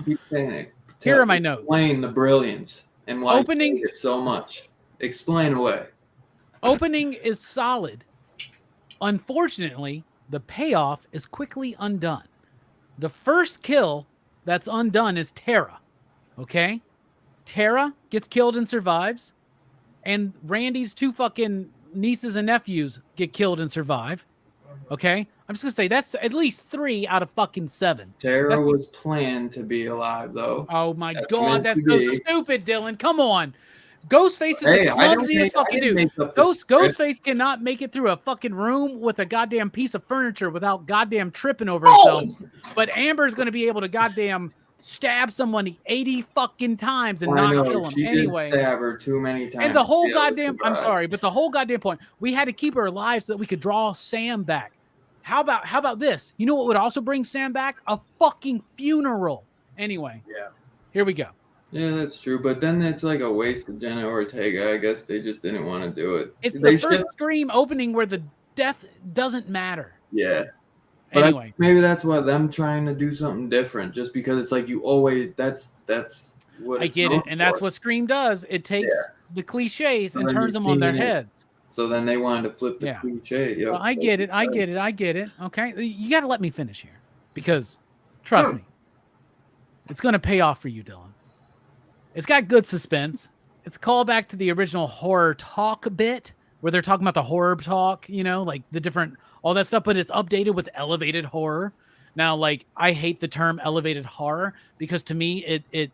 Speaker 6: keep saying it.
Speaker 2: Here are my notes.
Speaker 6: Explain the brilliance and why you hate it so much. Explain away.
Speaker 2: Opening is solid. Unfortunately, the payoff is quickly undone. The first kill that's undone is Tara. Okay? Tara gets killed and survives. And Randy's 2 fucking nieces and nephews get killed and survive. Okay? I'm just going to say that's at least 3 out of fucking 7.
Speaker 6: Tara was planned to be alive, though.
Speaker 2: Oh, my God. That's so stupid, Dylan. Come on. Ghostface is
Speaker 6: Hey,
Speaker 2: the
Speaker 6: I don't
Speaker 2: clumsiest
Speaker 6: make- I
Speaker 2: fucking
Speaker 6: didn't
Speaker 2: dude.
Speaker 6: make up the script.
Speaker 2: Ghostface cannot make it through a fucking room with a goddamn piece of furniture without goddamn tripping over himself. But Amber's going to be able to goddamn stab someone 80 fucking times and
Speaker 6: I
Speaker 2: not
Speaker 6: know,
Speaker 2: kill him.
Speaker 6: she
Speaker 2: Anyway.
Speaker 6: did stab her too many times.
Speaker 2: And the whole
Speaker 6: to be able to
Speaker 2: goddamn, I'm
Speaker 6: survive.
Speaker 2: sorry, but the whole goddamn point, we had to keep her alive so that we could draw Sam back. How about this? You know what would also bring Sam back? A fucking funeral. Anyway.
Speaker 5: Yeah.
Speaker 2: Here we go.
Speaker 6: Yeah, that's true. But then it's like a waste of Jenna Ortega. I guess they just didn't want to do it.
Speaker 2: It's
Speaker 6: They
Speaker 2: the first
Speaker 6: should-
Speaker 2: Scream opening where the death doesn't matter.
Speaker 6: Yeah. But
Speaker 2: Anyway.
Speaker 6: maybe that's why them trying to do something different, just because it's like you always that's what
Speaker 2: I
Speaker 6: it's
Speaker 2: get
Speaker 6: known
Speaker 2: it. And that's
Speaker 6: for.
Speaker 2: what Scream does. It takes the cliches and
Speaker 6: And then
Speaker 2: turns
Speaker 6: you
Speaker 2: them on their
Speaker 6: seen it.
Speaker 2: heads.
Speaker 6: So then they wanted to flip the
Speaker 2: Yeah.
Speaker 6: cliche.
Speaker 2: So
Speaker 6: Yep,
Speaker 2: I get it. I get it. I get it. Okay. You got to let me finish here because trust me, it's going to pay off for you, Dylan. It's got good suspense. It's a callback to the original horror talk bit where they're talking about the horror talk, you know, like the different, all that stuff, but it's updated with elevated horror. Now, like, I hate the term elevated horror because to me, it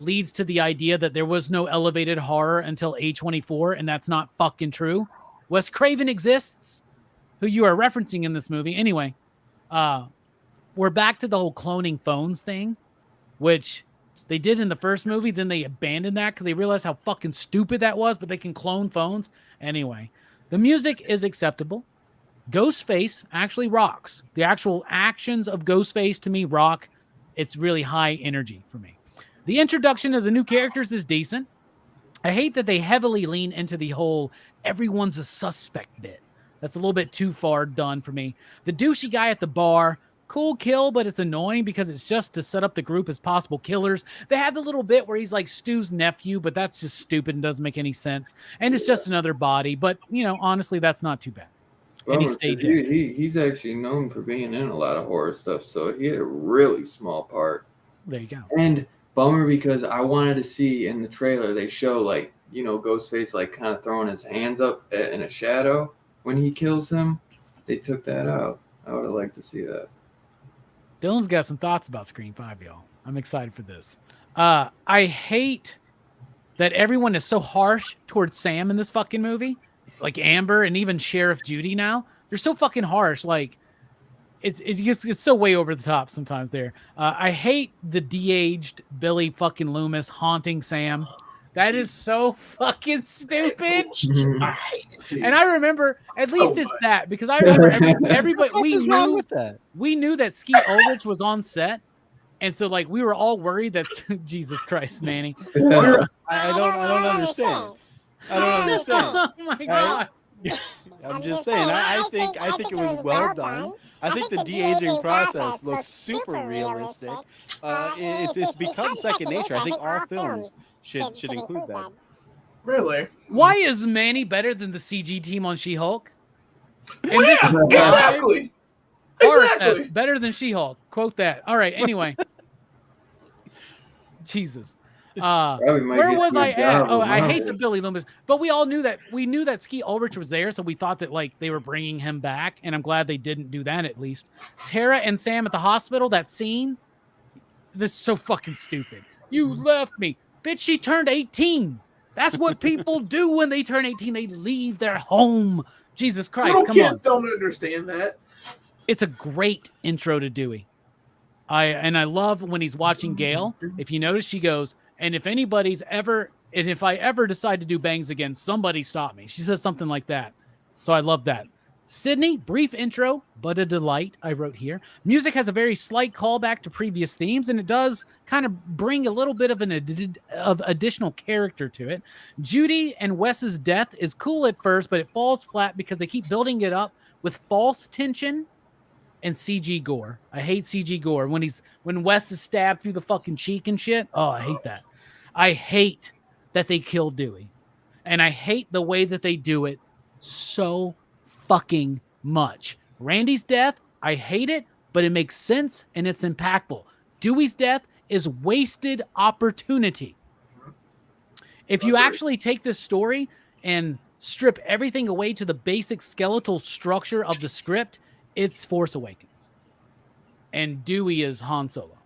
Speaker 2: leads to the idea that there was no elevated horror until A24, and that's not fucking true. Wes Craven exists, who you are referencing in this movie. Anyway, we're back to the whole cloning phones thing, which they did in the first movie. Then they abandoned that because they realized how fucking stupid that was, but they can clone phones. Anyway, the music is acceptable. Ghostface actually rocks. The actual actions of Ghostface to me rock. It's really high energy for me. The introduction of the new characters is decent. I hate that they heavily lean into the whole everyone's a suspect bit. That's a little bit too far done for me. The douchey guy at the bar, cool kill, but it's annoying because it's just to set up the group as possible killers. They had the little bit where he's like Stu's nephew, but that's just stupid and doesn't make any sense. And it's just another body. But, you know, honestly, that's not too bad. And he
Speaker 6: Bummer,
Speaker 2: stayed
Speaker 6: 'cause
Speaker 2: dead.
Speaker 6: he's actually known for being in a lot of horror stuff, so he had a really small part.
Speaker 2: There you go.
Speaker 6: And bummer because I wanted to see in the trailer they show like, you know, Ghostface like kind of throwing his hands up in a shadow when he kills him. They took that out. I would have liked to see that.
Speaker 2: Dylan's got some thoughts about Scream 5, y'all. I'm excited for this. I hate that everyone is so harsh towards Sam in this fucking movie. Like Amber and even Sheriff Judy now. They're so fucking harsh. Like, it's so way over the top sometimes there. I hate the de-aged Billy fucking Loomis haunting Sam. That is so fucking stupid.
Speaker 5: I hate it too.
Speaker 2: And I remember, at
Speaker 5: So
Speaker 2: least it's
Speaker 5: much.
Speaker 2: that, because I remember everybody,
Speaker 7: What is wrong with that?
Speaker 2: we knew that Skeet Ulrich was on set. And so, like, we were all worried that, Jesus Christ, Manny.
Speaker 7: I don't understand. I don't understand.
Speaker 2: Oh my God.
Speaker 7: I'm just saying. I think it was well done. I think the de-aging process looks super realistic. It's become second nature. I think all films should include that.
Speaker 5: Really?
Speaker 2: Why is Manny better than the CG team on She-Hulk? And
Speaker 5: Yeah,
Speaker 2: this is live.
Speaker 5: exactly.
Speaker 2: Horrorfest,
Speaker 5: Exactly.
Speaker 2: better than She-Hulk. Quote that. All right. Anyway. Jesus.
Speaker 6: Probably might
Speaker 2: Where
Speaker 6: get
Speaker 2: was
Speaker 6: to a
Speaker 2: I at?
Speaker 6: job
Speaker 2: Oh,
Speaker 6: with
Speaker 2: I hate
Speaker 6: Marvel.
Speaker 2: the Billy Loomis. But we all knew that. We knew that Skeet Ulrich was there, so we thought that like they were bringing him back, and I'm glad they didn't do that at least. Tara and Sam at the hospital, that scene. This is so fucking stupid. You left me. Bitch, she turned 18. That's what people do when they turn 18. They leave their home. Jesus Christ,
Speaker 5: Little
Speaker 2: come
Speaker 5: kids
Speaker 2: on.
Speaker 5: don't understand that.
Speaker 2: It's a great intro to Dewey. I love when he's watching Gail. If you notice, she goes, and if I ever decide to do bangs again, somebody stop me. She says something like that. So I love that. Sydney, brief intro, but a delight, I wrote here. Music has a very slight callback to previous themes, and it does kind of bring a little bit of of additional character to it. Judy and Wes's death is cool at first, but it falls flat because they keep building it up with false tension and CG gore. I hate CG gore. When Wes is stabbed through the fucking cheek and shit. Oh, I hate that. I hate that they killed Dewey. And I hate the way that they do it so fucking much. Randy's death, I hate it, but it makes sense and it's impactful. Dewey's death is wasted opportunity. If you actually take this story and strip everything away to the basic skeletal structure of the script, it's Force Awakens. And Dewey is Han Solo.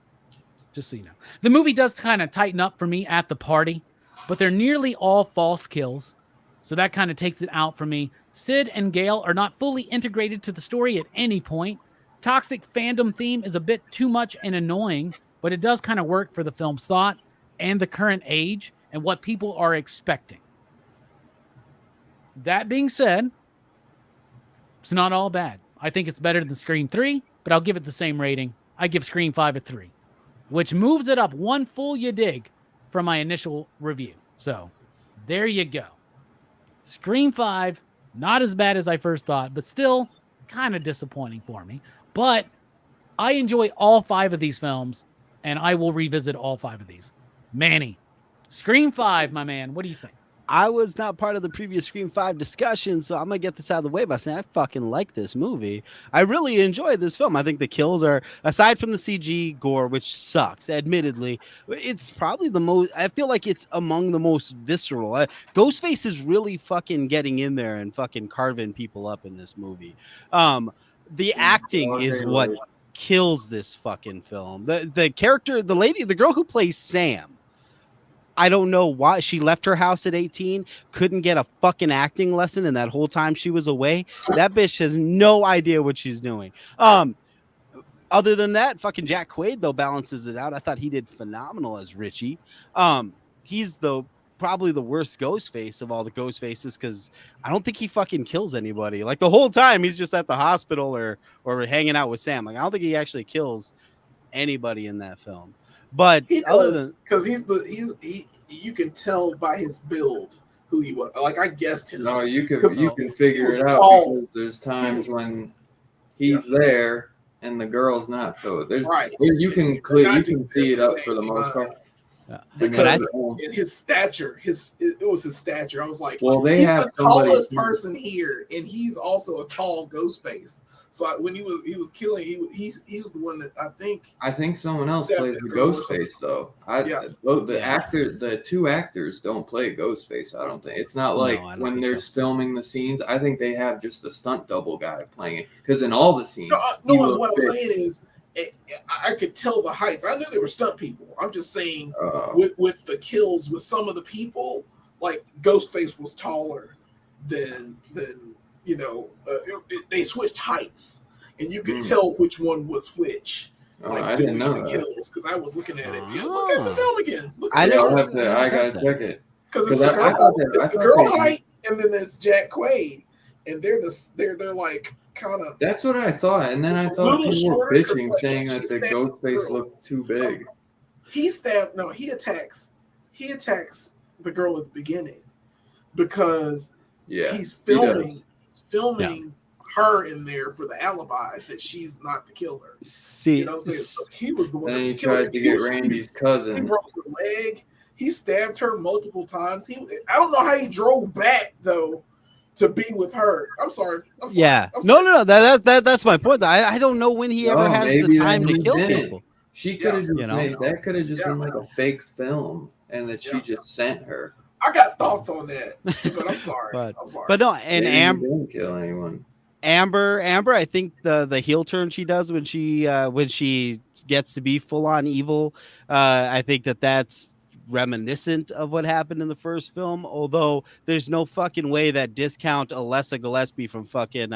Speaker 2: Just so you know. The movie does kind of tighten up for me at the party. but they're nearly all false kills. So that kind of takes it out for me. Sid and Gale are not fully integrated to the story at any point. Toxic fandom theme is a bit too much and annoying, but it does kind of work for the film's thought and the current age and what people are expecting. That being said, it's not all bad. I think it's better than Scream 3, but I'll give it the same rating. I give Scream 5 a 3, which moves it up one full you dig from my initial review. So there you go. Scream 5, not as bad as I first thought, but still kind of disappointing for me. But I enjoy all 5 of these films, and I will revisit all 5 of these. Manny, Scream 5, my man, what do you think?
Speaker 7: I was not part of the previous Scream 5 discussion, so I'm going to get this out of the way by saying I fucking like this movie. I really enjoy this film. I think the kills are, aside from the CG gore, which sucks, admittedly, it's probably the most, I feel like it's among the most visceral. Ghostface is really fucking getting in there and fucking carving people up in this movie. The acting is what kills this fucking film. The character, the lady, the girl who plays Sam, I don't know why she left her house at 18, couldn't get a fucking acting lesson, and that whole time she was away, that bitch has no idea what she's doing. Other than that, fucking Jack Quaid though balances it out. I thought he did phenomenal as Richie. He's probably the worst Ghostface of all the Ghostfaces because I don't think he fucking kills anybody. Like the whole time he's just at the hospital or hanging out with Sam. Like I don't think he actually kills anybody in that film. But
Speaker 5: he does because you can tell by his build who he was. Like I guessed him.
Speaker 6: No, you can figure it out because there's times when he's there and the girl's not. So there's you can see it up for the most part.
Speaker 5: Because in his stature, it was his stature. I was like,
Speaker 6: well,
Speaker 5: he's the tallest person here, and he's also a tall Ghostface. So when he was killing, he was the one that I think
Speaker 6: someone else plays the Ghostface though. The two actors don't play Ghostface. I don't think it's not like when they're filming the scenes. I think they have just the stunt double guy playing it because in all the scenes.
Speaker 5: No, what I'm saying is, I could tell the heights. I knew they were stunt people. I'm just saying with the kills with some of the people, like Ghostface was taller than. They switched heights, and you could tell which one was which.
Speaker 6: I didn't know that
Speaker 5: because I was looking at it. Yeah, look at the film again.
Speaker 6: I gotta check it
Speaker 5: because it's the girl height, and then there's Jack Quaid, and they're like kind of.
Speaker 6: That's what I thought, and then I thought people were bitching saying that the Ghostface looked too big.
Speaker 5: He attacks the girl at the beginning because he's filming her in there for the alibi that she's not the killer.
Speaker 7: See,
Speaker 5: so he was the one that was
Speaker 6: tried to get Randy's cousin.
Speaker 5: He broke her leg. He stabbed her multiple times. I don't know how he drove back though to be with her. I'm sorry.
Speaker 7: Yeah. No. That's my point. I don't know when he ever has the time to kill people.
Speaker 6: She could have just that could have just been like a fake film, and that she just sent her.
Speaker 5: I got thoughts on that, but I'm sorry. I'm sorry.
Speaker 7: But no, and Amber
Speaker 6: didn't kill anyone.
Speaker 7: Amber, I think the heel turn she does when she gets to be full on evil, I think that's reminiscent of what happened in the first film. Although there's no fucking way that discount Alessa Gillespie from fucking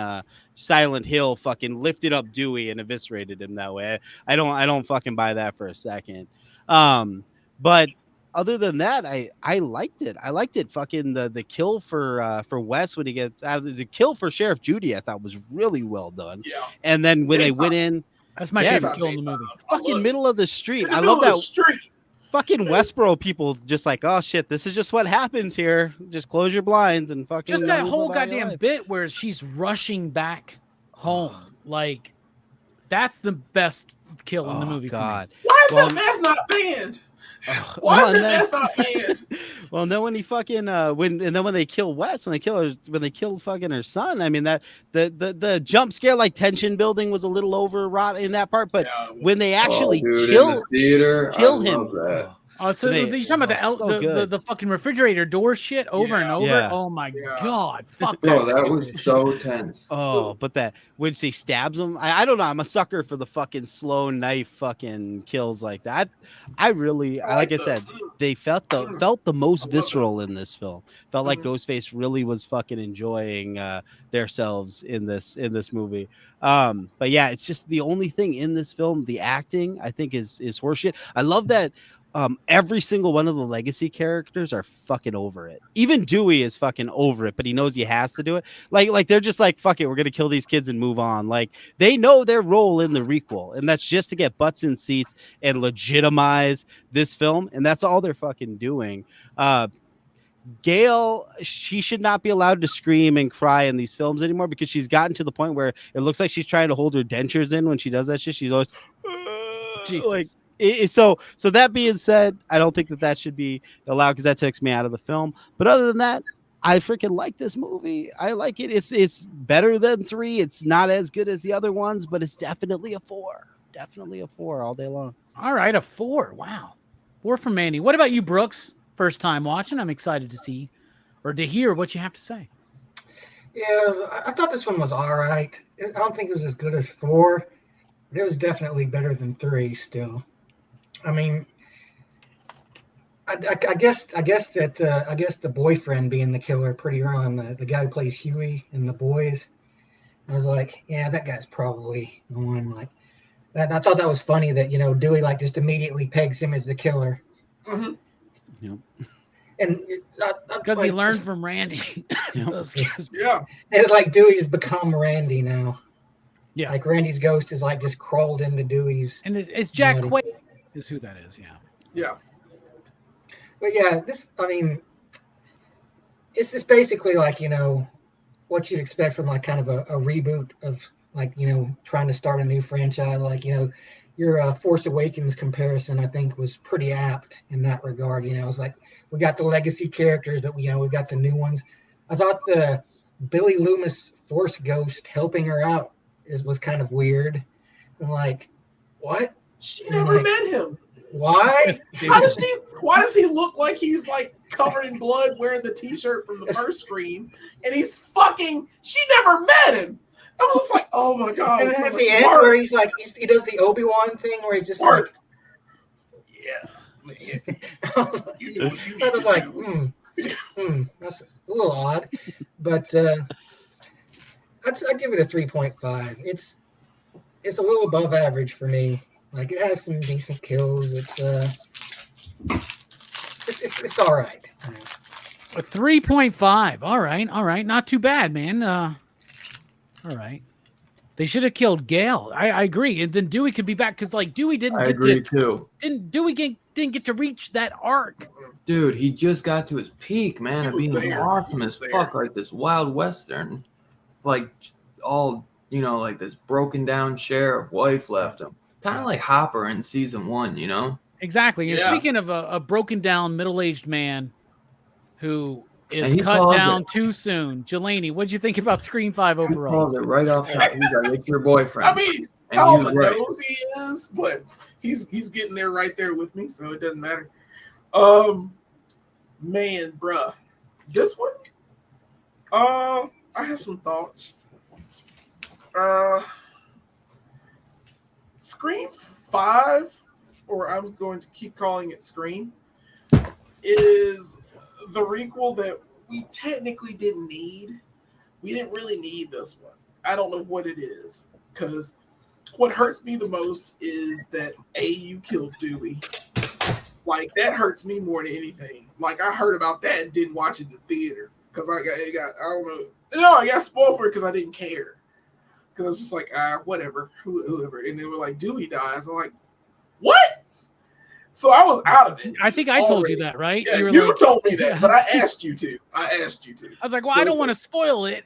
Speaker 7: Silent Hill fucking lifted up Dewey and eviscerated him that way. I don't fucking buy that for a second. But other than that, I liked it. I liked it. Fucking the kill for Wes when he gets out of the kill for Sheriff Judy, I thought was really well done. Yeah. And then when they went in,
Speaker 2: that's my favorite kill in the movie.
Speaker 7: Fucking middle of the street. I love that.
Speaker 5: Street.
Speaker 7: Fucking Westboro people just like, oh shit, this is just what happens here. Just close your blinds and fucking.
Speaker 2: Just that whole goddamn bit where she's rushing back home, like that's the best kill in the movie.
Speaker 7: God,
Speaker 5: why is that mask not banned? Why is that not banned?
Speaker 7: Well, and then when he fucking when they kill Wes, when they kill fucking her son, I mean that the jump scare like tension building was a little overwrought in that part, but when they actually kill him,
Speaker 2: Oh, so
Speaker 7: They-
Speaker 2: you're talking about
Speaker 7: so good.
Speaker 2: the fucking refrigerator door shit over and over?
Speaker 7: Yeah.
Speaker 2: Oh my
Speaker 5: Yeah.
Speaker 2: god. Fuck
Speaker 6: Bro,
Speaker 2: that.
Speaker 6: that was so tense.
Speaker 7: Oh, but that when she stabs him, I don't know. I'm a sucker for the fucking slow knife fucking kills like that. I really, like I said, they felt the most visceral in this film. Felt like Ghostface really was fucking enjoying themselves in this movie. But yeah, it's just the only thing in this film. The acting, I think, is horseshit. I love that. Every single one of the legacy characters are fucking over it. Even Dewey is fucking over it, but he knows he has to do it. Like they're just like, fuck it, we're gonna kill these kids and move on. Like they know their role in the requel, and that's just to get butts in seats and legitimize this film, and that's all they're fucking doing. Gail, she should not be allowed to scream and cry in these films anymore because she's gotten to the point where it looks like she's trying to hold her dentures in when she does that shit. She's always
Speaker 2: Jesus.
Speaker 7: like. So that being said, I don't think that should be allowed because that takes me out of the film. But other than that, I freaking like this movie. I like it. It's better than 3. It's not as good as the other ones, but it's definitely a 4. Definitely a 4 all day long.
Speaker 2: All right, a 4. Wow. 4 from Mandy. What about you, Brooks? First time watching. I'm excited to see or to hear what you have to say.
Speaker 4: Yeah, I thought this one was all right. I don't think it was as good as 4, but it was definitely better than 3 still. I mean, I guess the boyfriend being the killer pretty early on, the guy who plays Huey in The Boys, I was like, yeah, that guy's probably the one. Like, that, I thought that was funny that Dewey like just immediately pegs him as the killer.
Speaker 5: Mm-hmm.
Speaker 7: Yep.
Speaker 4: And
Speaker 2: Because he learned from Randy.
Speaker 5: Yeah.
Speaker 4: It's like Dewey's become Randy now.
Speaker 2: Yeah.
Speaker 4: Like Randy's ghost is like just crawled into Dewey's.
Speaker 2: And it's Jack
Speaker 4: body.
Speaker 2: Quaid is who that is. Yeah.
Speaker 5: Yeah.
Speaker 4: But yeah, it's just basically like, what you'd expect from like kind of a reboot of like, trying to start a new franchise. Like, your Force Awakens comparison, I think, was pretty apt in that regard. It's like we got the legacy characters, but we've got the new ones. I thought the Billy Loomis Force Ghost helping her out was kind of weird. And like, what?
Speaker 5: She never met him.
Speaker 4: Why?
Speaker 5: Why does he look like he's like covered in blood wearing the t-shirt from the first Scream, and she never met him. I was like, oh my god.
Speaker 4: And
Speaker 5: so
Speaker 4: at
Speaker 5: much
Speaker 4: the end
Speaker 5: work.
Speaker 4: where he's like, he does the Obi-Wan thing where he just
Speaker 5: Work.
Speaker 4: like,
Speaker 5: Yeah. You knew what you
Speaker 4: I was like,
Speaker 5: do.
Speaker 4: that's a little odd, but I'd give it a 3.5. It's a little above average for me. Like it has some decent kills. It's all right.
Speaker 2: A 3.5. All right. Not too bad, man. All right. They should have killed Gale. I agree. And then Dewey could be back because like Dewey didn't get to reach that arc.
Speaker 6: Dude, he just got to his peak, man, of being awesome as fuck, like this wild western, like all like this broken down sheriff wife left him, kind of like Hopper in season 1,
Speaker 2: Exactly. And
Speaker 5: Yeah.
Speaker 2: speaking of a broken down middle-aged man who
Speaker 6: And
Speaker 2: is
Speaker 6: he
Speaker 2: cut
Speaker 6: called
Speaker 2: down
Speaker 6: it.
Speaker 2: too soon, Jelani, what'd you think about Scream 5
Speaker 6: He
Speaker 2: overall?
Speaker 6: called it right off top. He's like, it's your boyfriend.
Speaker 5: I mean,
Speaker 6: And
Speaker 5: how
Speaker 6: he
Speaker 5: on
Speaker 6: was
Speaker 5: the
Speaker 6: right.
Speaker 5: nose he is, but he's getting there right there with me, so it doesn't matter. Man, bruh, this one, I have some thoughts. Scream 5, or I'm going to keep calling it Scream, is the requel that we technically didn't need. We didn't really need this one. I don't know what it is, because what hurts me the most is that you killed Dewey. Like, that hurts me more than anything. Like, I heard about that and didn't watch it in the theater, because I don't know. No, I got spoiled for it because I didn't care. Because it's just like, whatever, whoever. And they were like, Dewey dies. I'm like, what? So I was out of it.
Speaker 2: I think I told you that, right?
Speaker 5: Yeah,
Speaker 2: were
Speaker 5: you
Speaker 2: like,
Speaker 5: told me that, but I asked you to.
Speaker 2: I was like, well,
Speaker 5: So
Speaker 2: I don't
Speaker 5: it's
Speaker 2: want to spoil it.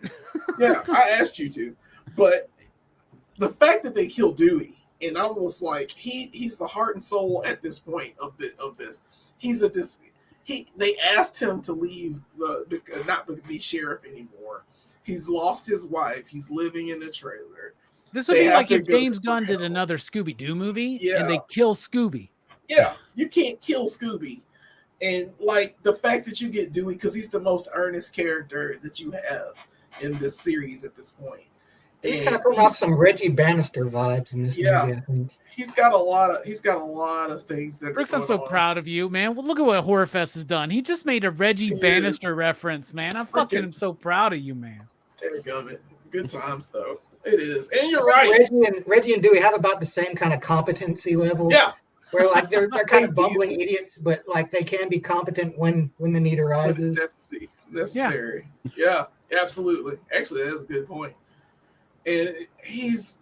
Speaker 5: Yeah, I asked you to. But the fact that they killed Dewey, and I was like, he's the heart and soul at this point of this. They asked him to leave not be sheriff anymore. He's lost his wife. He's living in a trailer.
Speaker 2: This would
Speaker 5: They
Speaker 2: be
Speaker 5: have
Speaker 2: like
Speaker 5: to
Speaker 2: if
Speaker 5: go
Speaker 2: James
Speaker 5: to
Speaker 2: Gunn did
Speaker 5: hell.
Speaker 2: another Scooby-Doo movie
Speaker 5: Yeah.
Speaker 2: and they kill Scooby.
Speaker 5: Yeah, you can't kill Scooby. And like the fact that you get Dewey, because he's the most earnest character that you have in this series at this point.
Speaker 4: He
Speaker 5: And
Speaker 4: kind of put off some Reggie Bannister vibes in this movie, I think.
Speaker 5: he's got a lot of things that
Speaker 2: Brooks,
Speaker 5: are
Speaker 2: I'm
Speaker 5: going
Speaker 2: so
Speaker 5: on.
Speaker 2: proud of you, man. Well, look at what Horrorfest has done. He just made a Reggie Bannister reference, man. I'm fucking so proud of you, man.
Speaker 5: Dadgummit. Good times though. It is. And you're right.
Speaker 4: Reggie and Dewey have about the same kind of competency level.
Speaker 5: Yeah.
Speaker 4: Where like they're kind of bumbling idiots, but like they can be competent when the need arises.
Speaker 5: When it's necessary. Yeah, absolutely. Actually, that's a good point. And he's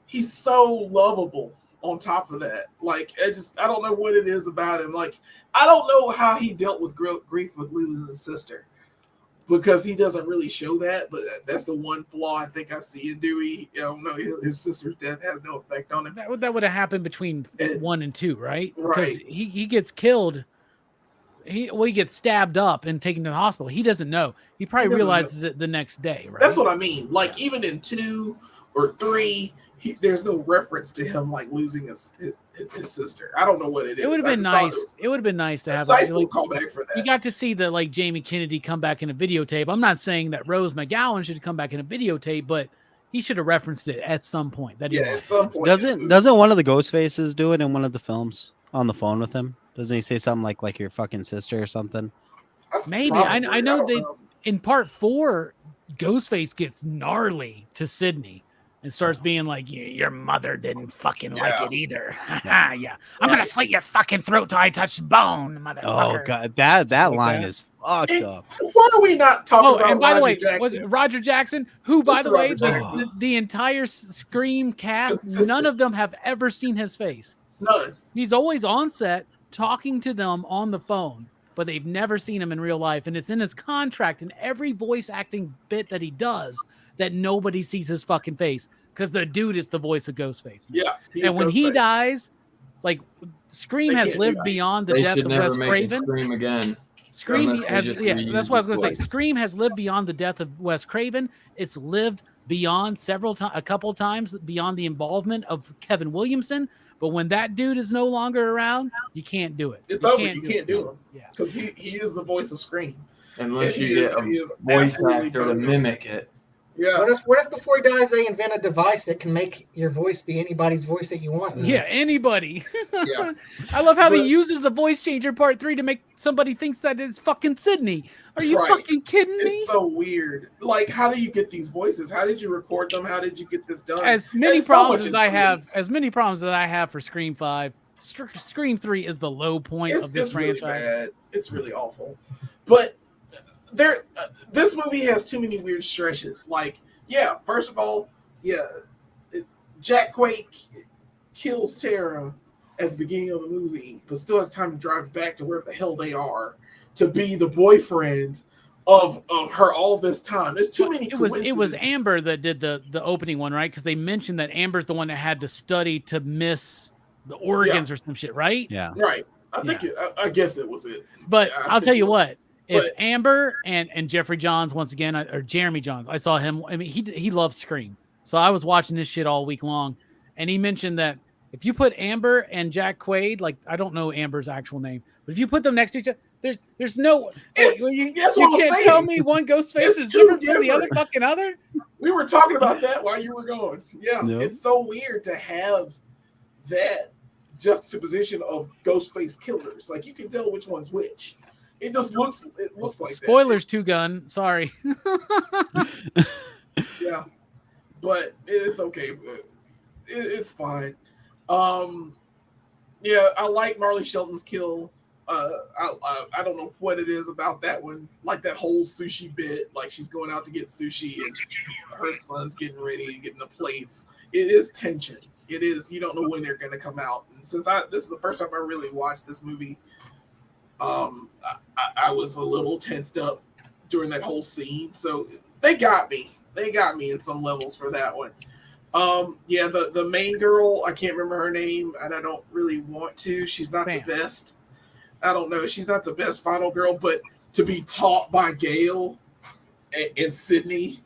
Speaker 5: so lovable on top of that. Like I don't know what it is about him. Like I don't know how he dealt with grief with losing his sister, because he doesn't really show that. But that's the one flaw I think I see in Dewey. I don't know, his sister's death has no effect on him.
Speaker 2: That would have happened between 1 and 2, right?
Speaker 5: Right.
Speaker 2: Because he gets killed. He gets stabbed up and taken to the hospital. He doesn't know. He probably realizes it the next day, right?
Speaker 5: That's what I mean. Like even in 2 or 3, there's no reference to him like losing his sister. I don't know what it is.
Speaker 2: It would have been nice. It would have been nice to have
Speaker 5: nice little callback for that.
Speaker 2: You got to see the like Jamie Kennedy come back in a videotape. I'm not saying that Rose McGowan should come back in a videotape, but he should have referenced it at some point.
Speaker 5: At some point.
Speaker 7: Doesn't one of the ghost faces do it in one of the films on the phone with him? Doesn't he say something like your fucking sister or something?
Speaker 2: Maybe. I know that in part 4, Ghostface gets gnarly to Sydney and starts being like, your mother didn't fucking like it either. Yeah. I'm going to slit your fucking throat till I touch bone, motherfucker.
Speaker 7: Oh, God. That line is fucked up.
Speaker 5: Why are we not talking about
Speaker 2: and by the way,
Speaker 5: Jackson?
Speaker 2: was it Roger Jackson, who, by the way, the entire Scream cast, none of them have ever seen his face.
Speaker 5: None.
Speaker 2: He's always on set talking to them on the phone, but they've never seen him in real life. And it's in his contract in every voice acting bit that he does that nobody sees his fucking face, because the dude is the voice of Ghostface. Man.
Speaker 5: Yeah.
Speaker 2: And when he dies, like Scream has lived beyond the death of Wes Craven.
Speaker 6: Scream again.
Speaker 2: Scream has, that's what I was going to say. Scream has lived beyond the death of Wes Craven. It's lived beyond a couple times beyond the involvement of Kevin Williamson. But when that dude is no longer around, you can't do it.
Speaker 5: It's over. You can't do him. Yeah, because he is the voice of Scream.
Speaker 6: Unless you get a voice actor to mimic it.
Speaker 5: Yeah.
Speaker 4: What if before he dies they invent a device that can make your voice be anybody's voice that you want?
Speaker 2: Yeah, anybody.
Speaker 5: Yeah.
Speaker 2: I love how he uses the voice changer part 3 to make somebody thinks that it's fucking Sydney. Are you fucking kidding me?
Speaker 5: It's so weird. Like, how do you get these voices? How did you record them? How did you get this done?
Speaker 2: As many problems as I have for Scream 5, Scream 3 is the low point of this franchise.
Speaker 5: Really bad. It's really awful. But this movie has too many weird stretches. Like, first of all, Jack Quaid kills Tara at the beginning of the movie, but still has time to drive back to wherever the hell they are to be the boyfriend of her all this time. There's too many.
Speaker 2: It was Amber that did the opening one, right? Because they mentioned that Amber's the one that had to study to miss the organs or some shit, right?
Speaker 7: Yeah.
Speaker 5: Right. I guess it was it.
Speaker 2: But I'll tell you what. If Amber and Jeffrey Johns, once again, or Jeremy Johns, I saw him. I mean, he loves Scream. So I was watching this shit all week long. And he mentioned that if you put Amber and Jack Quaid, like, I don't know Amber's actual name, but if you put them next to each other, there's no, you can't tell me one Ghostface is different from the other fucking other.
Speaker 5: We were talking about that while you were going. Yeah. Yep. It's so weird to have that juxtaposition of Ghostface killers. Like, you can tell which one's which. It looks like
Speaker 2: spoilers that. 2 Gun. Sorry.
Speaker 5: Yeah, but it's okay. It's fine. I like Marley Shelton's kill. I don't know what it is about that one. Like that whole sushi bit. Like she's going out to get sushi and her son's getting ready and getting the plates. It is tension. It is. You don't know when they're going to come out. And since this is the first time I really watched this movie. I was a little tensed up during that whole scene. So they got me. They got me in some levels for that one. The main girl, I can't remember her name, and I don't really want to. She's not the best. I don't know. She's not the best final girl, but to be taught by Gail and Sydney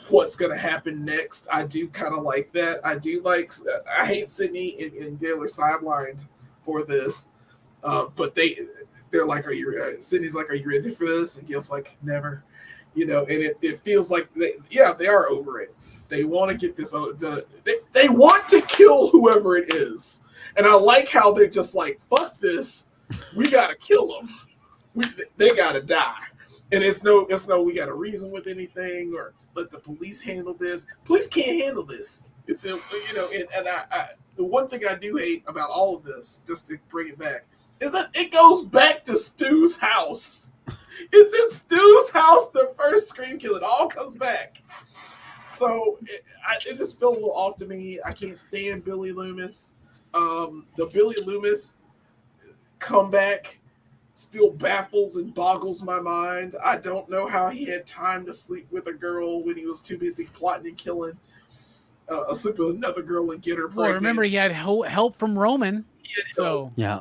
Speaker 5: what's going to happen next, I do kind of like that. I hate Sydney and Gail are sidelined for this. But they're like, Sydney's like, are you ready for this? And Gil's like, never. And it feels like they are over it. They want to get this done. They want to kill whoever it is. And I like how they're just like, fuck this. We got to kill them. They got to die. And it's no, we got to reason with anything or let the police handle this. Police can't handle this. It's, and I the one thing I do hate about all of this, just to bring it back, is that it goes back to Stu's house. It's in Stu's house, the first Scream kill. It all comes back. So it just felt a little off to me. I can't stand Billy Loomis. The Billy Loomis comeback still baffles and boggles my mind. I don't know how he had time to sleep with a girl when he was too busy plotting and killing, sleep with another girl and get her pregnant.
Speaker 2: Well, remember he had help from Roman. So
Speaker 7: Yeah.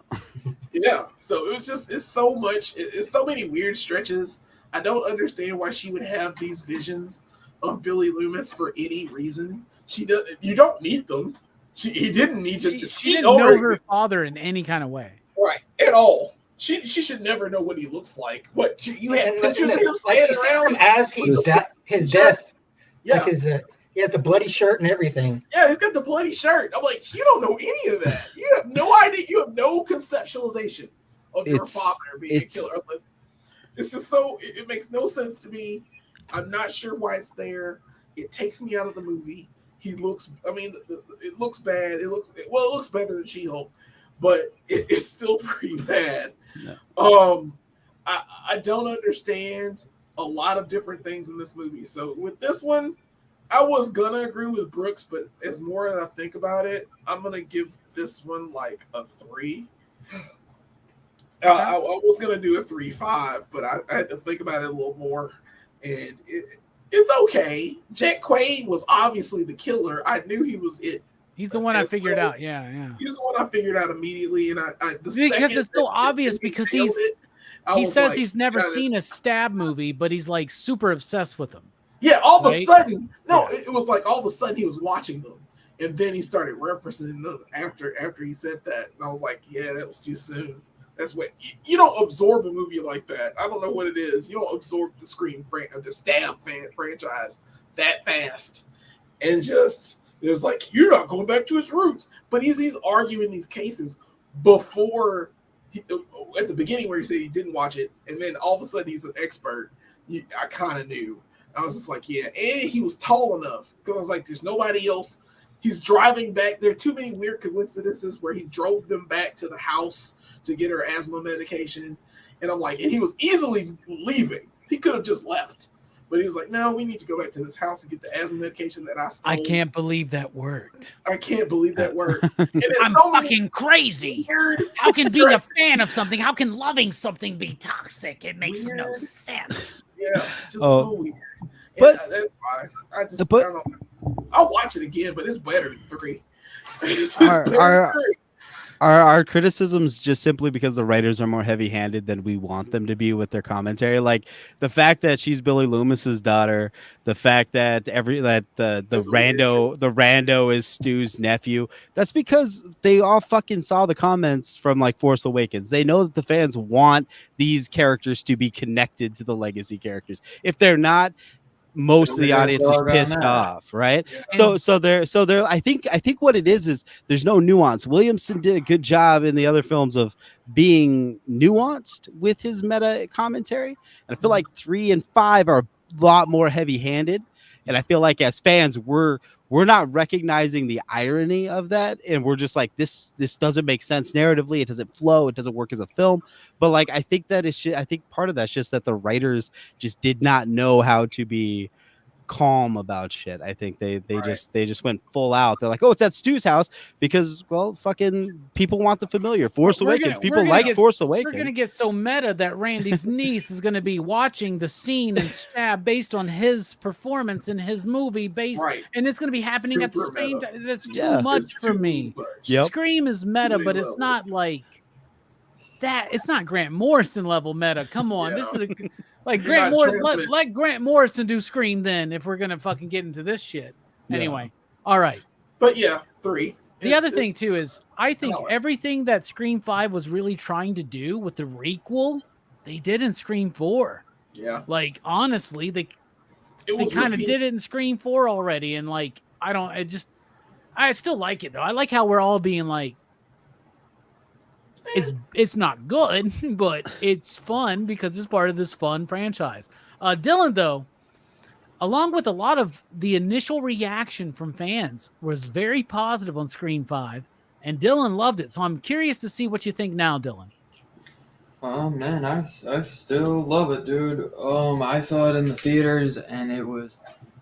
Speaker 5: Yeah, so it's so much. It's so many weird stretches. I don't understand why she would have these visions of Billy Loomis for any reason. You don't need them. He didn't need to.
Speaker 2: She didn't know her father in any kind of way,
Speaker 5: right? At all. She should never know what he looks like. What you had pictures of him standing around
Speaker 4: as his death.
Speaker 5: Yeah,
Speaker 4: like he has the bloody shirt and everything.
Speaker 5: Yeah, he's got the bloody shirt. I'm like, you don't know any of that. You have no idea. You have no conceptualization of your father being a killer. It's just so it makes no sense to me. I'm not sure why it's there. It takes me out of the movie. He looks. I mean, it looks bad. It looks better than She-Hulk, but it's still pretty bad. Yeah. I don't understand a lot of different things in this movie. So with this one, I was gonna agree with Brooks, but as more as I think about it, I'm gonna give this one like a 3. I was gonna do a 3.5, but I had to think about it a little more, and it's okay. Jack Quaid was obviously the killer. I knew he was it.
Speaker 2: He's the one I figured out. Yeah.
Speaker 5: He's the one I figured out immediately, and
Speaker 2: because it's so obvious because he says he's never seen a stab movie, but he's like super obsessed with them.
Speaker 5: Yeah, all of a sudden, it was like all of a sudden he was watching them, and then he started referencing them after he said that, and I was like, yeah, that was too soon. That's what you don't absorb a movie like that. I don't know what it is. You don't absorb the Scream the Stab franchise that fast, and just it's like you're not going back to its roots. But he's arguing these cases before at the beginning where he said he didn't watch it, and then all of a sudden he's an expert. I kind of knew. I was just like, yeah. And he was tall enough because I was like, there's nobody else. He's driving back. There are too many weird coincidences where he drove them back to the house to get her asthma medication. And I'm like, and he was easily leaving. He could have just left. But he was like, no, we need to go back to this house to get the asthma medication that I stole.
Speaker 2: I can't believe that worked.
Speaker 5: I can't believe that worked.
Speaker 1: I'm fucking crazy. How can being a fan of something, how can loving something be toxic? It makes no sense.
Speaker 5: Yeah, just so weird. But that's fine. I don't know. I'll watch it again, but it's better than 3.
Speaker 7: Our criticisms just simply because the writers are more heavy-handed than we want them to be with their commentary. Like the fact that she's Billy Loomis's daughter, the fact that the rando is Stu's nephew. That's because they all fucking saw the comments from like Force Awakens. They know that the fans want these characters to be connected to the legacy characters. If they're not, most of the audience is pissed off, right? Yeah. So they're I think what it is there's no nuance. Williamson did a good job in the other films of being nuanced with his meta commentary, and I feel like 3 and 5 are a lot more heavy-handed, and I feel like as fans we're not recognizing the irony of that, and we're just like this doesn't make sense narratively, it doesn't flow, it doesn't work as a film. But like I think part of that's just that the writers just did not know how to be calm about shit. I think they just went full out. They're like, oh, it's at Stu's house because, well, fucking people want the familiar. Force Awakens. People like Force Awakens.
Speaker 2: We're gonna get so meta that Randy's niece is gonna be watching the scene and Stab based on his performance in his movie, and it's gonna be happening at the same time. That's too much for me. Yep. Scream is meta, but it's not like that. It's not Grant Morrison level meta. Come on, this is like Grant Morrison. Let Grant Morrison do Scream then, if we're gonna fucking get into this shit. Anyway, all right.
Speaker 5: But yeah, 3.
Speaker 2: The other thing too is I think
Speaker 5: know it.
Speaker 2: everything that Scream 5 was really trying to do with the requel, they did in Scream 4.
Speaker 5: Yeah,
Speaker 2: Like honestly, they kind of did it in Scream 4 already, and like I still like it though. I like how we're all being like, it's not good, but it's fun because it's part of this fun franchise. Dylan though, along with a lot of the initial reaction from fans, was very positive on Scream 5, and Dylan loved it. So I'm curious to see what you think now, Dylan.
Speaker 6: Oh man, I still love it, dude. I saw it in the theaters, and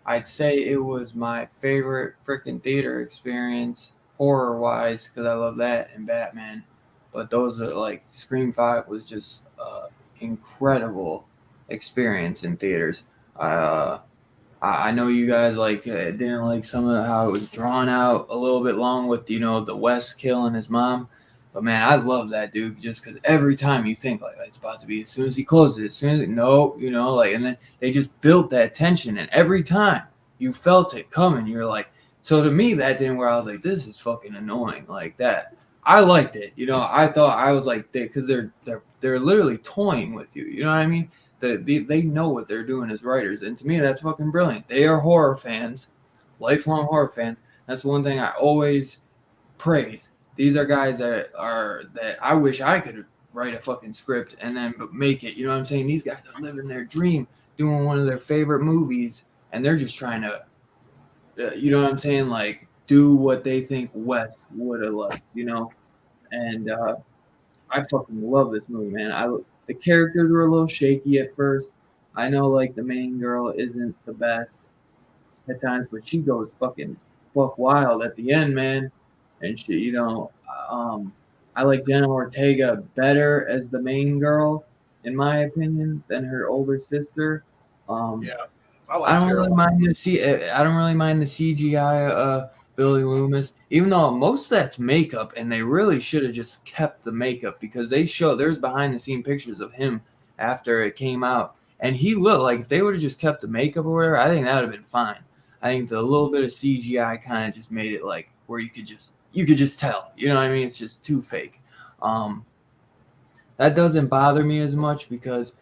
Speaker 6: I'd say it was my favorite freaking theater experience, horror wise, because I love that and Batman. But those are like Scream 5 was just incredible experience in theaters. I know you guys didn't like some of how it was drawn out a little bit long with the Wes killing his mom. But man, I love that, dude, just because every time you think like it's about to be, as soon as he closes, as soon as and then they just built that tension, and every time you felt it coming, you're like, so to me that didn't where I was like, this is fucking annoying like that. I liked it, I thought I was like, because they're literally toying with you, you know what I mean? They know what they're doing as writers, and to me that's fucking brilliant. They are horror fans, lifelong horror fans. That's one thing I always praise. These are guys that I wish I could write a fucking script and then make it. You know what I'm saying? These guys are living their dream, doing one of their favorite movies, and they're just trying to, you know what I'm saying? Like, do what they think Wes would have loved, And I fucking love this movie, man. The characters were a little shaky at first. I know, like, the main girl isn't the best at times, but she goes fucking buck wild at the end, man. And she, I like Jenna Ortega better as the main girl, in my opinion, than her older sister.
Speaker 5: yeah,
Speaker 6: I don't really mind the CGI Billy Loomis, even though most of that's makeup, and they really should have just kept the makeup, because there's behind the scene pictures of him after it came out, and he looked like, if they would have just kept the makeup or whatever, I think that would have been fine. I think the little bit of CGI kind of just made it like where you could just tell, you know what I mean? It's just too fake. That doesn't bother me as much, because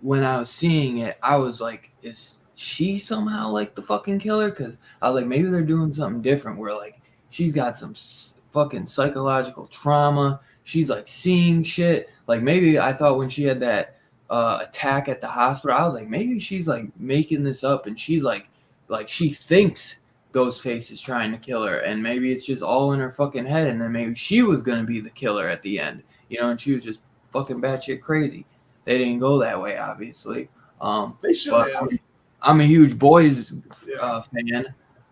Speaker 6: when I was seeing it, I was like, is she somehow like the fucking killer? Because I was like, maybe they're doing something different where like she's got some fucking psychological trauma. She's like seeing shit. Like maybe I thought when she had that attack at the hospital, I was like, maybe she's like making this up, and she's like she thinks Ghostface is trying to kill her, and maybe it's just all in her fucking head, and then maybe she was gonna be the killer at the end, and she was just fucking batshit crazy. They didn't go that way, obviously.
Speaker 5: They should have.
Speaker 6: I'm a huge Boys fan.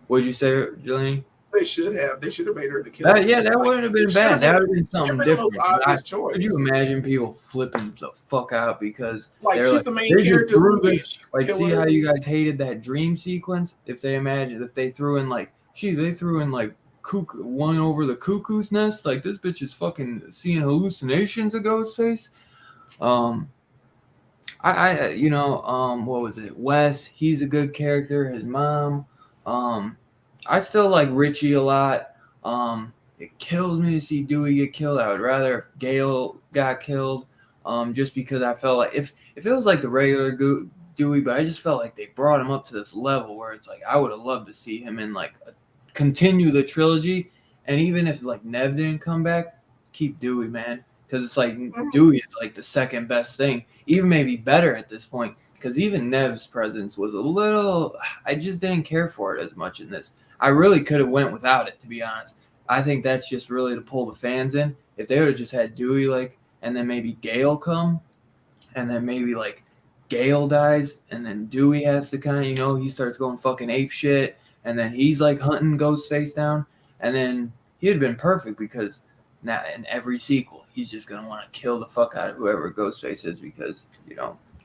Speaker 6: What'd you say, Jelani?
Speaker 5: They should have. They should have made her the killer.
Speaker 6: That wouldn't have been bad. That would have been something different.
Speaker 5: The most obvious choice.
Speaker 6: Could you imagine people flipping the fuck out because
Speaker 5: she's the main character?
Speaker 6: See how you guys hated that dream sequence? If they threw in one over the cuckoo's nest, like this bitch is fucking seeing hallucinations of Ghostface. What was it? Wes, he's a good character. His mom, I still like Richie a lot. It kills me to see Dewey get killed. I would rather if Gale got killed, just because I felt like if it was like the regular Dewey, but I just felt like they brought him up to this level where it's like I would have loved to see him in continue the trilogy, and even if like Nev didn't come back, keep Dewey, man, because it's like Dewey is like the second best thing, even maybe better at this point, because even Nev's presence was a little, I just didn't care for it as much in this. I really could have went without it, to be honest. I think that's just really to pull the fans in. If they would have just had Dewey, and then maybe Gale come, and then maybe Gale dies, and then Dewey has to kind of, he starts going fucking ape shit, and then he's hunting Ghostface down, and then he'd have been perfect, because now in every sequel, he's just going to want to kill the fuck out of whoever Ghostface is, because,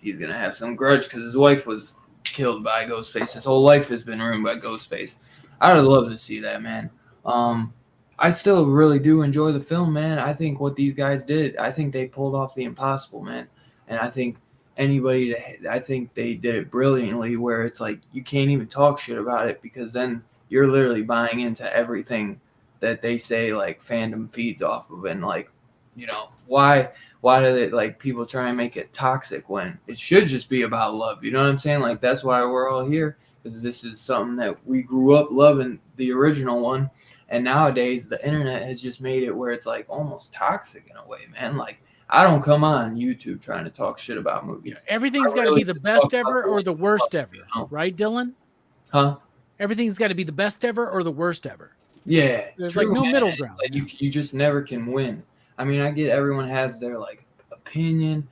Speaker 6: he's going to have some grudge because his wife was killed by Ghostface. His whole life has been ruined by Ghostface. I would love to see that, man. I still really do enjoy the film, man. I think what these guys did, I think they pulled off the impossible, man. And I think I think they did it brilliantly, where it's like you can't even talk shit about it, because then you're literally buying into everything that they say like fandom feeds off of, and like, you know, why do they like people try and make it toxic when it should just be about love? You know what I'm saying? Like that's why we're all here, because this is something that we grew up loving, the original one, and nowadays the internet has just made it where it's like almost toxic in a way, man. Like I don't come on YouTube trying to talk shit about movies.
Speaker 2: Everything's got to be the best ever or the worst ever, right, Dylan?
Speaker 6: Huh?
Speaker 2: Everything's got to be the best ever or the worst ever.
Speaker 6: Yeah,
Speaker 2: There's
Speaker 6: true,
Speaker 2: like no
Speaker 6: man.
Speaker 2: middle ground.
Speaker 6: Like, you just never can win. I mean, I get everyone has their like opinion,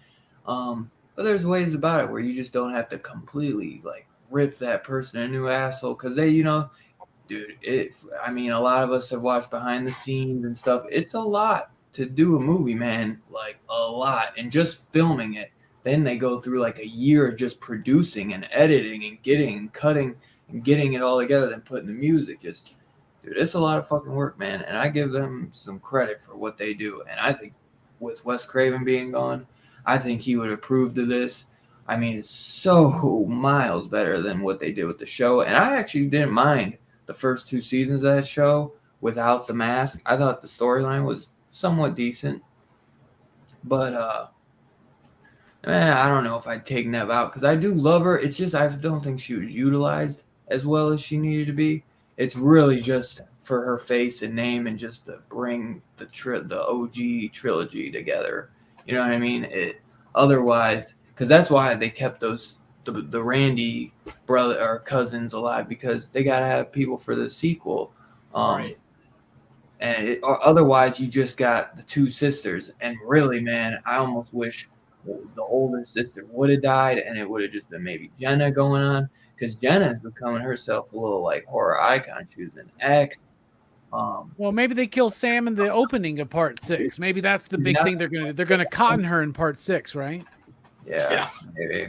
Speaker 6: but there's ways about it where you just don't have to completely like rip that person a new asshole, because they, you know, dude, I mean, a lot of us have watched behind the scenes and stuff. It's a lot to do a movie, man, like a lot, and just filming it. Then they go through like a year of just producing and editing and getting and cutting and getting it all together, then putting the music. Just, dude, it's a lot of fucking work, man. And I give them some credit for what they do. And I think with Wes Craven being gone, I think he would approve of this. I mean, it's so miles better than what they did with the show. And I actually didn't mind the first 2 seasons of that show without the mask. I thought the storyline was somewhat decent. But, man, I don't know if I'd take Nev out, because I do love her. It's just I don't think she was utilized as well as she needed to be. It's really just for her face and name and just to bring the OG trilogy together. You know what I mean? Otherwise, because that's why they kept the Randy brother or cousins alive, because they got to have people for the sequel.
Speaker 5: Right.
Speaker 6: And otherwise, you just got the 2 sisters. And really, man, I almost wish the older sister would have died, and it would have just been maybe Jenna going on, because Jenna is becoming herself a little like horror icon. She was an ex.
Speaker 2: Well, maybe they kill Sam in the opening of part 6. Maybe that's the big thing they're gonna cotton her in part 6, right?
Speaker 6: Yeah, maybe.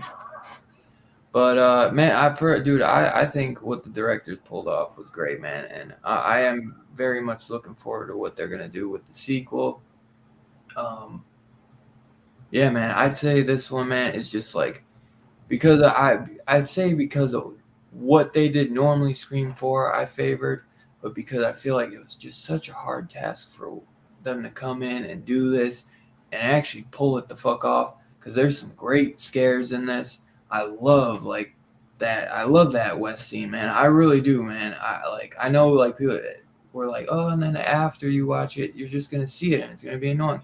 Speaker 6: But man, I think what the directors pulled off was great, man, and I am very much looking forward to what they're gonna do with the sequel. Yeah, man, I'd say this one, man, is just like, because I'd say because of what they did normally Scream 4, I favored, but because I feel like it was just such a hard task for them to come in and do this and actually pull it the fuck off, because there's some great scares in this. I love like that. I love that West scene, man. I really do, man. I know like people were like, oh, and then after you watch it, you're just gonna see it and it's gonna be annoying.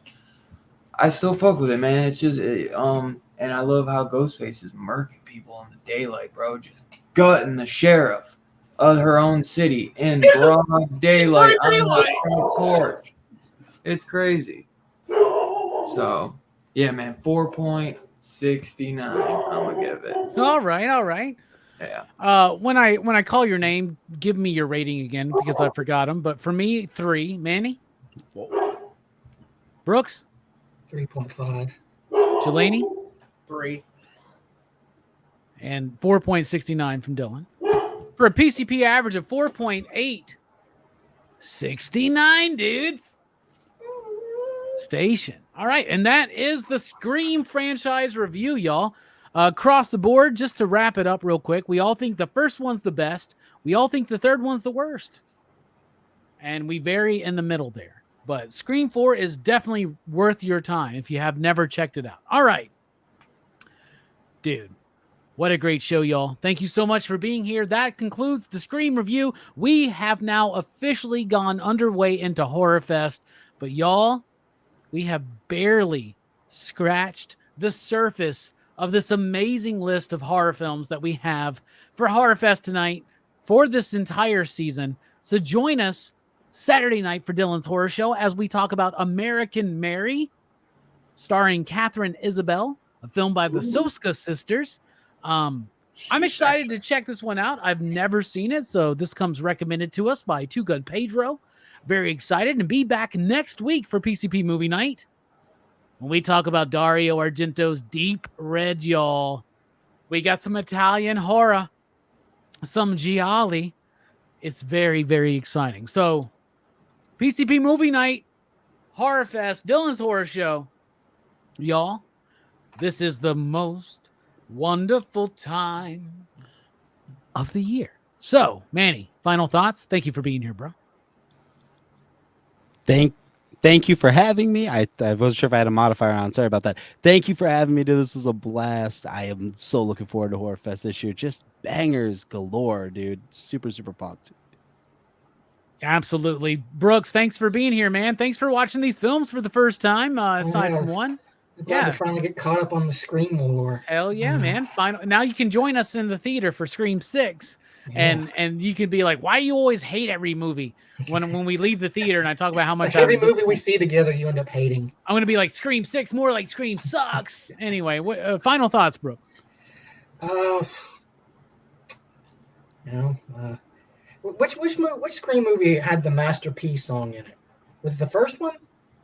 Speaker 6: I still fuck with it, man. It's just, and I love how Ghostface is murking people in the daylight, bro. Just gutting the sheriff of her own city in broad daylight on the front porch. It's crazy. So, yeah, man, 4.69. I'm gonna give it.
Speaker 2: All right.
Speaker 6: Yeah.
Speaker 2: When I call your name, give me your rating again, because I forgot them. But for me, 3. Manny? Brooks?
Speaker 4: 3.5.
Speaker 2: Delaney?
Speaker 5: 3.
Speaker 2: And 4.69 from Dylan. For a PCP average of 4.8. 69, dudes. Station. All right, and that is the Scream franchise review, y'all. Across the board, just to wrap it up real quick, we all think the first one's the best. We all think the third one's the worst. And we vary in the middle there. But Scream 4 is definitely worth your time if you have never checked it out. All right. Dude, what a great show, y'all. Thank you so much for being here. That concludes the Scream review. We have now officially gone underway into Horrorfest. But y'all, we have barely scratched the surface of this amazing list of horror films that we have for Horrorfest tonight for this entire season. So join us Saturday night for Dylan's Horror Show as we talk about American Mary, starring Catherine Isabel, a film by the Soska sisters. I'm excited to check this one out. I've never seen it, so this comes recommended to us by Two Gun Pedro. Very excited, and be back next week for PCP Movie Night when we talk about Dario Argento's Deep Red, y'all. We got some Italian horror, some gialli. It's very, very exciting. So, PCP Movie Night, Horrorfest, Dylan's Horror Show. Y'all, this is the most wonderful time of the year. So, Manny, final thoughts? Thank you for being here, bro.
Speaker 7: Thank you for having me. I wasn't sure if I had a modifier on. Sorry about that. Thank you for having me, dude. This was a blast. I am so looking forward to Horrorfest this year. Just bangers galore, dude. Super, super pumped.
Speaker 2: Absolutely. Brooks, thanks for being here, man. Thanks for watching these films for the first time, aside from one.
Speaker 4: Glad to finally get caught up on the Scream lore.
Speaker 2: Hell yeah, man. Now you can join us in the theater for Scream 6.
Speaker 4: Yeah.
Speaker 2: And you can be like, why you always hate every movie? When we leave the theater and I talk about how much
Speaker 4: every movie we see together, you end up hating.
Speaker 2: I'm going to be like, Scream 6, more like Scream sucks. Anyway, what final thoughts, Brooks?
Speaker 4: Which Scream movie had the Masterpiece song in it? Was it the first one?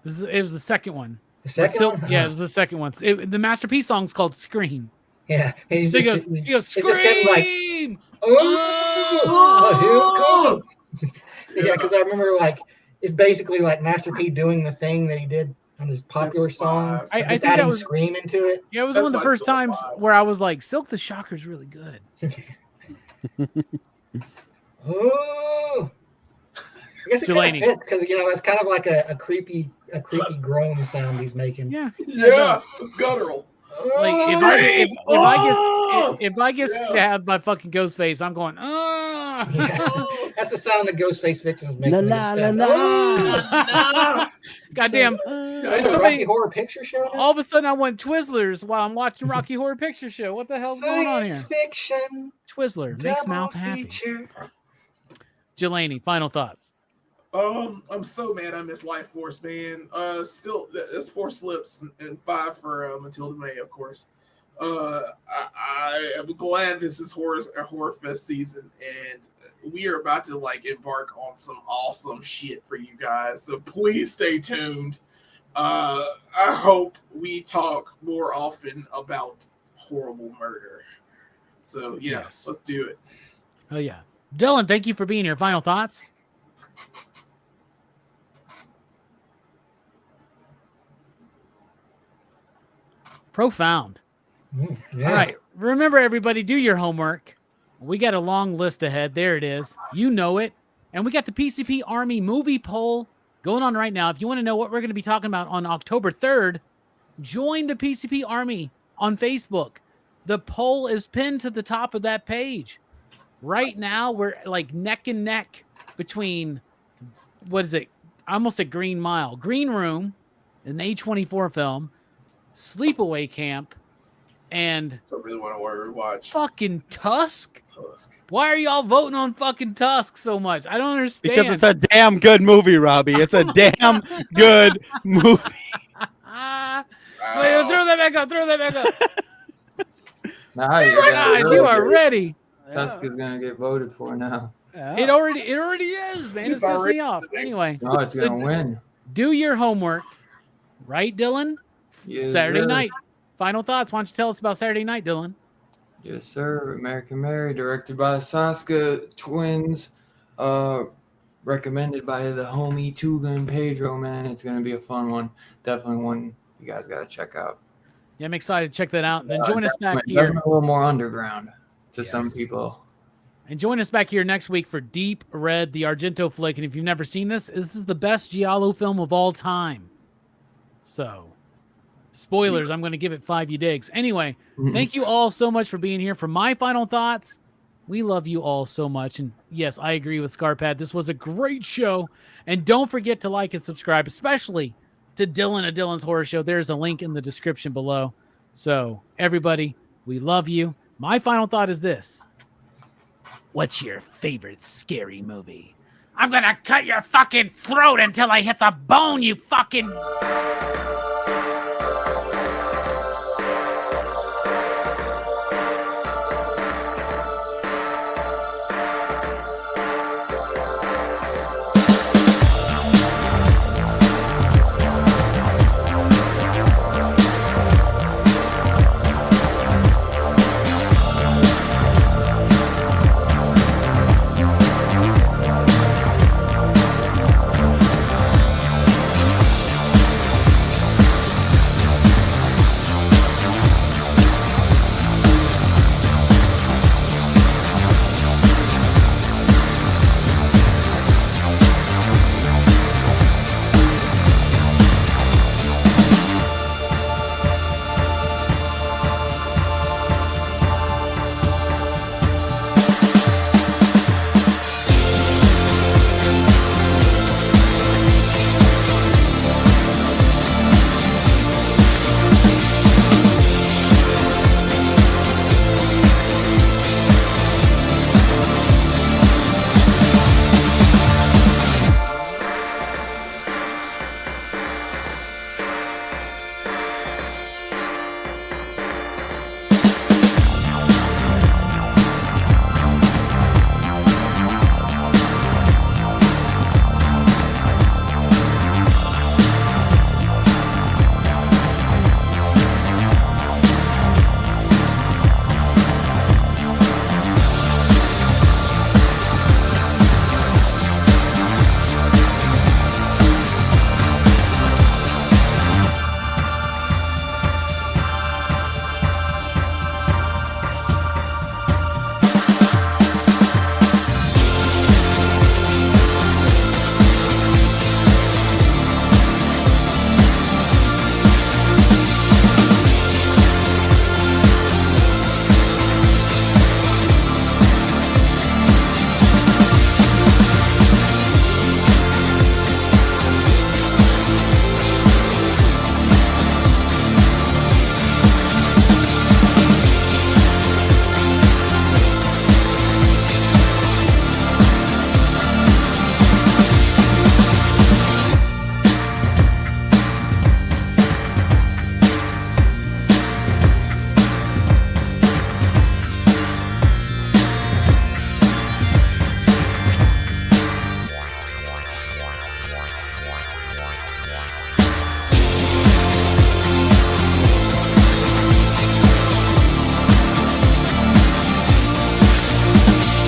Speaker 2: It was the second one.
Speaker 4: The second one?
Speaker 2: Yeah, it was the second one. The Masterpiece song's called Scream.
Speaker 4: Yeah.
Speaker 2: He goes, Scream!
Speaker 4: Oh, yeah, because I remember it's basically like Master P doing the thing that he did on his popular song.
Speaker 2: I think
Speaker 4: adding
Speaker 2: that was
Speaker 4: Scream into it.
Speaker 2: Yeah, it was one of the first times where I was like, Silk the Shocker's really good.
Speaker 4: Oh, I guess it kind of fits because it's kind of like a creepy groan sound he's making.
Speaker 2: Yeah,
Speaker 5: it's guttural.
Speaker 2: Like if I get stabbed by fucking Ghostface, I'm going, oh.
Speaker 4: Yeah. That's the sound that Ghostface victims make.
Speaker 2: Goddamn.
Speaker 4: Rocky Horror Picture Show.
Speaker 2: All of a sudden, I went Twizzlers while I'm watching Rocky Horror Picture Show. What the hell's going on here?
Speaker 4: Fiction.
Speaker 2: Twizzler makes mouth happy. Jelani, final thoughts.
Speaker 5: I'm so mad I missed Life Force, man. Still, it's 4 slips and 5 for Matilda May, of course. I am glad this is Horrorfest season, and we are about to embark on some awesome shit for you guys. So please stay tuned. I hope we talk more often about horrible murder. So yeah, Let's do it.
Speaker 2: Oh yeah, Dylan, thank you for being here. Final thoughts. Profound.
Speaker 4: Yeah.
Speaker 2: All right. Remember, everybody, do your homework. We got a long list ahead. There it is. You know it. And we got the PCP Army movie poll going on right now. If you want to know what we're going to be talking about on October 3rd, join the PCP Army on Facebook. The poll is pinned to the top of that page. Right now, we're neck and neck between, what is it? I almost said Green Mile. Green Room, an A24 film, Sleepaway Camp, and
Speaker 5: I really want to watch
Speaker 2: fucking Tusk. Why are y'all voting on fucking Tusk so much? I don't understand.
Speaker 7: Because it's a damn good movie, Robbie. It's a damn good movie.
Speaker 2: Wait, throw that back up. Throw that back up.
Speaker 6: You
Speaker 2: are ready.
Speaker 6: Tusk is gonna get voted for now.
Speaker 7: Yeah.
Speaker 2: It already is, man. It's pissing me off. Anyway,
Speaker 6: no, it's gonna win.
Speaker 2: Do your homework, right, Dylan?
Speaker 6: Yes,
Speaker 2: Saturday
Speaker 6: sir.
Speaker 2: night. Final thoughts. Why don't you tell us about Saturday night, Dylan?
Speaker 6: Yes, sir. American Mary, directed by the Saska twins. Recommended by the homie Tuga and Pedro, man. It's going to be a fun one. Definitely one you guys got to check out.
Speaker 2: Yeah, I'm excited to check that out. And then join us back here.
Speaker 6: A little more underground to some people.
Speaker 2: And join us back here next week for Deep Red, the Argento flick. And if you've never seen this is the best Giallo film of all time. So, spoilers, I'm going to give it 5 you digs. Anyway, thank you all so much for being here. For my final thoughts, we love you all so much. And yes, I agree with Scarpad. This was a great show. And don't forget to like and subscribe, especially to Dylan at Dylan's Horror Show. There's a link in the description below. So, everybody, we love you. My final thought is this. What's your favorite scary movie? I'm going to cut your fucking throat until I hit the bone, you fucking...